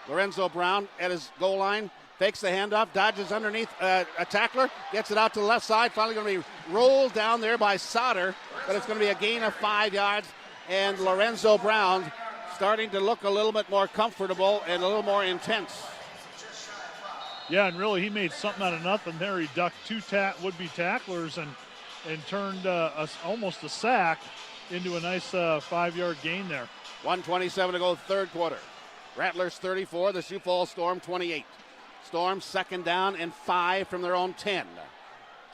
Lorenzo Brown at his goal line. Fakes the handoff, dodges underneath a tackler, gets it out to the left side. Finally going to be rolled down there by Sauter, but it's going to be a gain of 5 yards. And Lorenzo Brown starting to look a little bit more comfortable and a little more intense. Yeah, and really he made something out of nothing there. He ducked two would-be tacklers and turned almost a sack into a nice 5-yard gain there. 1:27 to go, third quarter. Rattlers 34, the Sioux Falls Storm 28. Storm second down and 5 from their own 10.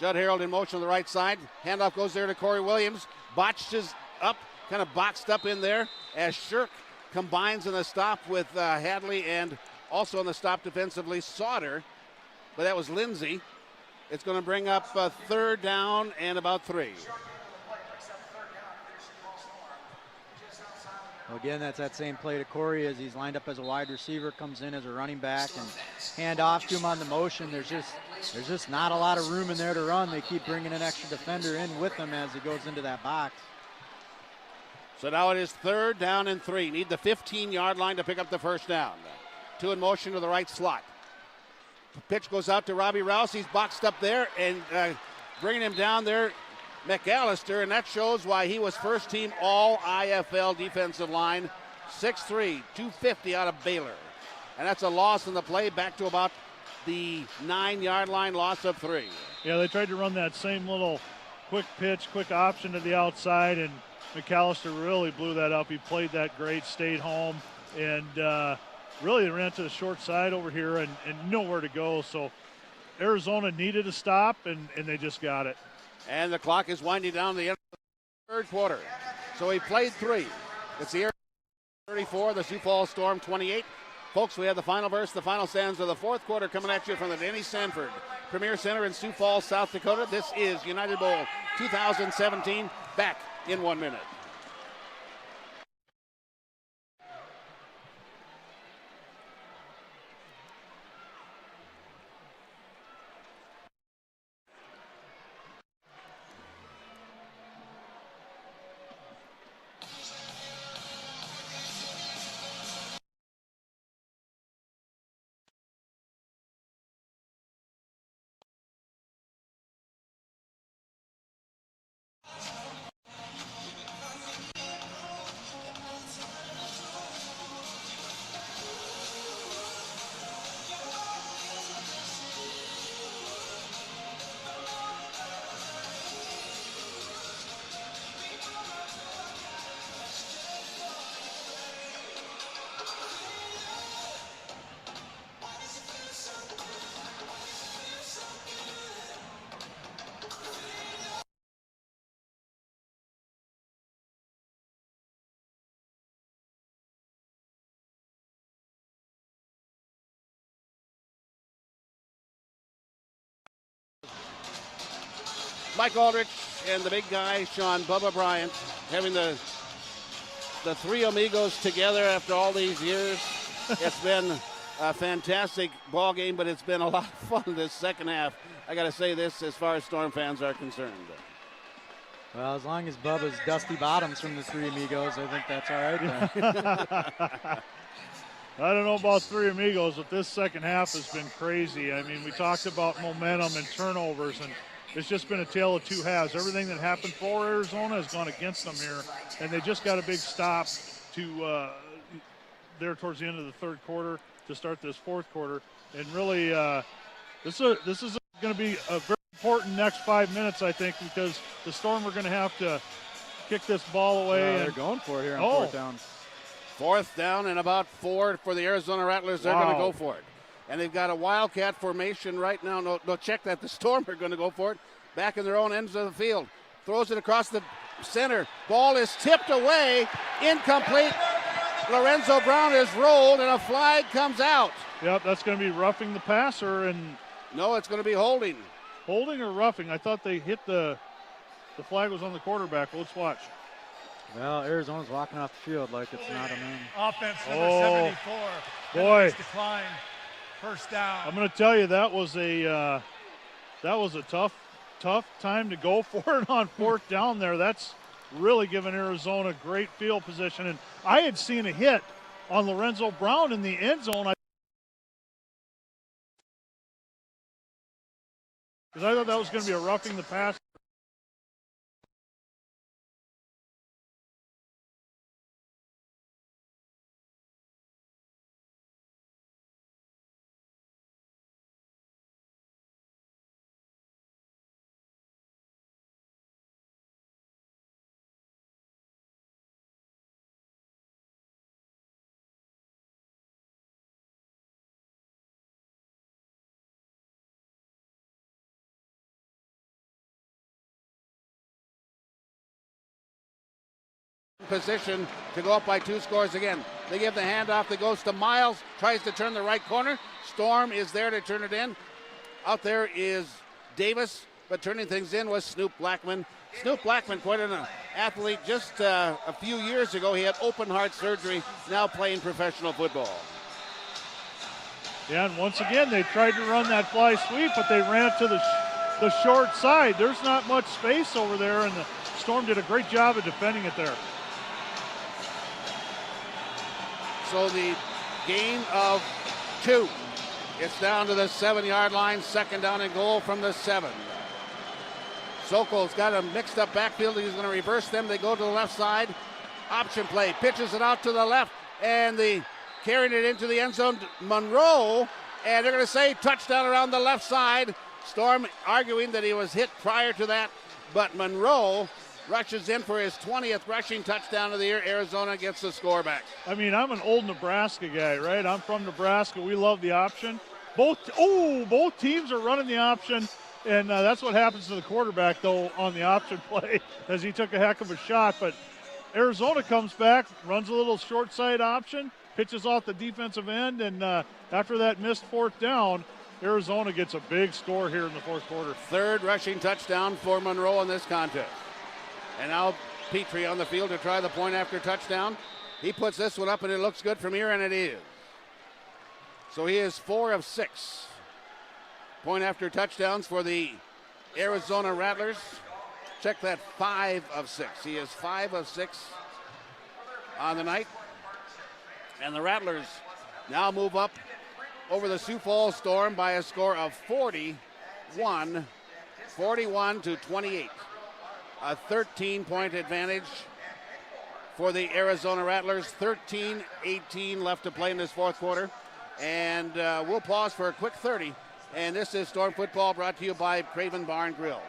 Judd Harold in motion on the right side. Handoff goes there to Corey Williams. Botched his up, kind of boxed up in there as Shirk combines in the stop with Hadley, and also on the stop defensively Sauter, but that was Lindsay. It's going to bring up third down and about 3. Well, again, that's that same play to Corey as he's lined up as a wide receiver, comes in as a running back, and hand off to him on the motion. There's just not a lot of room in there to run. They keep bringing an extra defender in with him as he goes into that box. So now it is 3rd down and 3. Need the 15-yard line to pick up the first down. 2 in motion to the right slot. Pitch goes out to Robbie Rouse. He's boxed up there and bringing him down there, McAllister, and that shows why he was first team All-IFL defensive line. 6'3", 250 out of Baylor. And that's a loss in the play, back to about the 9-yard line, loss of 3. Yeah, they tried to run that same little quick pitch, quick option to the outside, and McAllister really blew that up. He played that great, stayed home, and really ran to the short side over here and nowhere to go. So Arizona needed a stop, and they just got it. And the clock is winding down to the end of the 3rd quarter. So he played 3. It's the Arizona 34, the Sioux Falls Storm 28. Folks, we have the final verse, the final stanza of the 4th quarter coming at you from the Denny Sanford Premier Center in Sioux Falls, South Dakota. This is United Bowl 2017. Back in 1 minute. Mike Aldrich and the big guy, Sean Bubba Bryant, having the 3 amigos together after all these years. It's been a fantastic ball game, but it's been a lot of fun this second half. I got to say this as far as Storm fans are concerned. Well, as long as Bubba's dusty bottoms from the 3 amigos, I think that's all right then. I don't know about 3 amigos, but this second half has been crazy. I mean, we talked about momentum and turnovers, and it's just been a tale of 2 halves. Everything that happened for Arizona has gone against them here, and they just got a big stop to there towards the end of the 3rd quarter to start this 4th quarter. And really, this is going to be a very important next 5 minutes, I think, because the Storm are going to have to kick this ball away. They're going for it here on 4th down. 4th down and about 4 for the Arizona Rattlers. They're going to go for it. And they've got a wildcat formation right now. No, check that. The Storm are going to go for it. Back in their own ends of the field. Throws it across the center. Ball is tipped away. Incomplete. Lorenzo Brown is rolled, and a flag comes out. Yep, that's going to be roughing the passer. And no, it's going to be holding. Holding or roughing? I thought they hit the flag was on the quarterback. Let's watch. Well, Arizona's walking off the field like it's not a man. Offense number 74. Boy. Decline. First down. I'm going to tell you that was a tough time to go for it on 4th down there. That's really giving Arizona great field position. And I had seen a hit on Lorenzo Brown in the end zone. Because I thought that was going to be a roughing the pass. Position to go up by 2 scores again. They give the handoff that goes to Miles, tries to turn the right corner. Storm is there to turn it in. Out there is Davis, but turning things in was Snoop Blackman. Snoop Blackman, quite an athlete. Just a few years ago, he had open heart surgery, now playing professional football. Yeah, and once again, they tried to run that fly sweep, but they ran it to the short side. There's not much space over there, and the Storm did a great job of defending it there. So the gain of 2. It's down to the 7-yard line, second down and goal from the 7. Sokol's got a mixed up backfield. He's going to reverse them. They go to the left side. Option play, pitches it out to the left, and the carrying it into the end zone, Monroe, and they're going to say touchdown around the left side. Storm arguing that he was hit prior to that, but Monroe rushes in for his 20th rushing touchdown of the year. Arizona gets the score back. I mean, I'm an old Nebraska guy, right? I'm from Nebraska. We love the option. Both teams are running the option, and that's what happens to the quarterback, though, on the option play, as he took a heck of a shot. But Arizona comes back, runs a little short side option, pitches off the defensive end, and after that missed fourth down, Arizona gets a big score here in the fourth quarter. Third rushing touchdown for Monroe in this contest. And now Petrie on the field to try the point after touchdown. He puts this one up, and it looks good from here, and it is. So he is 4 of 6 point after touchdowns for the Arizona Rattlers. Check that, 5 of 6. He is 5 of 6 on the night. And the Rattlers now move up over the Sioux Falls Storm by a score of 41 to 28. A 13-point advantage for the Arizona Rattlers. 13-18 left to play in this fourth quarter. And we'll pause for a quick 30. And this is Storm Football brought to you by Craven Barn Grill.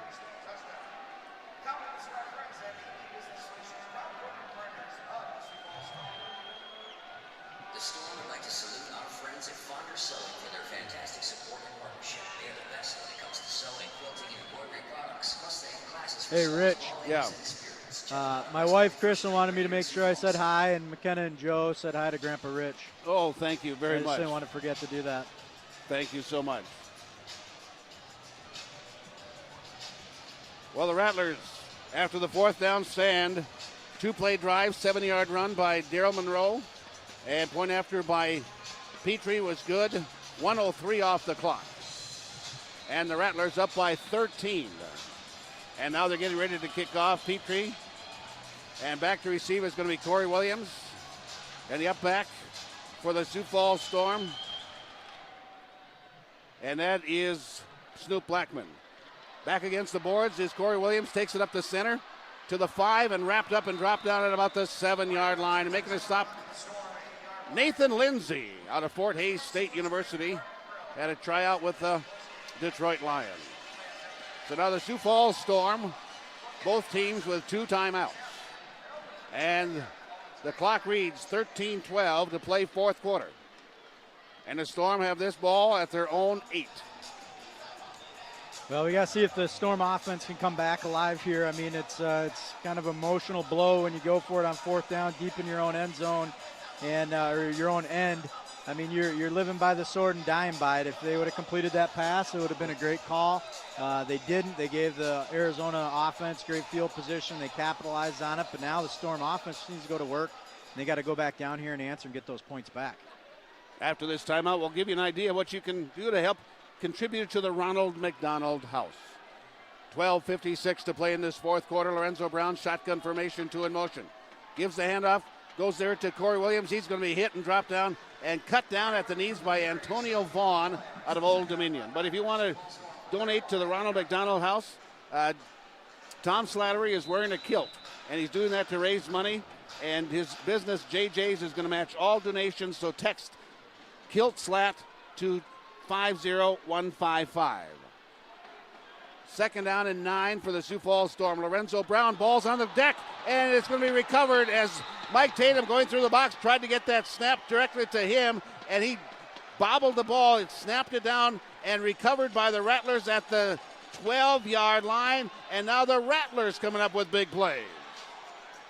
The Storm would like to salute our friends at Fonder Sewing for their fantastic support and partnership. They are the best when it comes to sewing, quilting, and embroidery products. Plus, they have classes for Hey, Rich. Yeah. My wife, Kristen, wanted me to make sure I said hi, and McKenna and Joe said hi to Grandpa Rich. Oh, thank you very I just much. didn't want to forget to do that. Thank you so much. Well, the Rattlers, after the fourth down stand, 2-play drive, 7-yard run by Daryl Monroe, and point after by Petrie was good. 1:03 off the clock. And the Rattlers up by 13. And now they're getting ready to kick off. Petrie. And back to receive is going to be Corey Williams. And the up back for the Sioux Falls Storm. And that is Snoop Blackman. Back against the boards is Corey Williams. Takes it up the center to the 5 and wrapped up and dropped down at about the 7-yard line. And making a stop, Nathan Lindsay out of Fort Hays State University. Had a tryout with the Detroit Lions. So now the Sioux Falls Storm, both teams with 2 timeouts. And the clock reads 13-12 to play fourth quarter. And the Storm have this ball at their own 8. Well, we got to see if the Storm offense can come back alive here. I mean, it's kind of an emotional blow when you go for it on fourth down deep in your own end zone and or your own end. I mean, you're living by the sword and dying by it. If they would have completed that pass, it would have been a great call. They didn't. They gave the Arizona offense great field position. They capitalized on it, but now the Storm offense needs to go to work. And they got to go back down here and answer and get those points back. After this timeout, we'll give you an idea of what you can do to help contribute to the Ronald McDonald House. 12:56 to play in this fourth quarter. Lorenzo Brown, shotgun formation, 2 in motion. Gives the handoff, goes there to Corey Williams. He's going to be hit and dropped down and cut down at the knees by Antonio Vaughn out of Old Dominion. But if you want to donate to the Ronald McDonald House, Tom Slattery is wearing a kilt, and he's doing that to raise money. And his business, JJ's, is going to match all donations, so text Kilt Slat to 50155. Second down and 9 for the Sioux Falls Storm. Lorenzo Brown, ball's on the deck, and it's going to be recovered as Mike Tatum, going through the box, tried to get that snap directly to him, and he bobbled the ball. It snapped it down and recovered by the Rattlers at the 12-yard line, and now the Rattlers coming up with big plays.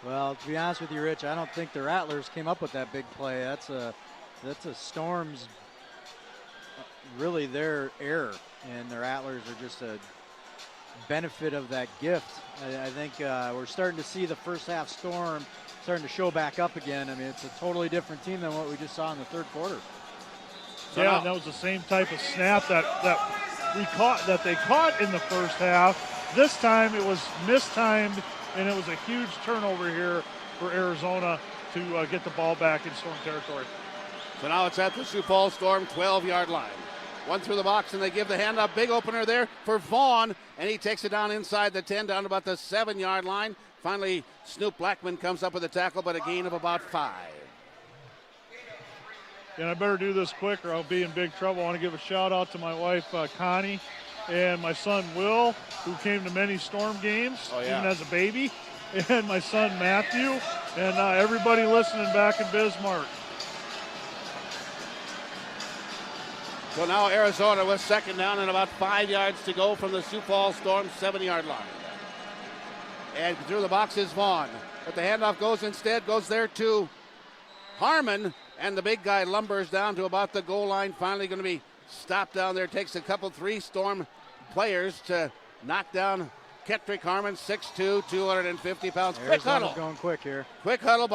Well, to be honest with you, Rich, I don't think the Rattlers came up with that big play. That's a Storm's really their error, and the Rattlers are just benefit of that gift. I think we're starting to see the first half Storm starting to show back up again. I mean, it's a totally different team than what we just saw in the third quarter. So yeah, and that was the same type of snap that they caught in the first half. This time it was mistimed, and it was a huge turnover here for Arizona to get the ball back in Storm territory. So now it's at the Sioux Falls Storm 12-yard line. One through the box, and they give the handoff. Big opener there for Vaughn, and he takes it down inside the 10, down to about the 7-yard line. Finally, Snoop Blackman comes up with a tackle, but a gain of about 5. And I better do this quick or I'll be in big trouble. I want to give a shout out to my wife, Connie, and my son, Will, who came to many Storm games, even as a baby, and my son, Matthew, and everybody listening back in Bismarck. So now Arizona with second down and about 5 yards to go from the Sioux Falls Storm 7-yard line. And through the box is Vaughn. But the handoff goes there to Harmon. And the big guy lumbers down to about the goal line. Finally going to be stopped down there. Takes a couple, 3 Storm players to knock down Kettrick Harmon, 6'2", 250 pounds. Quick huddle. Going quick here. Quick huddle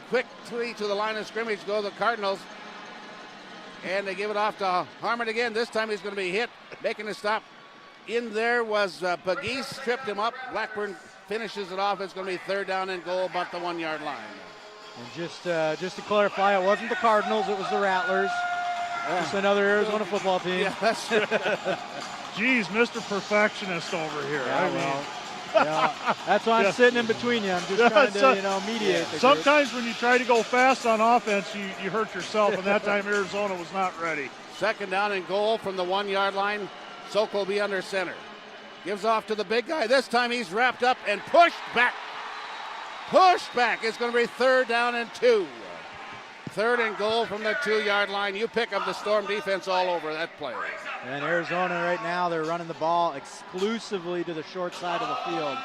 quick three to the line of scrimmage go the Cardinals. And they give it off to Harmon again. This time he's going to be hit, making a stop. In there was Pegues, tripped him up. Blackburn finishes it off. It's going to be 3rd down and goal about the 1-yard line. And just to clarify, it wasn't the Cardinals, it was the Rattlers. Just another Arizona football team. Yeah, that's right. Geez, Mr. Perfectionist over here. That's why I'm sitting in between you. I'm just trying to, mediate. The Sometimes when you try to go fast on offense, you hurt yourself, and that time Arizona was not ready. 2nd down and goal from the 1-yard line. Sok will be under center. Gives off to the big guy. This time he's wrapped up and pushed back. It's going to be 3rd down and 2. 3rd and goal from the 2-yard line. You pick up the Storm defense all over that play. And Arizona right now, they're running the ball exclusively to the short side of the field.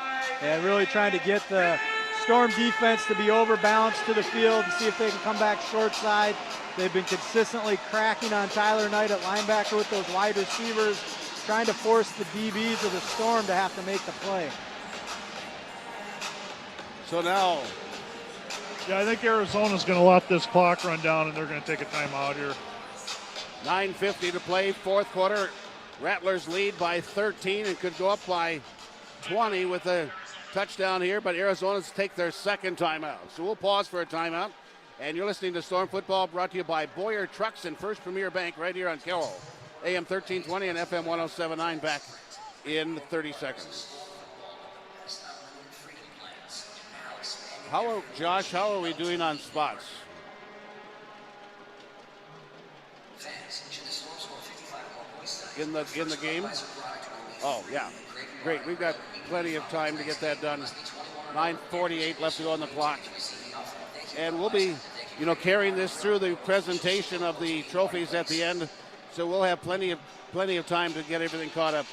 And really trying to get the Storm defense to be overbalanced to the field and see if they can come back short side. They've been consistently cracking on Tyler Knight at linebacker with those wide receivers, trying to force the DBs of the Storm to have to make the play. So now, I think Arizona's going to let this clock run down, and they're going to take a timeout here. 9:50 to play, 4th quarter. Rattlers lead by 13 and could go up by 20 with a touchdown here, but Arizona's take their 2nd timeout. So we'll pause for a timeout. And you're listening to Storm Football, brought to you by Boyer Trucks and First Premier Bank right here on Carroll. AM 1320 and FM 1079 back in 30 seconds. Josh, how are we doing on spots? In the game? Oh, yeah. Great. We've got plenty of time to get that done. 9:48 left to go on the clock. And we'll be, carrying this through the presentation of the trophies at the end. So we'll have plenty of time to get everything caught up.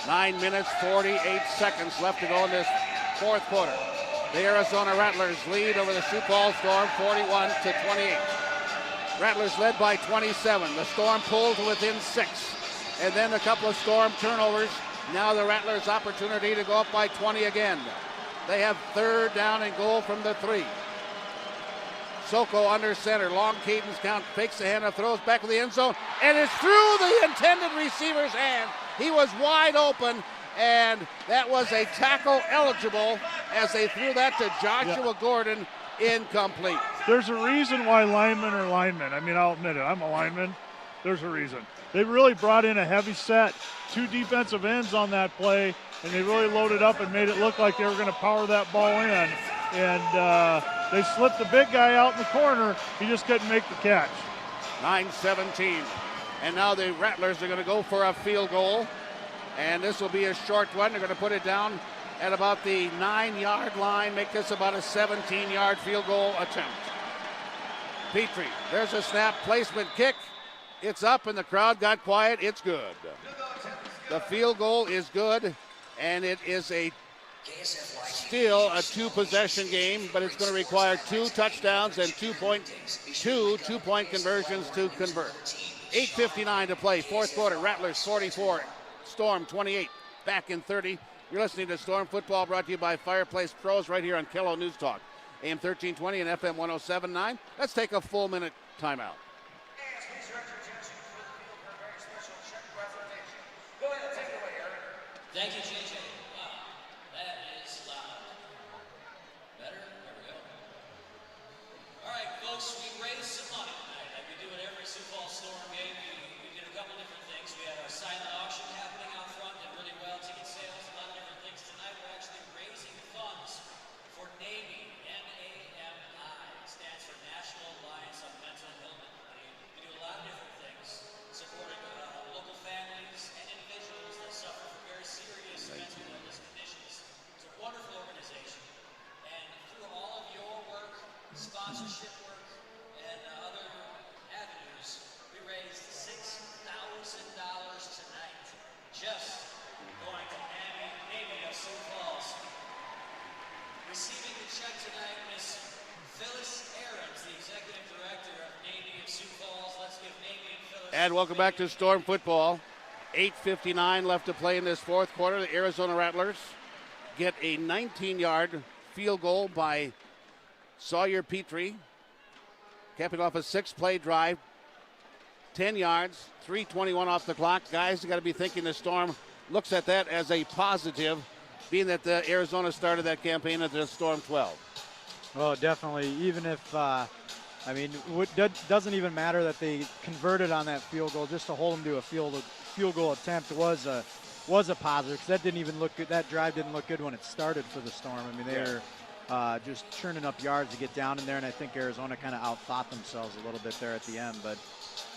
9 minutes, 48 seconds left to go in this 4th quarter. The Arizona Rattlers lead over the Sioux Falls Storm 41-28. Rattlers led by 27. The Storm pulled to within 6. And then a couple of Storm turnovers. Now the Rattlers' opportunity to go up by 20 again. They have 3rd down and goal from the 3. Soko under center. Long cadence count. Fakes the handoff. Throws back to the end zone. And it's through the intended receiver's hand. He was wide open. And that was a tackle eligible as they threw that to Joshua Gordon. Incomplete. There's a reason why linemen are linemen. I mean, I'll admit it. I'm a lineman. There's a reason. They really brought in a heavy set. 2 defensive ends on that play. And they really loaded up and made it look like they were going to power that ball in. And they slipped the big guy out in the corner. He just couldn't make the catch. 9-17. And now the Rattlers are going to go for a field goal. And this will be a short one. They're going to put it down at about the 9-yard line. Make this about a 17-yard field goal attempt. Petrie, there's a snap, placement kick. It's up and the crowd got quiet. It's good. The field goal is good. And it is still a 2-possession game, but it's going to require 2 touchdowns and 2-point conversions to convert. 8:59 to play, fourth quarter. Rattlers 44, Storm 28, back in 30. You're listening to Storm Football, brought to you by Fireplace Pros right here on Kello News Talk, AM 1320 and FM 107.9. Let's take a full minute timeout. Thank you, JJ. Wow, that is loud. Better? There we go. All right, folks, we raised some money tonight, like we do at every Sioux Falls Storm game. We did a couple different things. We had our silent auction happening out front, did really well, ticket sales, a lot of different things. Tonight, we're actually raising funds for NAMI. NAMI stands for National Alliance on Mental Illness. We do a lot of different things, supporting local families and individuals that suffer from very serious mental illness conditions. It's a wonderful organization. And through all of your work, sponsorship work, and other avenues, we raised $6,000 tonight. Just going to NAMI of Sioux Falls. Receiving the check tonight, Miss Phyllis Ahrens, the Executive Director of NAMI of Sioux Falls. Let's give NAMI and Phyllis. And welcome back to Storm Football. 8:59 left to play in this fourth quarter. The Arizona Rattlers get a 19-yard field goal by Sawyer Petrie, capping off a 6-play drive. 10 yards, 3:21 off the clock. Guys, you got to be thinking the Storm looks at that as a positive, being that the Arizona started that campaign at the Storm 12. Oh, definitely. Even if, doesn't even matter that they converted on that field goal. Just to hold them to a field goal attempt was a positive, because that didn't even look good. That drive didn't look good when it started for the Storm. I mean, they were just churning up yards to get down in there, and I think Arizona kind of outthought themselves a little bit there at the end. But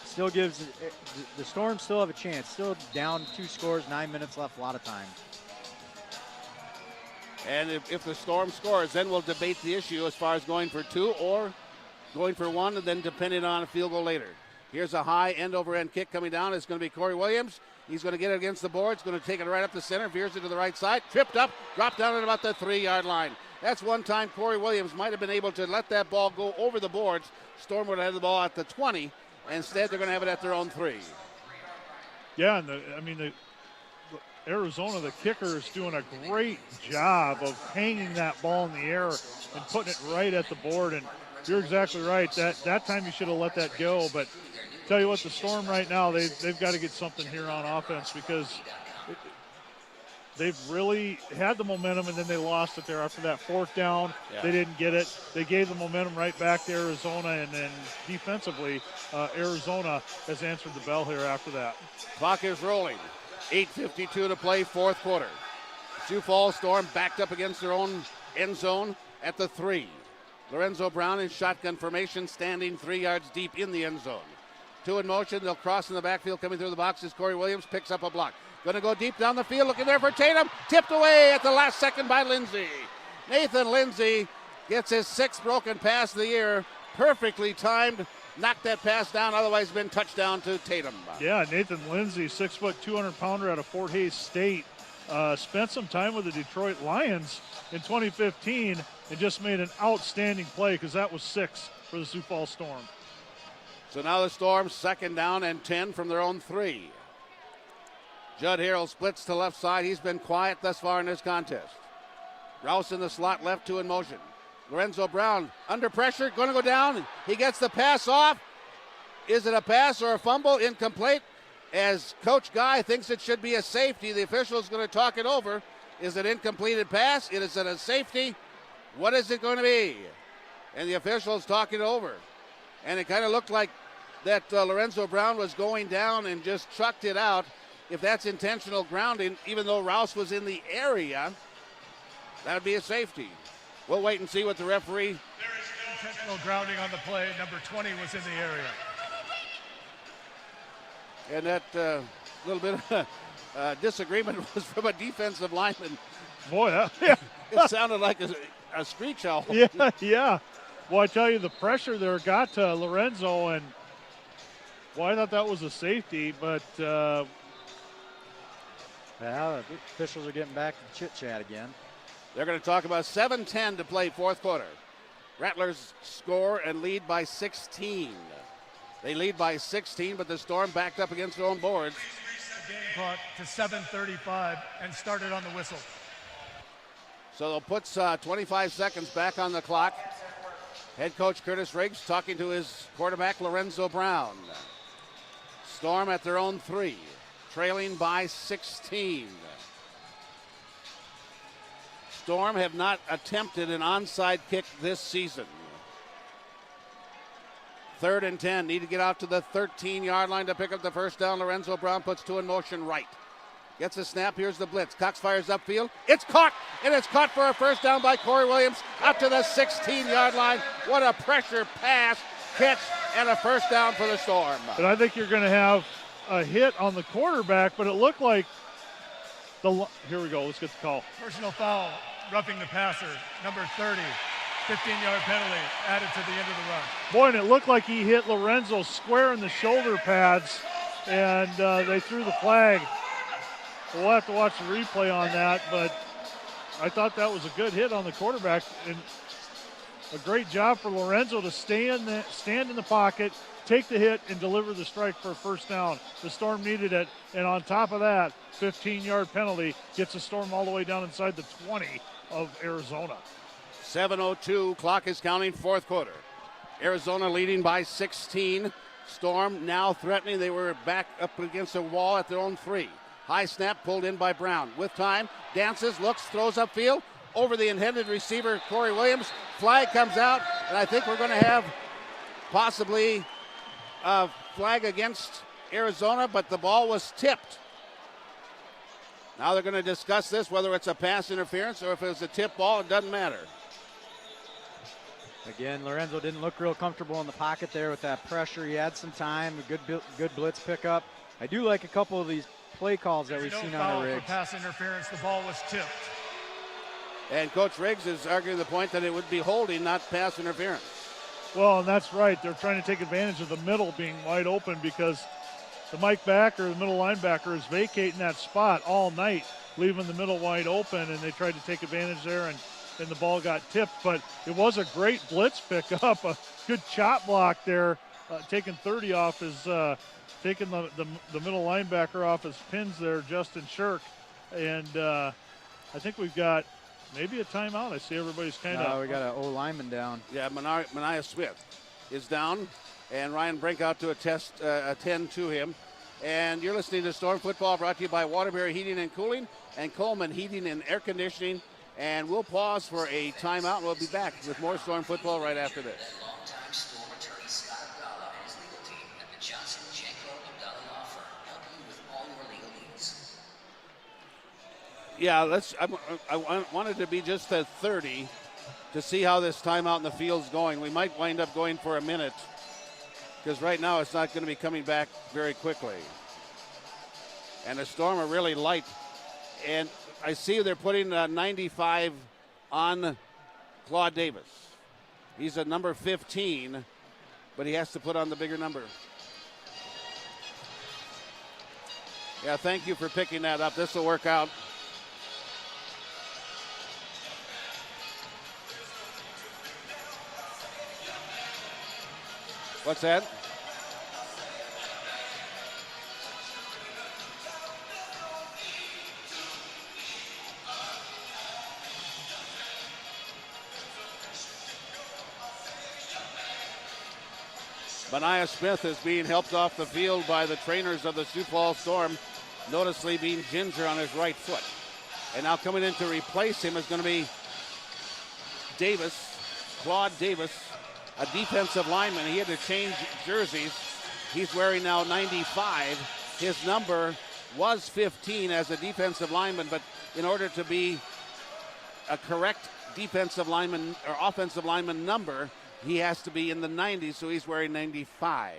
still gives the Storm still have a chance. Still down 2 scores, 9 minutes left, a lot of time. And if the Storm scores, then we'll debate the issue as far as going for 2 or going for 1, and then depending on a field goal later. Here's a high end-over-end kick coming down. It's going to be Corey Williams. He's going to get it against the boards, going to take it right up the center, veers it to the right side, tripped up, dropped down at about the 3-yard line. That's one time Corey Williams might have been able to let that ball go over the boards. Storm would have had the ball at the 20. Instead, they're going to have it at their own 3. Yeah, and Arizona, the kicker, is doing a great job of hanging that ball in the air and putting it right at the board. And you're exactly right. That time you should have let that go. But tell you what, the Storm right now, they've got to get something here on offense, because they've really had the momentum, and then they lost it there after that 4th down. Yeah. They didn't get it. They gave the momentum right back to Arizona, and then defensively, Arizona has answered the bell here after that. Clock is rolling. 8:52 to play, fourth quarter. Sioux Falls Storm backed up against their own end zone at the 3. Lorenzo Brown in shotgun formation, standing 3 yards deep in the end zone. 2 in motion. They'll cross in the backfield. Coming through the boxes, Corey Williams picks up a block. Going to go deep down the field, looking there for Tatum. Tipped away at the last second by Lindsay. Nathan Lindsay gets his 6th broken pass of the year. Perfectly timed. Knocked that pass down, otherwise been touchdown to Tatum. Yeah, Nathan Lindsay, 6 foot, 200-pounder out of Fort Hays State. Spent some time with the Detroit Lions in 2015 and just made an outstanding play, because that was 6 for the Sioux Falls Storm. So now the Storm 2nd down and 10 from their own 3. Judd Harrell splits to left side. He's been quiet thus far in this contest. Rouse in the slot left, 2 in motion. Lorenzo Brown under pressure, going to go down. He gets the pass off. Is it a pass or a fumble? Incomplete. As Coach Guy thinks it should be a safety, the official is going to talk it over. Is it incompleted pass? Is it a safety? What is it going to be? And the official is talking it over. And it kind of looked like that Lorenzo Brown was going down and just chucked it out. If that's intentional grounding, even though Rouse was in the area, that would be a safety. We'll wait and see what the referee. Intentional grounding on the play. Number 20 was in the area. And that little bit of disagreement was from a defensive lineman. Boy, it sounded like a screech owl. Yeah. Well, I tell you, the pressure there got to Lorenzo, and I thought that was a safety, but the officials are getting back to chit-chat again. They're going to talk about 7:10 to play, fourth quarter. Rattlers score and lead by 16. They lead by 16, but the Storm backed up against their own boards. Game clock to 7:35 and started on the whistle. So they'll put 25 seconds back on the clock. Head coach Curtis Riggs talking to his quarterback Lorenzo Brown. Storm at their own 3, trailing by 16. Storm have not attempted an onside kick this season. 3rd and 10, need to get out to the 13-yard line to pick up the first down. Lorenzo Brown puts 2 in motion right. Gets a snap, here's the blitz. Cox fires upfield, it's caught, and it's caught for a first down by Corey Williams out to the 16-yard line. What a pressure pass, catch, and a first down for the Storm. But I think you're going to have a hit on the quarterback, but it looked like here we go, let's get the call. Personal foul, roughing the passer, number 30. 15-yard penalty added to the end of the run. Boy, and it looked like he hit Lorenzo square in the shoulder pads, and they threw the flag. We'll have to watch the replay on that, but I thought that was a good hit on the quarterback, and a great job for Lorenzo to stand in the pocket, take the hit, and deliver the strike for a first down. The Storm needed it, and on top of that, 15-yard penalty gets the Storm all the way down inside the 20 of Arizona. 7:02, clock is counting, 4th quarter. Arizona leading by 16. Storm now threatening. They were back up against a wall at their own 3. High snap pulled in by Brown. With time, dances, looks, throws upfield. Over the intended receiver, Corey Williams. Flag comes out, and I think we're going to have possibly a flag against Arizona, but the ball was tipped. Now they're going to discuss this, whether it's a pass interference or if it was a tip ball, it doesn't matter. Again, Lorenzo didn't look real comfortable in the pocket there with that pressure. He had some time, a good blitz pickup. I do like a couple of these play calls that we've seen out of Riggs. For pass interference, the ball was tipped. And Coach Riggs is arguing the point that it would be holding, not pass interference. Well, and that's right. They're trying to take advantage of the middle being wide open because the Mike backer, the middle linebacker, is vacating that spot all night, leaving the middle wide open, and they tried to take advantage there, and the ball got tipped. But it was a great blitz pickup, a good chop block there, taking 30 off his, taking the middle linebacker off his pins there, Justin Shirk. And I think we've got maybe a timeout. I see everybody's kind of. We got an O lineman down. Yeah, Mania Smith is down, and Ryan Brink out to attend to him. And you're listening to Storm Football, brought to you by Waterbury Heating and Cooling and Coleman Heating and Air Conditioning. And we'll pause for a timeout, and we'll be back with more Storm Football right after this. Longtime Storm attorney Scott Abdallah and his legal team at the Johnson Janko Abdallah Law Firm help you with all your legal needs. Yeah, I wanted to be just at 30 to see how this timeout in the field's going. We might wind up going for a minute because right now it's not going to be coming back very quickly. And the Storm are really light. And I see they're putting 95 on Claude Davis. He's at number 15, but he has to put on the bigger number. Yeah, thank you for picking that up. This will work out. What's that? Mania Smith is being helped off the field by the trainers of the Sioux Falls Storm, noticeably being ginger on his right foot. And now coming in to replace him is going to be Davis, Claude Davis, a defensive lineman. He had to change jerseys. He's wearing now 95. His number was 15 as a defensive lineman, but in order to be a correct defensive lineman or offensive lineman number, he has to be in the 90s, so he's wearing 95.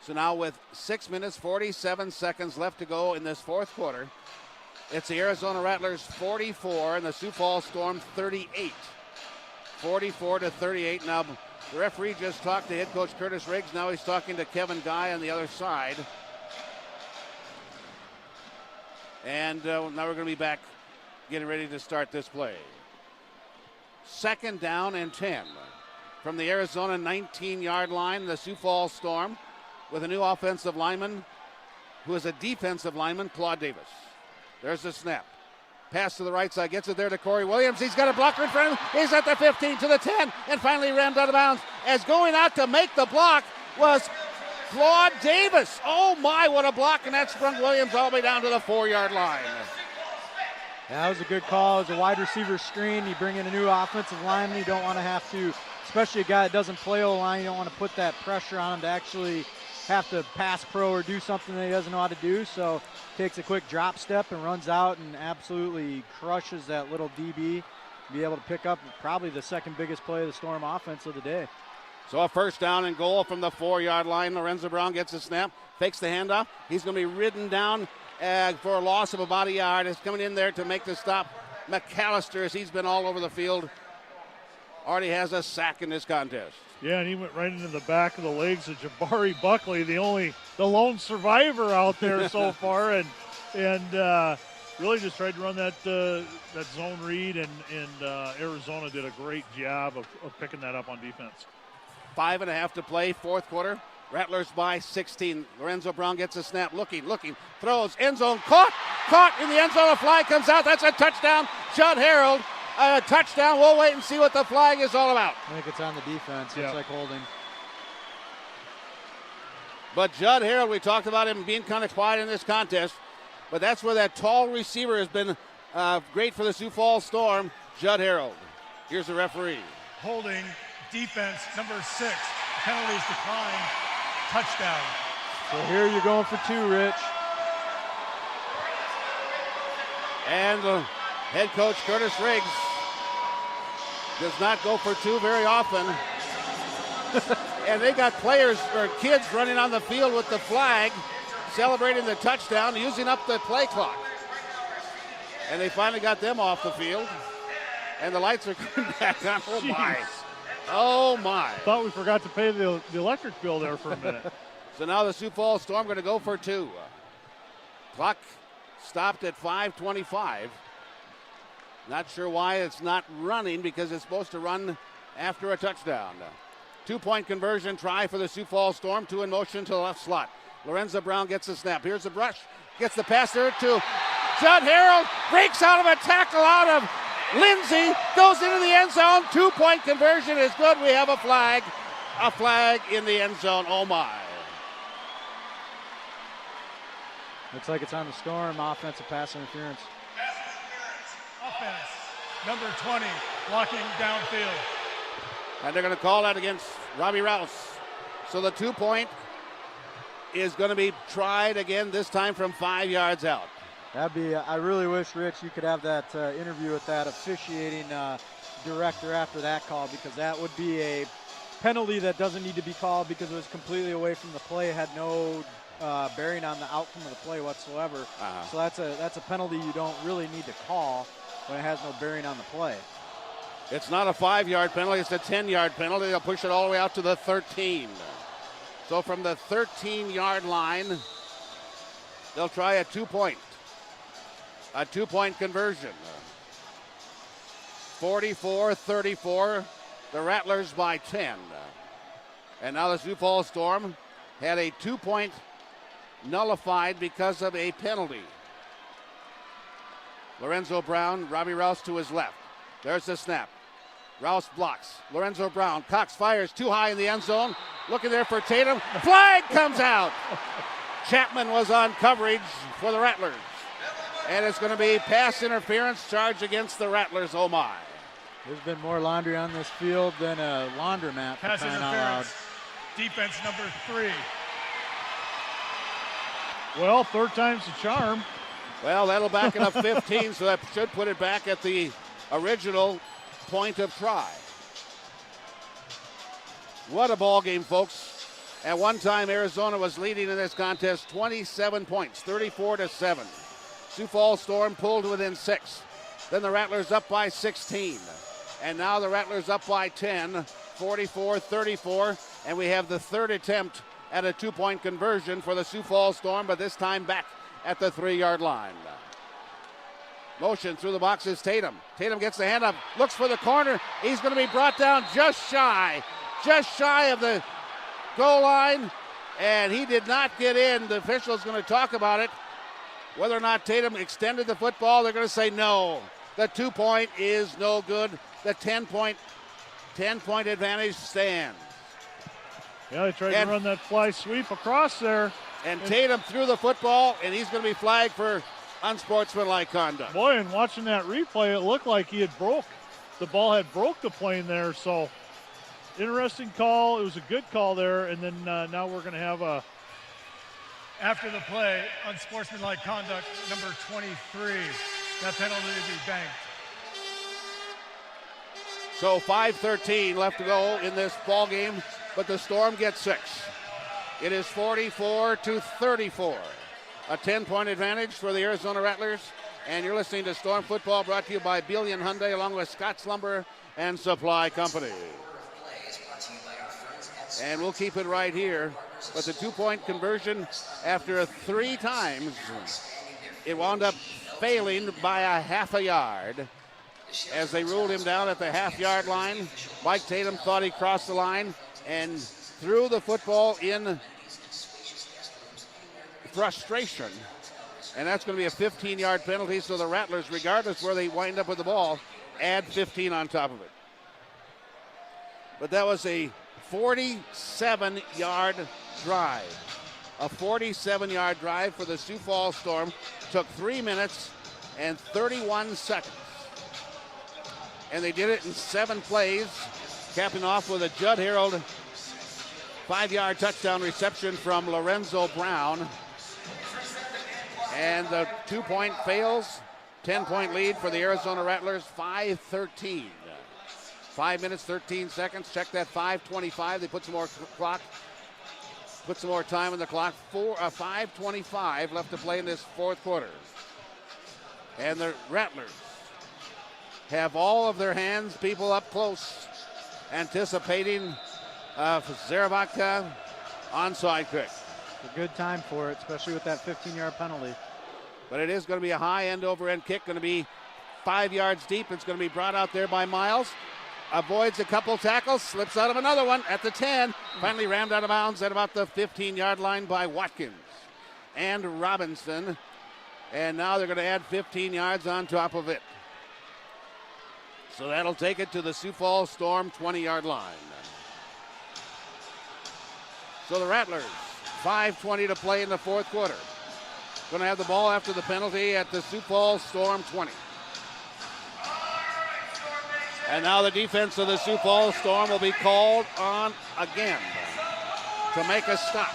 So now with 6 minutes, 47 seconds left to go in this 4th quarter, it's the Arizona Rattlers 44 and the Sioux Falls Storm 38. 44-38. Now, the referee just talked to head coach Curtis Riggs. Now he's talking to Kevin Guy on the other side. And now we're going to be back getting ready to start this play. 2nd down and 10. from the Arizona 19-yard line, the Sioux Falls Storm, with a new offensive lineman who is a defensive lineman, Claude Davis. There's the snap. Pass to the right side, gets it there to Corey Williams. He's got a blocker in front of him. He's at the 15 to the 10, and finally rammed out of bounds. As going out to make the block was Claude Davis. Oh my, what a block, and that sprung Williams all the way down to the 4-yard line. Yeah, that was a good call. It was a wide receiver screen. You bring in a new offensive lineman. You don't want to have to, especially a guy that doesn't play O-line, you don't want to put that pressure on him to actually have to pass pro or do something that he doesn't know how to do. So takes a quick drop step and runs out and absolutely crushes that little DB. Be able to pick up probably the second biggest play of the Storm offense of the day. So a first down and goal from the 4-yard line. Lorenzo Brown gets a snap, fakes the handoff. He's going to be ridden down for a loss of about a yard. Is coming in there to make the stop. McAllister, as he's been all over the field, already has a sack in this contest. Yeah, and he went right into the back of the legs of Jabari Buckley, the lone survivor out there so far, and really just tried to run that zone read, and Arizona did a great job of picking that up on defense. 5.5 to play, fourth quarter. Rattlers by 16. Lorenzo Brown gets a snap, looking, throws, end zone, caught in the end zone. A flag comes out. That's a touchdown. Judd Harold, a touchdown. We'll wait and see what the flag is all about. I think it's on the defense. It's like holding. But Judd Harold, we talked about him being kind of quiet in this contest, but that's where that tall receiver has been great for the Sioux Falls Storm, Judd Harold. Here's the referee. Holding, defense, number 6. Penalties declined. Touchdown. So here you're going for 2, Rich. And head coach Curtis Riggs does not go for 2 very often. And they got players or kids running on the field with the flag, celebrating the touchdown, using up the play clock. And they finally got them off the field. And the lights are coming back on. Oh, my. Oh, my. Thought we forgot to pay the electric bill there for a minute. So now the Sioux Falls Storm going to go for 2. Clock stopped at 5:25. Not sure why it's not running, because it's supposed to run after a touchdown. 2-point conversion try for the Sioux Falls Storm. 2 in motion to the left slot. Lorenzo Brown gets the snap. Here's the brush. Gets the pass there to Judd Harold. Breaks out of a tackle out of Lindsay. Goes into the end zone. 2-point conversion is good. We have a flag. A flag in the end zone. Oh, my. Looks like it's on the Storm. Offensive pass interference. Offense, number 20, blocking downfield. And they're going to call that against Robbie Rouse. So the 2-point is going to be tried again, this time from 5 yards out. That'd be, I really wish, Rich, you could have that interview with that officiating director after that call, because that would be a penalty that doesn't need to be called because it was completely away from the play, had no bearing on the outcome of the play whatsoever. So that's a penalty you don't really need to call when it has no bearing on the play. It's not a 5-yard penalty, it's a 10-yard penalty. They'll push it all the way out to the 13. So from the 13-yard line, they'll try a 2-point. A 2-point conversion. 44-34, the Rattlers by 10. And now the Sioux Falls Storm had a 2-point nullified because of a penalty. Lorenzo Brown, Robbie Rouse to his left. There's the snap. Rouse blocks. Lorenzo Brown, Cox fires too high in the end zone. Looking there for Tatum. Flag comes out. Chapman was on coverage for the Rattlers. And it's going to be pass interference charge against the Rattlers. Oh, my. There's been more laundry on this field than a laundromat. Pass interference. Defense number 3. Well, third time's the charm. Well, that'll back it up 15, so that should put it back at the original point of try. What a ball game, folks. At one time, Arizona was leading in this contest 27 points, 34-7. Sioux Falls Storm pulled within 6. Then the Rattlers up by 16. And now the Rattlers up by 10, 44-34. And we have the third attempt at a 2-point conversion for the Sioux Falls Storm, but this time back at the 3-yard line. Motion through the box is Tatum. Tatum gets the hand up, looks for the corner. He's going to be brought down just shy of the goal line, and he did not get in. The official's going to talk about it. Whether or not Tatum extended the football, they're going to say no. The 2-point is no good. The 10-point advantage stands. Yeah, they tried to run that fly sweep across there. And Tatum threw the football, and he's going to be flagged for unsportsmanlike conduct. Boy, and watching that replay, it looked like the ball had broke the plane there. So, interesting call. It was a good call there. And then now we're going to have a... After the play, unsportsmanlike conduct, number 23. That penalty to be banked. So 5:13 left to go in this ball game, but the Storm gets 6. It is 44-34. A 10-point advantage for the Arizona Rattlers. And you're listening to Storm Football, brought to you by Billion Hyundai along with Scott's Lumber and Supply Company. And we'll keep it right here. But the 2-point conversion, after 3 times, it wound up failing by a half a yard as they ruled him down at the half-yard line. Mike Tatum thought he crossed the line and threw the football in frustration. And that's going to be a 15-yard penalty, so the Rattlers, regardless where they wind up with the ball, add 15 on top of it. But that was a 47-yard drive. A 47-yard drive for the Sioux Falls Storm. Took 3 minutes and 31 seconds. And they did it in 7 plays, capping off with a Judd Harold 5-yard touchdown reception from Lorenzo Brown. And the 2-point fails. 10-point lead for the Arizona Rattlers, 5:13. 5 minutes, 13 seconds. Check that 5:25. They put some more time on the clock. 5:25 left to play in this fourth quarter. And the Rattlers have all of their hands, people up close, anticipating Zarabatka onside kick. It's a good time for it, especially with that 15-yard penalty. But it is going to be a high end-over-end kick, going to be 5 yards deep. It's going to be brought out there by Miles. Avoids a couple tackles, slips out of another one at the 10. Finally rammed out of bounds at about the 15-yard line by Watkins and Robinson. And now they're going to add 15 yards on top of it. So that'll take it to the Sioux Falls Storm 20-yard line. So the Rattlers, 5:20 to play in the fourth quarter. Going to have the ball after the penalty at the Sioux Falls Storm 20. And now the defense of the Sioux Falls Storm will be called on again to make a stop.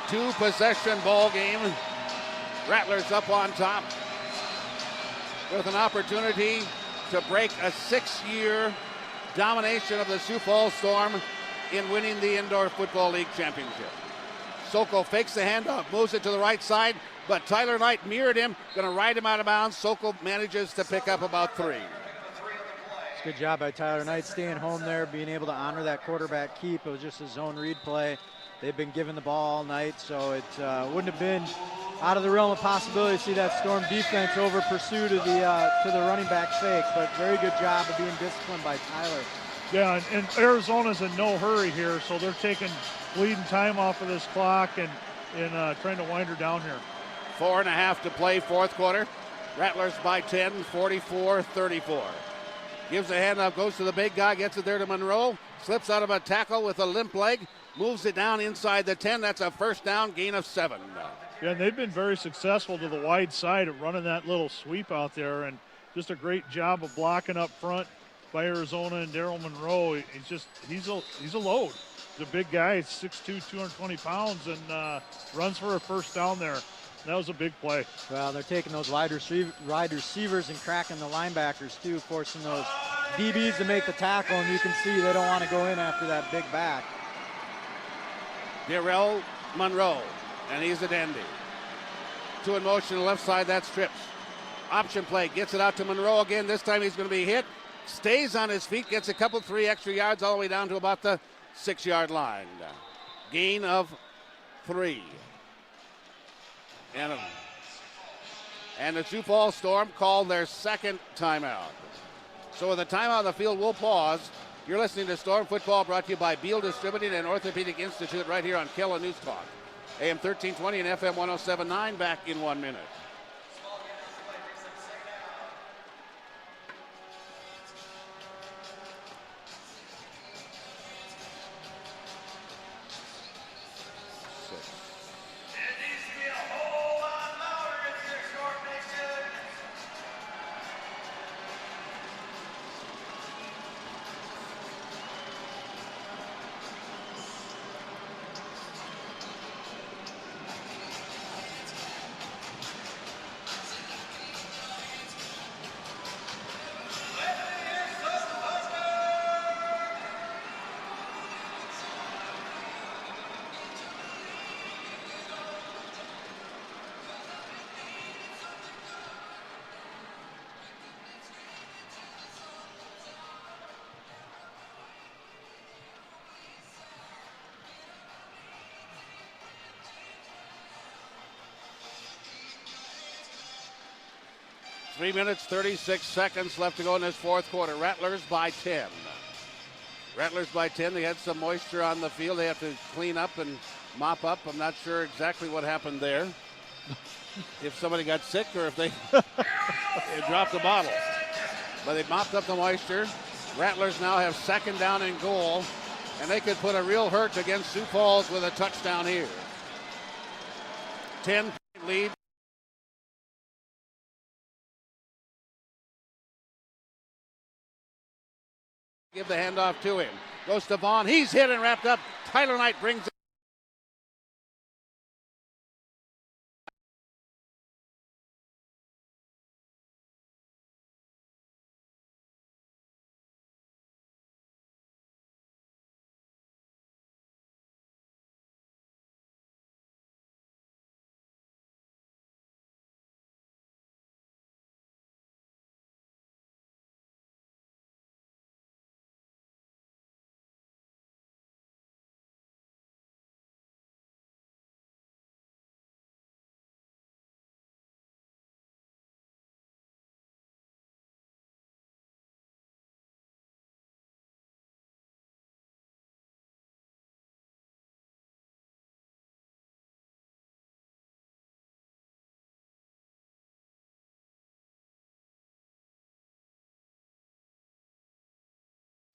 2-possession ball game. Rattlers up on top with an opportunity to break a 6-year domination of the Sioux Falls Storm in winning the Indoor Football League Championship. Sokol fakes the handoff, moves it to the right side, but Tyler Knight mirrored him, going to ride him out of bounds. Sokol manages to pick up about 3. It's a good job by Tyler Knight staying home there, being able to honor that quarterback keep. It was just a zone read play. They've been given the ball all night, so it wouldn't have been out of the realm of possibility to see that Storm defense over pursue to the running back fake, but very good job of being disciplined by Tyler. Yeah, and Arizona's in no hurry here, so they're taking bleeding time off of this clock and trying to wind her down here. 4.5 to play, fourth quarter. Rattlers by 10, 44-34. Gives a handoff, goes to the big guy, gets it there to Monroe, slips out of a tackle with a limp leg, moves it down inside the 10. That's a first down, gain of 7. Yeah, and they've been very successful to the wide side of running that little sweep out there, and just a great job of blocking up front by Arizona and Daryl Monroe. He's a load. He's a big guy. He's 6'2", 220 pounds, and runs for a first down there. That was a big play. Well, they're taking those wide receivers and cracking the linebackers too, forcing those DBs to make the tackle, and you can see they don't want to go in after that big back. Daryl Monroe, and he's a dandy. 2 in motion to the left side, that's trips. Option play, gets it out to Monroe again. This time he's going to be hit. Stays on his feet, gets a couple, 3 extra yards all the way down to about the 6-yard line. Gain of 3. And the Sioux Falls Storm called their second timeout. So with a timeout on the field, we'll pause. You're listening to Storm Football, brought to you by Beal Distributing and Orthopedic Institute right here on Killa News Talk. AM 1320 and FM 107.9, back in 1 minute. Three minutes, 36 seconds left to go in this fourth quarter. Rattlers by 10. Rattlers by 10. They had some moisture on the field. They have to clean up and mop up. I'm not sure exactly what happened there. If somebody got sick or if they dropped the bottle. But they mopped up the moisture. Rattlers now have second down and goal. And they could put a real hurt against Sioux Falls with a touchdown here. 10-point lead. Give the handoff to him. Goes to Vaughn. He's hit and wrapped up. Tyler Knight brings it.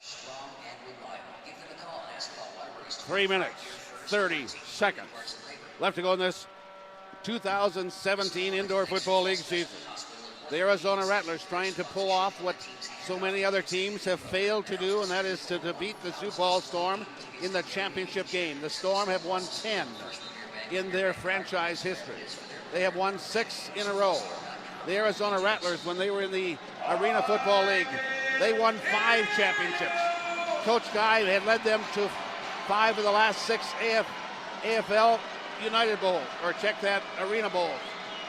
Strong and reliable. Give them a call and ask about water race. 3 minutes, 30 seconds left to go in this 2017 Indoor Football League season. The Arizona Rattlers trying to pull off what so many other teams have failed to do, and that is to beat the Sioux Falls Storm in the championship game. The Storm have won 10 in their franchise history. They have won 6 in a row. The Arizona Rattlers, when they were in the Arena Football League, they won 5 championships. Coach Guy had led them to 5 of the last 6 AFL United Bowls, or check that, Arena Bowls.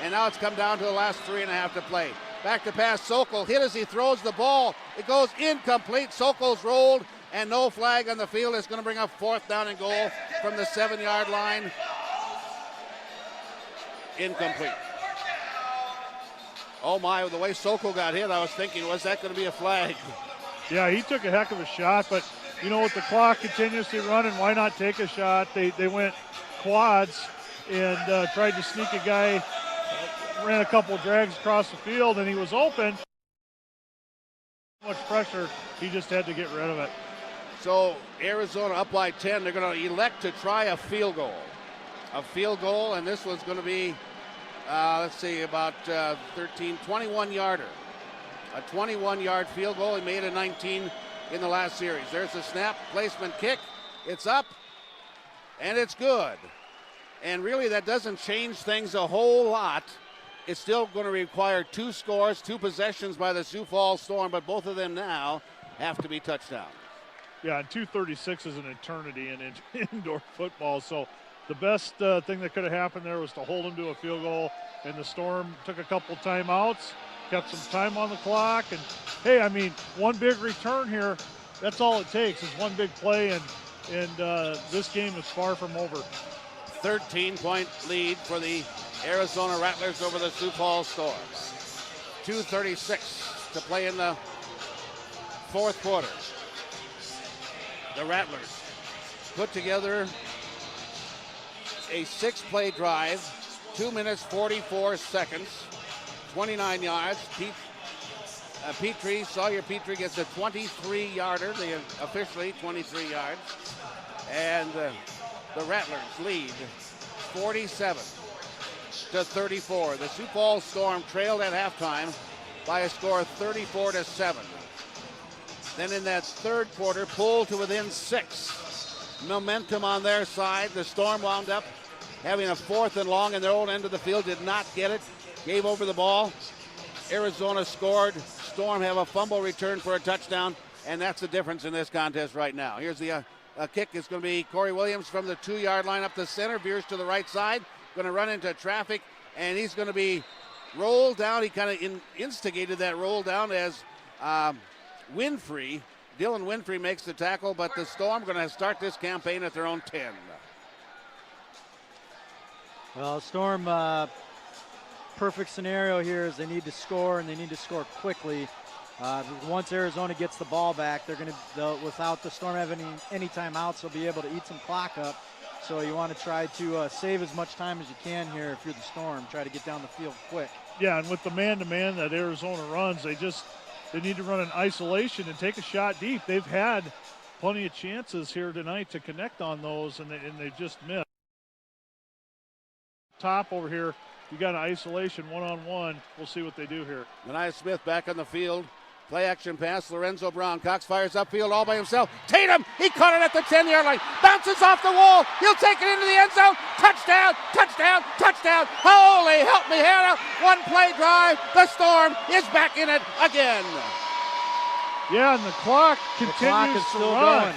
And now it's come down to the last 3.5 to play. Back to pass, Sokol hit as he throws the ball. It goes incomplete. Sokol's rolled, and no flag on the field. Is going to bring up 4th down and goal from the 7-yard line. Incomplete. Oh my, the way Sokol got hit, I was thinking, was that going to be a flag? Yeah, he took a heck of a shot, but you know, with the clock continuously running, why not take a shot? They went quads and tried to sneak a guy, ran a couple drags across the field, and he was open. So much pressure, he just had to get rid of it. So Arizona up by 10, they're going to elect to try a field goal. A field goal, and this was going to be, let's see, about 21-yarder. A 21-yard field goal. He made a 19 in the last series. There's the snap, placement kick. It's up, and it's good. And really, that doesn't change things a whole lot. It's still going to require 2 scores, 2 possessions by the Sioux Falls Storm, but both of them now have to be touchdowns. Yeah, and 2:36 is an eternity in indoor football, so the best thing that could have happened there was to hold them to a field goal, and the Storm took a couple timeouts, kept some time on the clock, and hey, I mean, one big return here, that's all it takes is one big play, and this game is far from over. 13-point lead for the Arizona Rattlers over the Sioux Falls Storm. 2:36 to play in the fourth quarter. The Rattlers put together a 6-play drive, 2 minutes 44 seconds, 29 yards. Sawyer Petrie gets a 23-yarder, officially 23 yards. And the Rattlers lead 47-34. The Sioux Falls Storm trailed at halftime by a score of 34-7. Then in that third quarter, pulled to within 6. Momentum on their side. The Storm wound up having a 4th and long in their own end of the field, did not get it, gave over the ball. Arizona scored. Storm have a fumble return for a touchdown, and that's the difference in this contest right now. Here's the kick. It's going to be Corey Williams from the 2-yard line up the center, veers to the right side, going to run into traffic, and he's going to be rolled down. He kind of instigated that roll down as Dylan Winfrey makes the tackle, but the Storm going to start this campaign at their own 10. Well, Storm, perfect scenario here is they need to score, and they need to score quickly. Once Arizona gets the ball back, they're going to, without the Storm having any timeouts, they'll be able to eat some clock up. So you want to try to save as much time as you can here if you're the Storm. Try to get down the field quick. Yeah, and with the man-to-man that Arizona runs, they need to run an isolation and take a shot deep. They've had plenty of chances here tonight to connect on those, and they just missed. Top over here, you got an isolation one-on-one. We'll see what they do here. Mania Smith back on the field. Play action pass, Lorenzo Brown. Cox fires upfield all by himself. Tatum, he caught it at the 10-yard line. Bounces off the wall. He'll take it into the end zone. Touchdown, touchdown, touchdown. Holy help me, Hannah. One-play drive. The Storm is back in it again. Yeah, and the clock continues to run.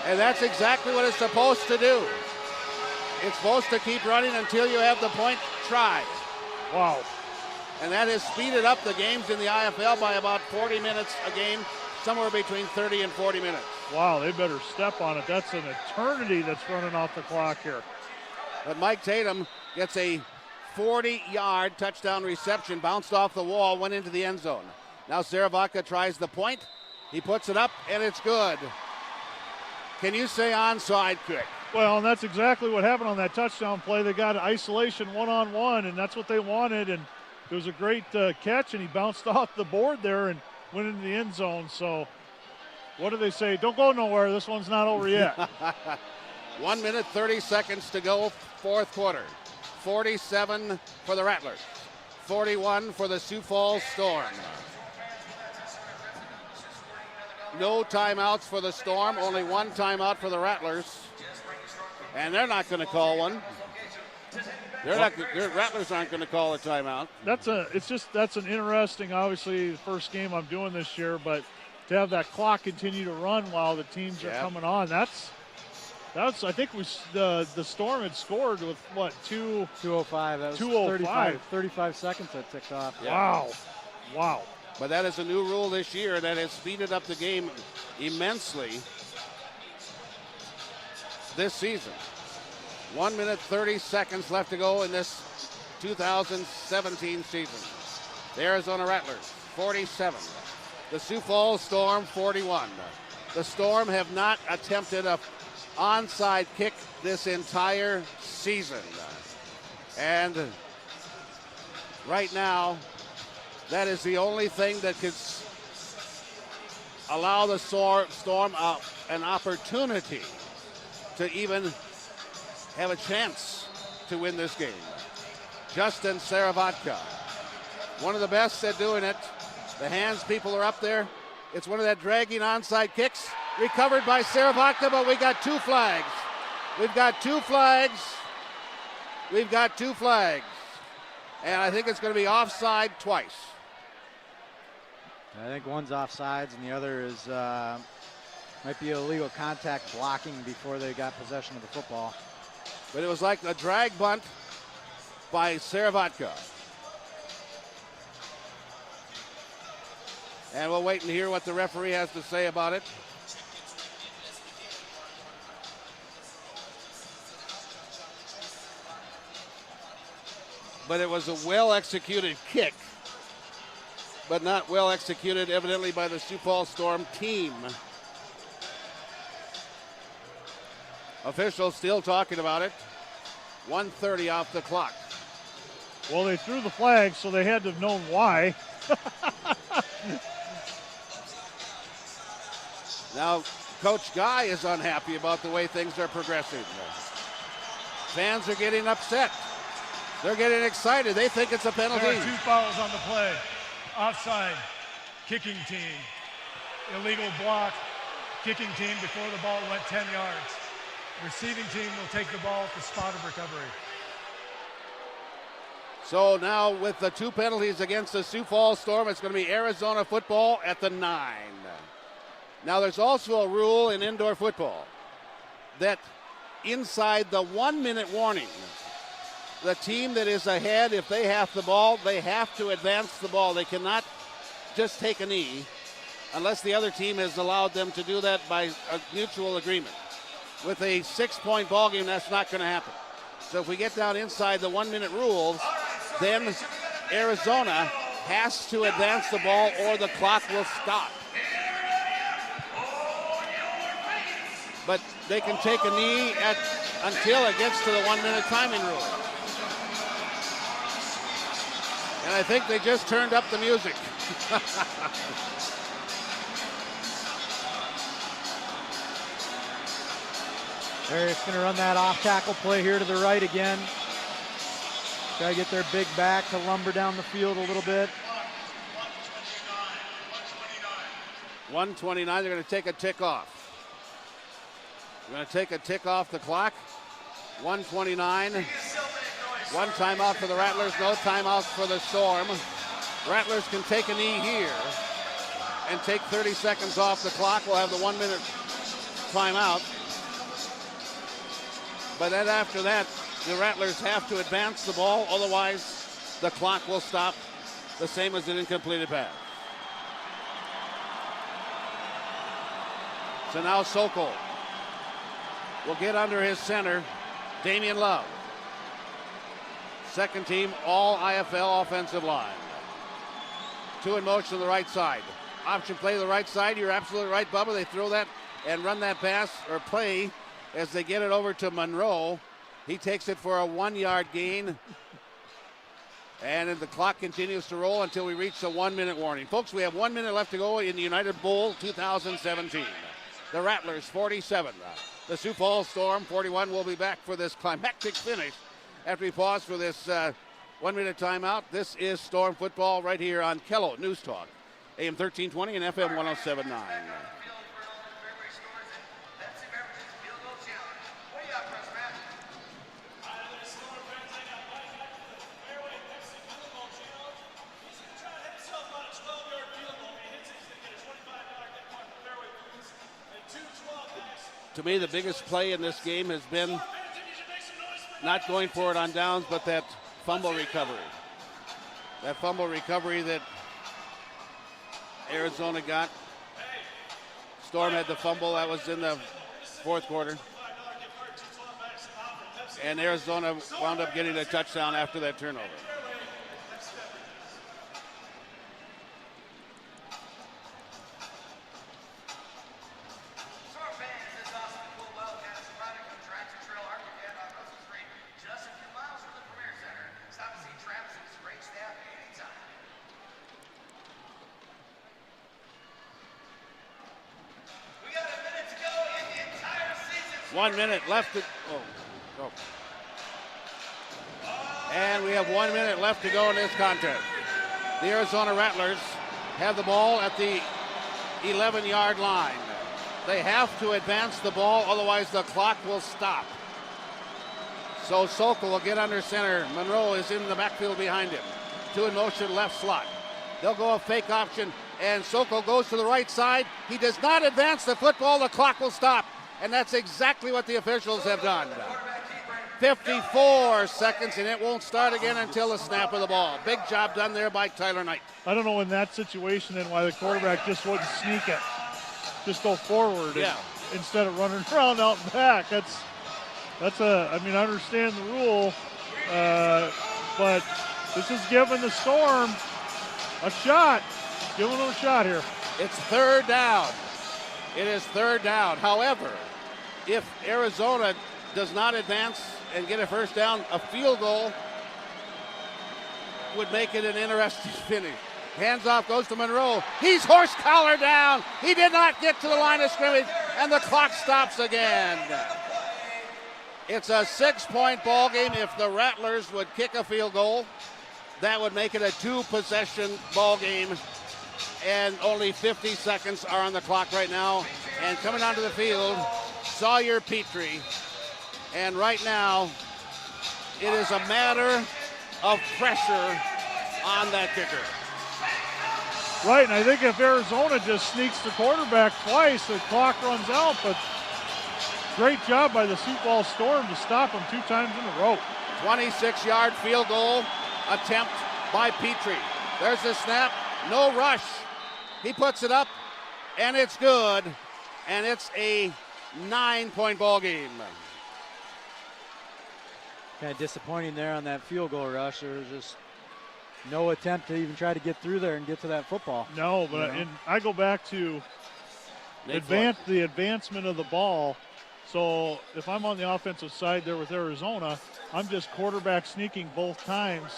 And that's exactly what it's supposed to do. It's supposed to keep running until you have the point try. Wow. And that has speeded up the games in the IFL by about 40 minutes a game, somewhere between 30 and 40 minutes. Wow, they better step on it. That's an eternity that's running off the clock here. But Mike Tatum gets a 40-yard touchdown reception, bounced off the wall, went into the end zone. Now Saravatka tries the point. He puts it up, and it's good. Can you say onside kick? Well, and that's exactly what happened on that touchdown play. They got isolation one-on-one, and that's what they wanted. And it was a great catch, and he bounced off the board there and went into the end zone. So what do they say? Don't go nowhere. This one's not over yet. 1 minute, 30 seconds to go, fourth quarter. 47 for the Rattlers, 41 for the Sioux Falls Storm. No timeouts for the Storm, only one timeout for the Rattlers. And they're not going to call one. The Rattlers aren't going to call a timeout. That's an interesting, obviously, the first game I'm doing this year, but to have that clock continue to run while the teams are coming on, that's I think the Storm had scored with what, 2:05. That was 2:05. 35 seconds that ticked off. Yeah. Wow. But that is a new rule this year that has speeded up the game immensely this season. 1 minute, 30 seconds left to go in this 2017 season. The Arizona Rattlers, 47. The Sioux Falls Storm, 41. The Storm have not attempted a onside kick this entire season. And right now, that is the only thing that could allow the Storm an opportunity to even have a chance to win this game. Justin Saravatka, one of the best at doing it. The hands people are up there. It's one of that dragging onside kicks. Recovered by Saravatka, but we got two flags. We've got two flags. And I think it's going to be offside twice. I think one's offsides and the other is might be illegal contact blocking before they got possession of the football. But it was like a drag bunt by Saravatka. And we'll wait and hear what the referee has to say about it. but it was a well-executed kick, but not well executed evidently by the Sioux Falls Storm team. Officials still talking about it. 1:30 off the clock. Well, they threw the flag, so they had to have known why. Now, Coach Guy is unhappy about the way things are progressing. Fans are getting upset. They're getting excited. They think it's a penalty. There are 2 fouls on the play. Offside, kicking team. Illegal block, kicking team before the ball went 10 yards. Receiving team will take the ball at the spot of recovery. So now with the 2 penalties against the Sioux Falls Storm, it's going to be Arizona football at the 9. Now there's also a rule in indoor football that inside the 1-minute warning, the team that is ahead, if they have the ball, they have to advance the ball. They cannot just take a knee unless the other team has allowed them to do that by a mutual agreement. With a 6-point ball game, that's not going to happen. So if we get down inside the 1-minute rules, then Arizona has to advance the ball or the clock will stop. But they can take a knee until it gets to the 1-minute timing rule. And I think they just turned up the music. They're just going to run that off tackle play here to the right again. Try to get their big back to lumber down the field a little bit. 1:29, they're going to take a tick off. They're going to take a tick off the clock. 1:29. 1 timeout for the Rattlers, no timeouts for the Storm. Rattlers can take a knee here and take 30 seconds off the clock. We'll have the 1-minute timeout. But then after that, the Rattlers have to advance the ball, otherwise the clock will stop, the same as an incompleted pass. So now Sokol will get under his center, Damian Love. Second team, all IFL offensive line. 2 in motion to the right side. Option play to the right side. You're absolutely right, Bubba. They throw that and run that pass or play as they get it over to Monroe. He takes it for a 1-yard gain. And the clock continues to roll until we reach the 1-minute warning. Folks, we have 1 minute left to go in the United Bowl 2017. The Rattlers 47. The Sioux Falls Storm 41. We'll be back for this climactic finish after we pause for this 1-minute timeout. This is Storm football right here on Kello News Talk, AM 1320 and FM 107.9. To me, the biggest play in this game has been not going for it on downs, but that fumble recovery. That fumble recovery that Arizona got. Storm had the fumble. That was in the 4th quarter. And Arizona wound up getting a touchdown after that turnover. One minute left to go. And we have 1 minute left to go in this contest. The Arizona Rattlers have the ball at the 11-yard line. They have to advance the ball, otherwise the clock will stop. So Sokol will get under center. Monroe is in the backfield behind him. 2 in motion, left slot. They'll go a fake option, and Sokol goes to the right side. He does not advance the football. The clock will stop. And that's exactly what the officials have done. 54 seconds, and it won't start again until the snap of the ball. Big job done there by Tyler Knight. I don't know in that situation then why the quarterback just wouldn't sneak it. Just go forward instead of running around out and back. I understand the rule. but this is giving the Storm a shot. Giving them a shot here. It's third down. It is third down. However, if Arizona does not advance and get a first down, a field goal would make it an interesting finish. Hands off goes to Monroe. He's horse collar down. He did not get to the line of scrimmage, and the clock stops again. It's a 6-point ball game. If the Rattlers would kick a field goal, that would make it a 2-possession ball game. And only 50 seconds are on the clock right now. And coming onto the field, Sawyer Petrie. And right now, it is a matter of pressure on that kicker. Right, and I think if Arizona just sneaks the quarterback twice, the clock runs out, but great job by the Sioux Falls Storm to stop them 2 times in a row. 26-yard field goal attempt by Petrie. There's the snap, no rush. He puts it up, and it's good, and it's a 9-point ball game. Kind of disappointing there on that field goal rush. There was just no attempt to even try to get through there and get to that football. No, but and I go back to the advancement of the ball. So if I'm on the offensive side there with Arizona, I'm just quarterback sneaking both times,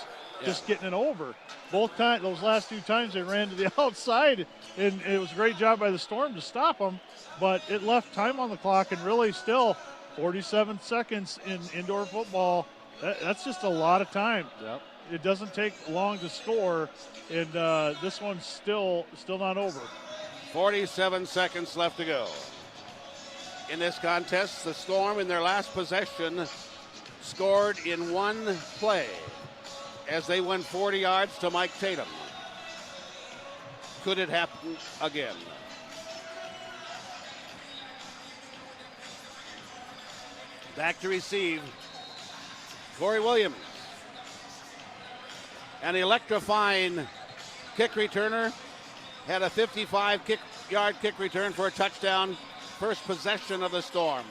just getting it over. Both times, those last 2 times they ran to the outside, and it was a great job by the Storm to stop them, but it left time on the clock, and really still 47 seconds in indoor football. That's just a lot of time. Yep. It doesn't take long to score, and this one's still not over. 47 seconds left to go. In this contest, the Storm in their last possession scored in 1 play as they went 40 yards to Mike Tatum. Could it happen again? Back to receive, Corey Williams. An electrifying kick returner. Had a 55-yard kick return for a touchdown. First possession of the Storm.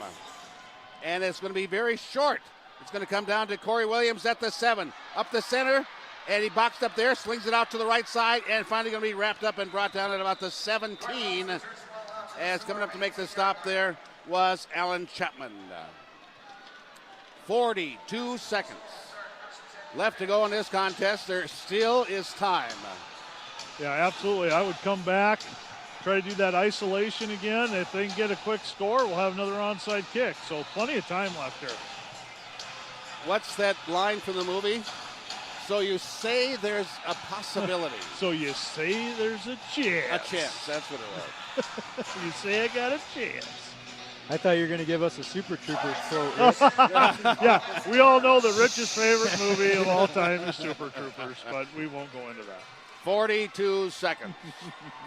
And it's going to be very short. It's going to come down to Corey Williams at the 7. Up the center, and he boxed up there, slings it out to the right side, and finally going to be wrapped up and brought down at about the 17. As coming up to make the stop there was Alan Chapman. 42 seconds left to go in this contest. There still is time. Yeah, absolutely. I would come back, try to do that isolation again. If they can get a quick score, we'll have another onside kick. So plenty of time left there. What's that line from the movie? So you say there's a possibility. So you say there's a chance. A chance, that's what it was. You say I got a chance. I thought you were going to give us a Super Troopers quote. Rich. Yeah, we all know the richest favorite movie of all time is Super Troopers, but we won't go into that. 42 seconds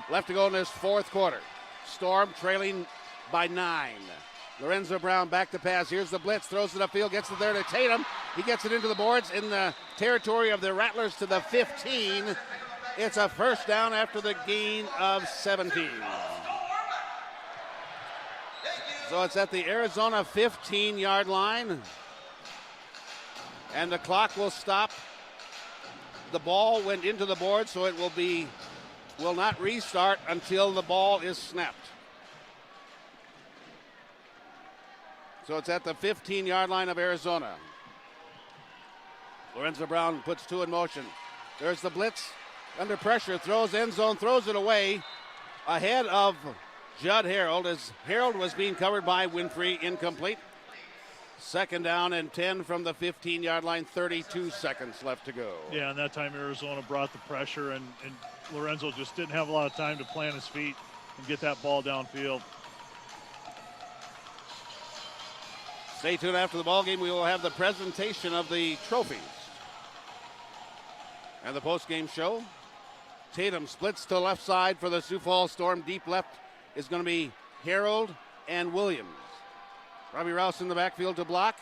left to go in this 4th quarter. Storm trailing by 9. Lorenzo Brown back to pass. Here's the blitz, throws it upfield, gets it there to Tatum. He gets it into the boards in the territory of the Rattlers to the 15. It's a first down after the gain of 17. So it's at the Arizona 15-yard line. And the clock will stop. The ball went into the board, so it will not restart until the ball is snapped. So it's at the 15-yard line of Arizona. Lorenzo Brown puts 2 in motion. There's the blitz. Under pressure, throws end zone, throws it away. Ahead of Judd Harold as Harold was being covered by Winfrey, incomplete. 2nd down and 10 from the 15-yard line, 32 seconds left to go. Yeah, and that time Arizona brought the pressure, and Lorenzo just didn't have a lot of time to plant his feet and get that ball downfield. Stay tuned after the ball game. We will have the presentation of the trophies and the post-game show. Tatum splits to left side for the Sioux Falls Storm. Deep left is going to be Harold and Williams. Robbie Rouse in the backfield to block,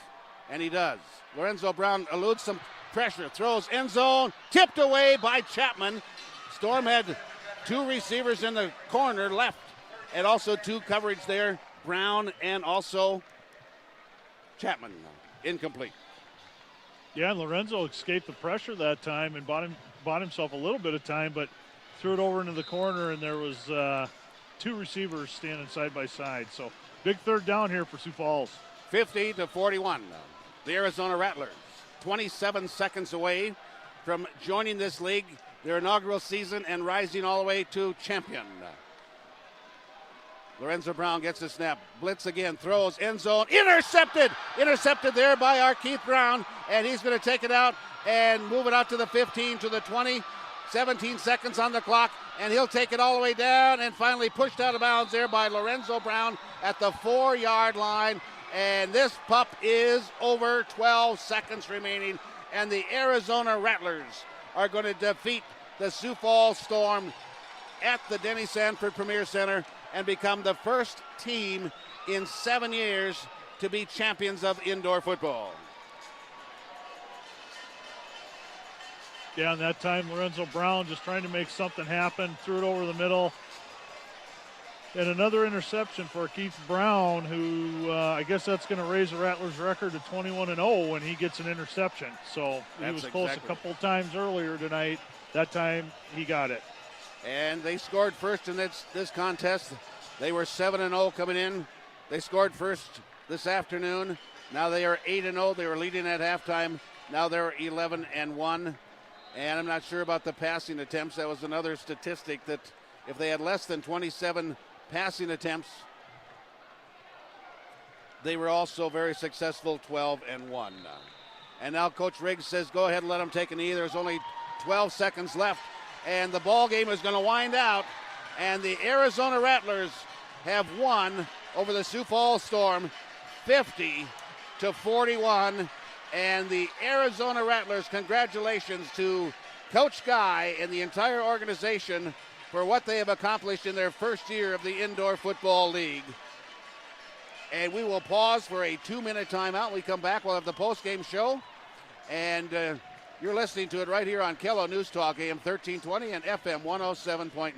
and he does. Lorenzo Brown eludes some pressure, throws end zone, tipped away by Chapman. Storm had 2 receivers in the corner left, and also 2 coverage there, Brown and also Chapman. Incomplete. Yeah, and Lorenzo escaped the pressure that time and bought himself a little bit of time, but threw it over into the corner, and there was two receivers standing side by side. So big third down here for Sioux Falls. 50-41. The Arizona Rattlers, 27 seconds away from joining this league, their inaugural season, and rising all the way to champion. Lorenzo Brown gets the snap. Blitz again, throws, end zone, intercepted! Intercepted there by our Keith Brown, and he's going to take it out and move it out to the 15, to the 20. 17 seconds on the clock, and he'll take it all the way down and finally pushed out of bounds there by Lorenzo Brown at the 4-yard line. And this pup is over. 12 seconds remaining, and the Arizona Rattlers are going to defeat the Sioux Falls Storm at the Denny Sanford Premier Center and become the first team in 7 years to be champions of indoor football. Yeah, and that time Lorenzo Brown just trying to make something happen, threw it over the middle. And another interception for Keith Brown, who I guess that's going to raise the Rattlers record to 21-0 when he gets an interception. So he was close a couple times earlier tonight. That time he got it. And they scored first in this contest. They were 7-0 coming in. They scored first this afternoon. Now they are 8-0. They were leading at halftime. Now they're 11-1. And I'm not sure about the passing attempts. That was another statistic that if they had less than 27 passing attempts, they were also very successful, 12-1. And now Coach Riggs says, go ahead and let them take a knee. There's only 12 seconds left, and the ball game is going to wind out. And the Arizona Rattlers have won over the Sioux Falls Storm 50-41. And the Arizona Rattlers, congratulations to Coach Guy and the entire organization for what they have accomplished in their first year of the Indoor Football League. And we will pause for a 2-minute timeout. When we come back, we'll have the post-game show. And you're listening to it right here on Kello News Talk, AM 1320 and FM 107.9.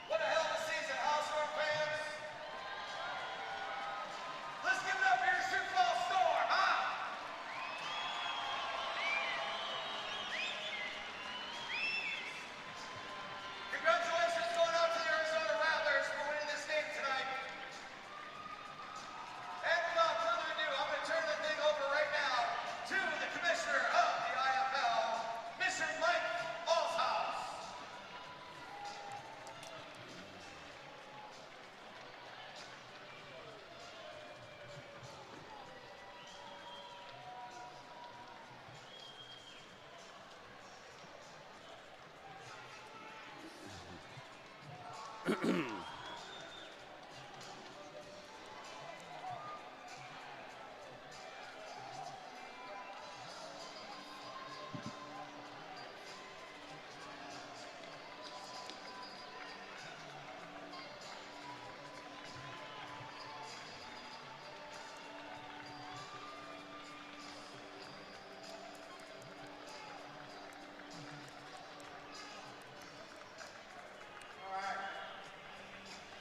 What a hell of a season, Housework fans! Let's give it up here to Sioux Falls Storm, huh? Congratulations going out to the Arizona Rattlers for winning this game tonight. And without further ado, I'm going to turn the thing over right now to the commissioner of the IFL, Mr. Mike Allshouse.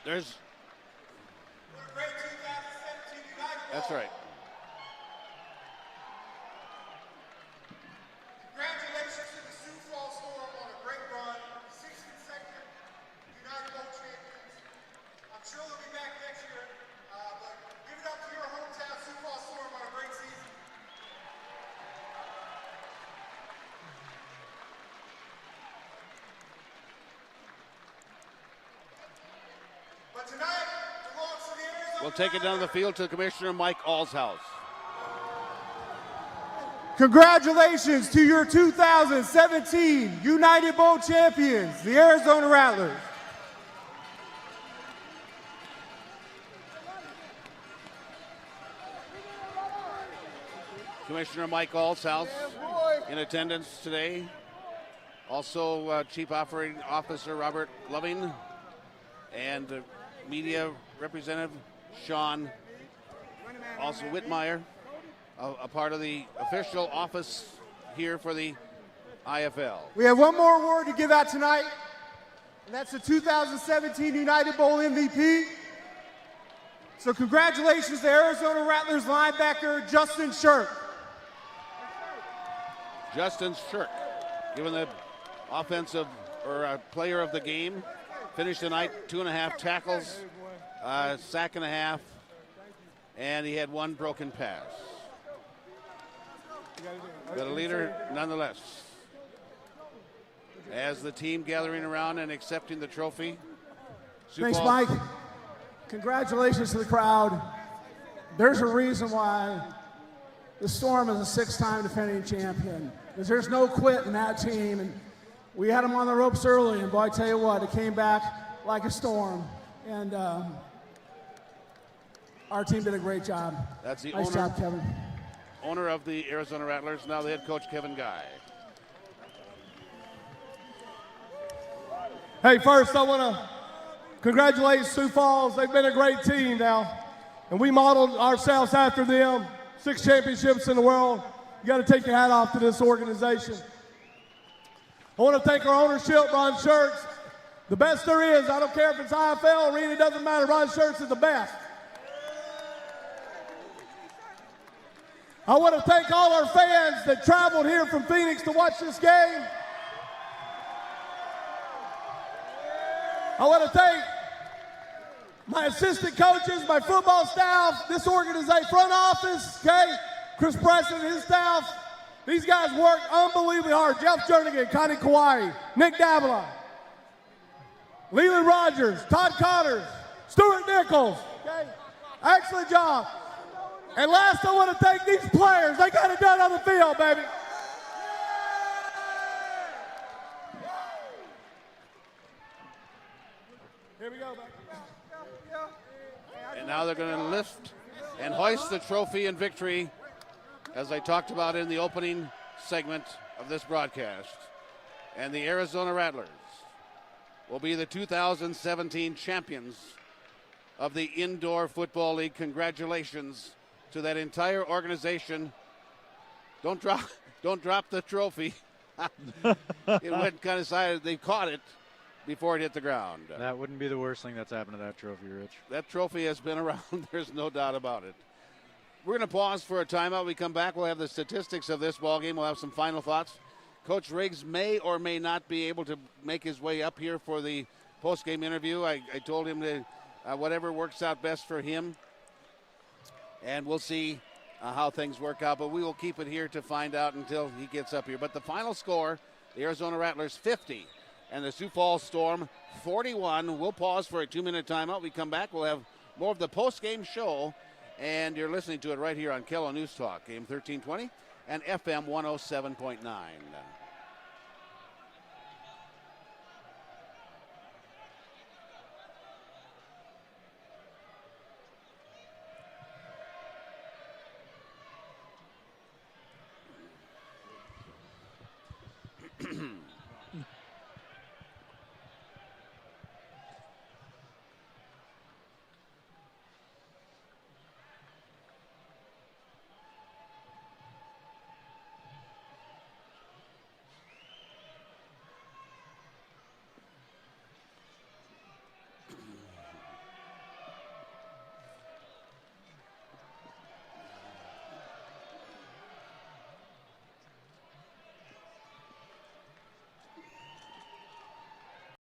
There's. What a great 2017 United That's Ball. right. Congratulations to the Sioux Falls Storm on a great run. 6 consecutive United Bowl champions. I'm sure they'll be back next year, but give it up to your hometown Sioux Falls Storm on a great season. But tonight belongs to the Arizona We'll take it down the field to Commissioner Mike Allshouse. Congratulations to your 2017 United Bowl champions, the Arizona Rattlers. Commissioner Mike Allshouse in attendance today. Also, Chief Operating Officer Robert Loving and media representative Sean. Also Whitmire, a part of the official office here for the IFL. We have one more award to give out tonight, and that's the 2017 United Bowl MVP So congratulations to Arizona Rattlers linebacker Justin Shirk. Justin Shirk, given the offensive or player of the game. Finished tonight 2.5 tackles, sack and a half, and he had 1 broken pass. But a leader nonetheless. As the team gathering around and accepting the trophy. Thanks, Mike. Congratulations to the crowd. There's a reason why the Storm is a 6-time defending champion. Because there's no quit in that team. And we had them on the ropes early, and boy, I tell you what, it came back like a storm. And our team did a great job. That's the nice job, Kevin. Owner of the Arizona Rattlers, now the head coach, Kevin Guy. Hey, first I want to congratulate Sioux Falls. They've been a great team now, and we modeled ourselves after them. 6 championships in the world. You got to take your hat off to this organization. I want to thank our ownership, Ron Schertz. The best there is. I don't care if it's IFL, arena, it doesn't matter. Ron Schertz is the best. I want to thank all our fans that traveled here from Phoenix to watch this game. I want to thank my assistant coaches, my football staff, this organization, front office, okay? Chris Preston and his staff. These guys worked unbelievably hard. Jeff Jernigan, Connie Kawhi, Nick Davila, Leland Rogers, Todd Connors, Stuart Nichols. Okay? Excellent job. And last, I want to thank these players. They got it done on the field, baby. Here we go, baby. And now they're going to lift and hoist the trophy in victory, as I talked about in the opening segment of this broadcast. And the Arizona Rattlers will be the 2017 champions of the Indoor Football League. Congratulations to that entire organization. Don't drop the trophy. It went kind of side. They caught it before it hit the ground. That wouldn't be the worst thing that's happened to that trophy, Rich. That trophy has been around. There's no doubt about it. We're going to pause for a timeout. We come back. We'll have the statistics of this ball game. We'll have some final thoughts. Coach Riggs may or may not be able to make his way up here for the post-game interview. I told him to whatever works out best for him. And we'll see how things work out. But we will keep it here to find out until he gets up here. But the final score, the Arizona Rattlers 50 and the Sioux Falls Storm 41. We'll pause for a 2-minute timeout. We come back. We'll have more of the post-game show. And you're listening to it right here on Kello News Talk, AM 1320 and FM 107.9.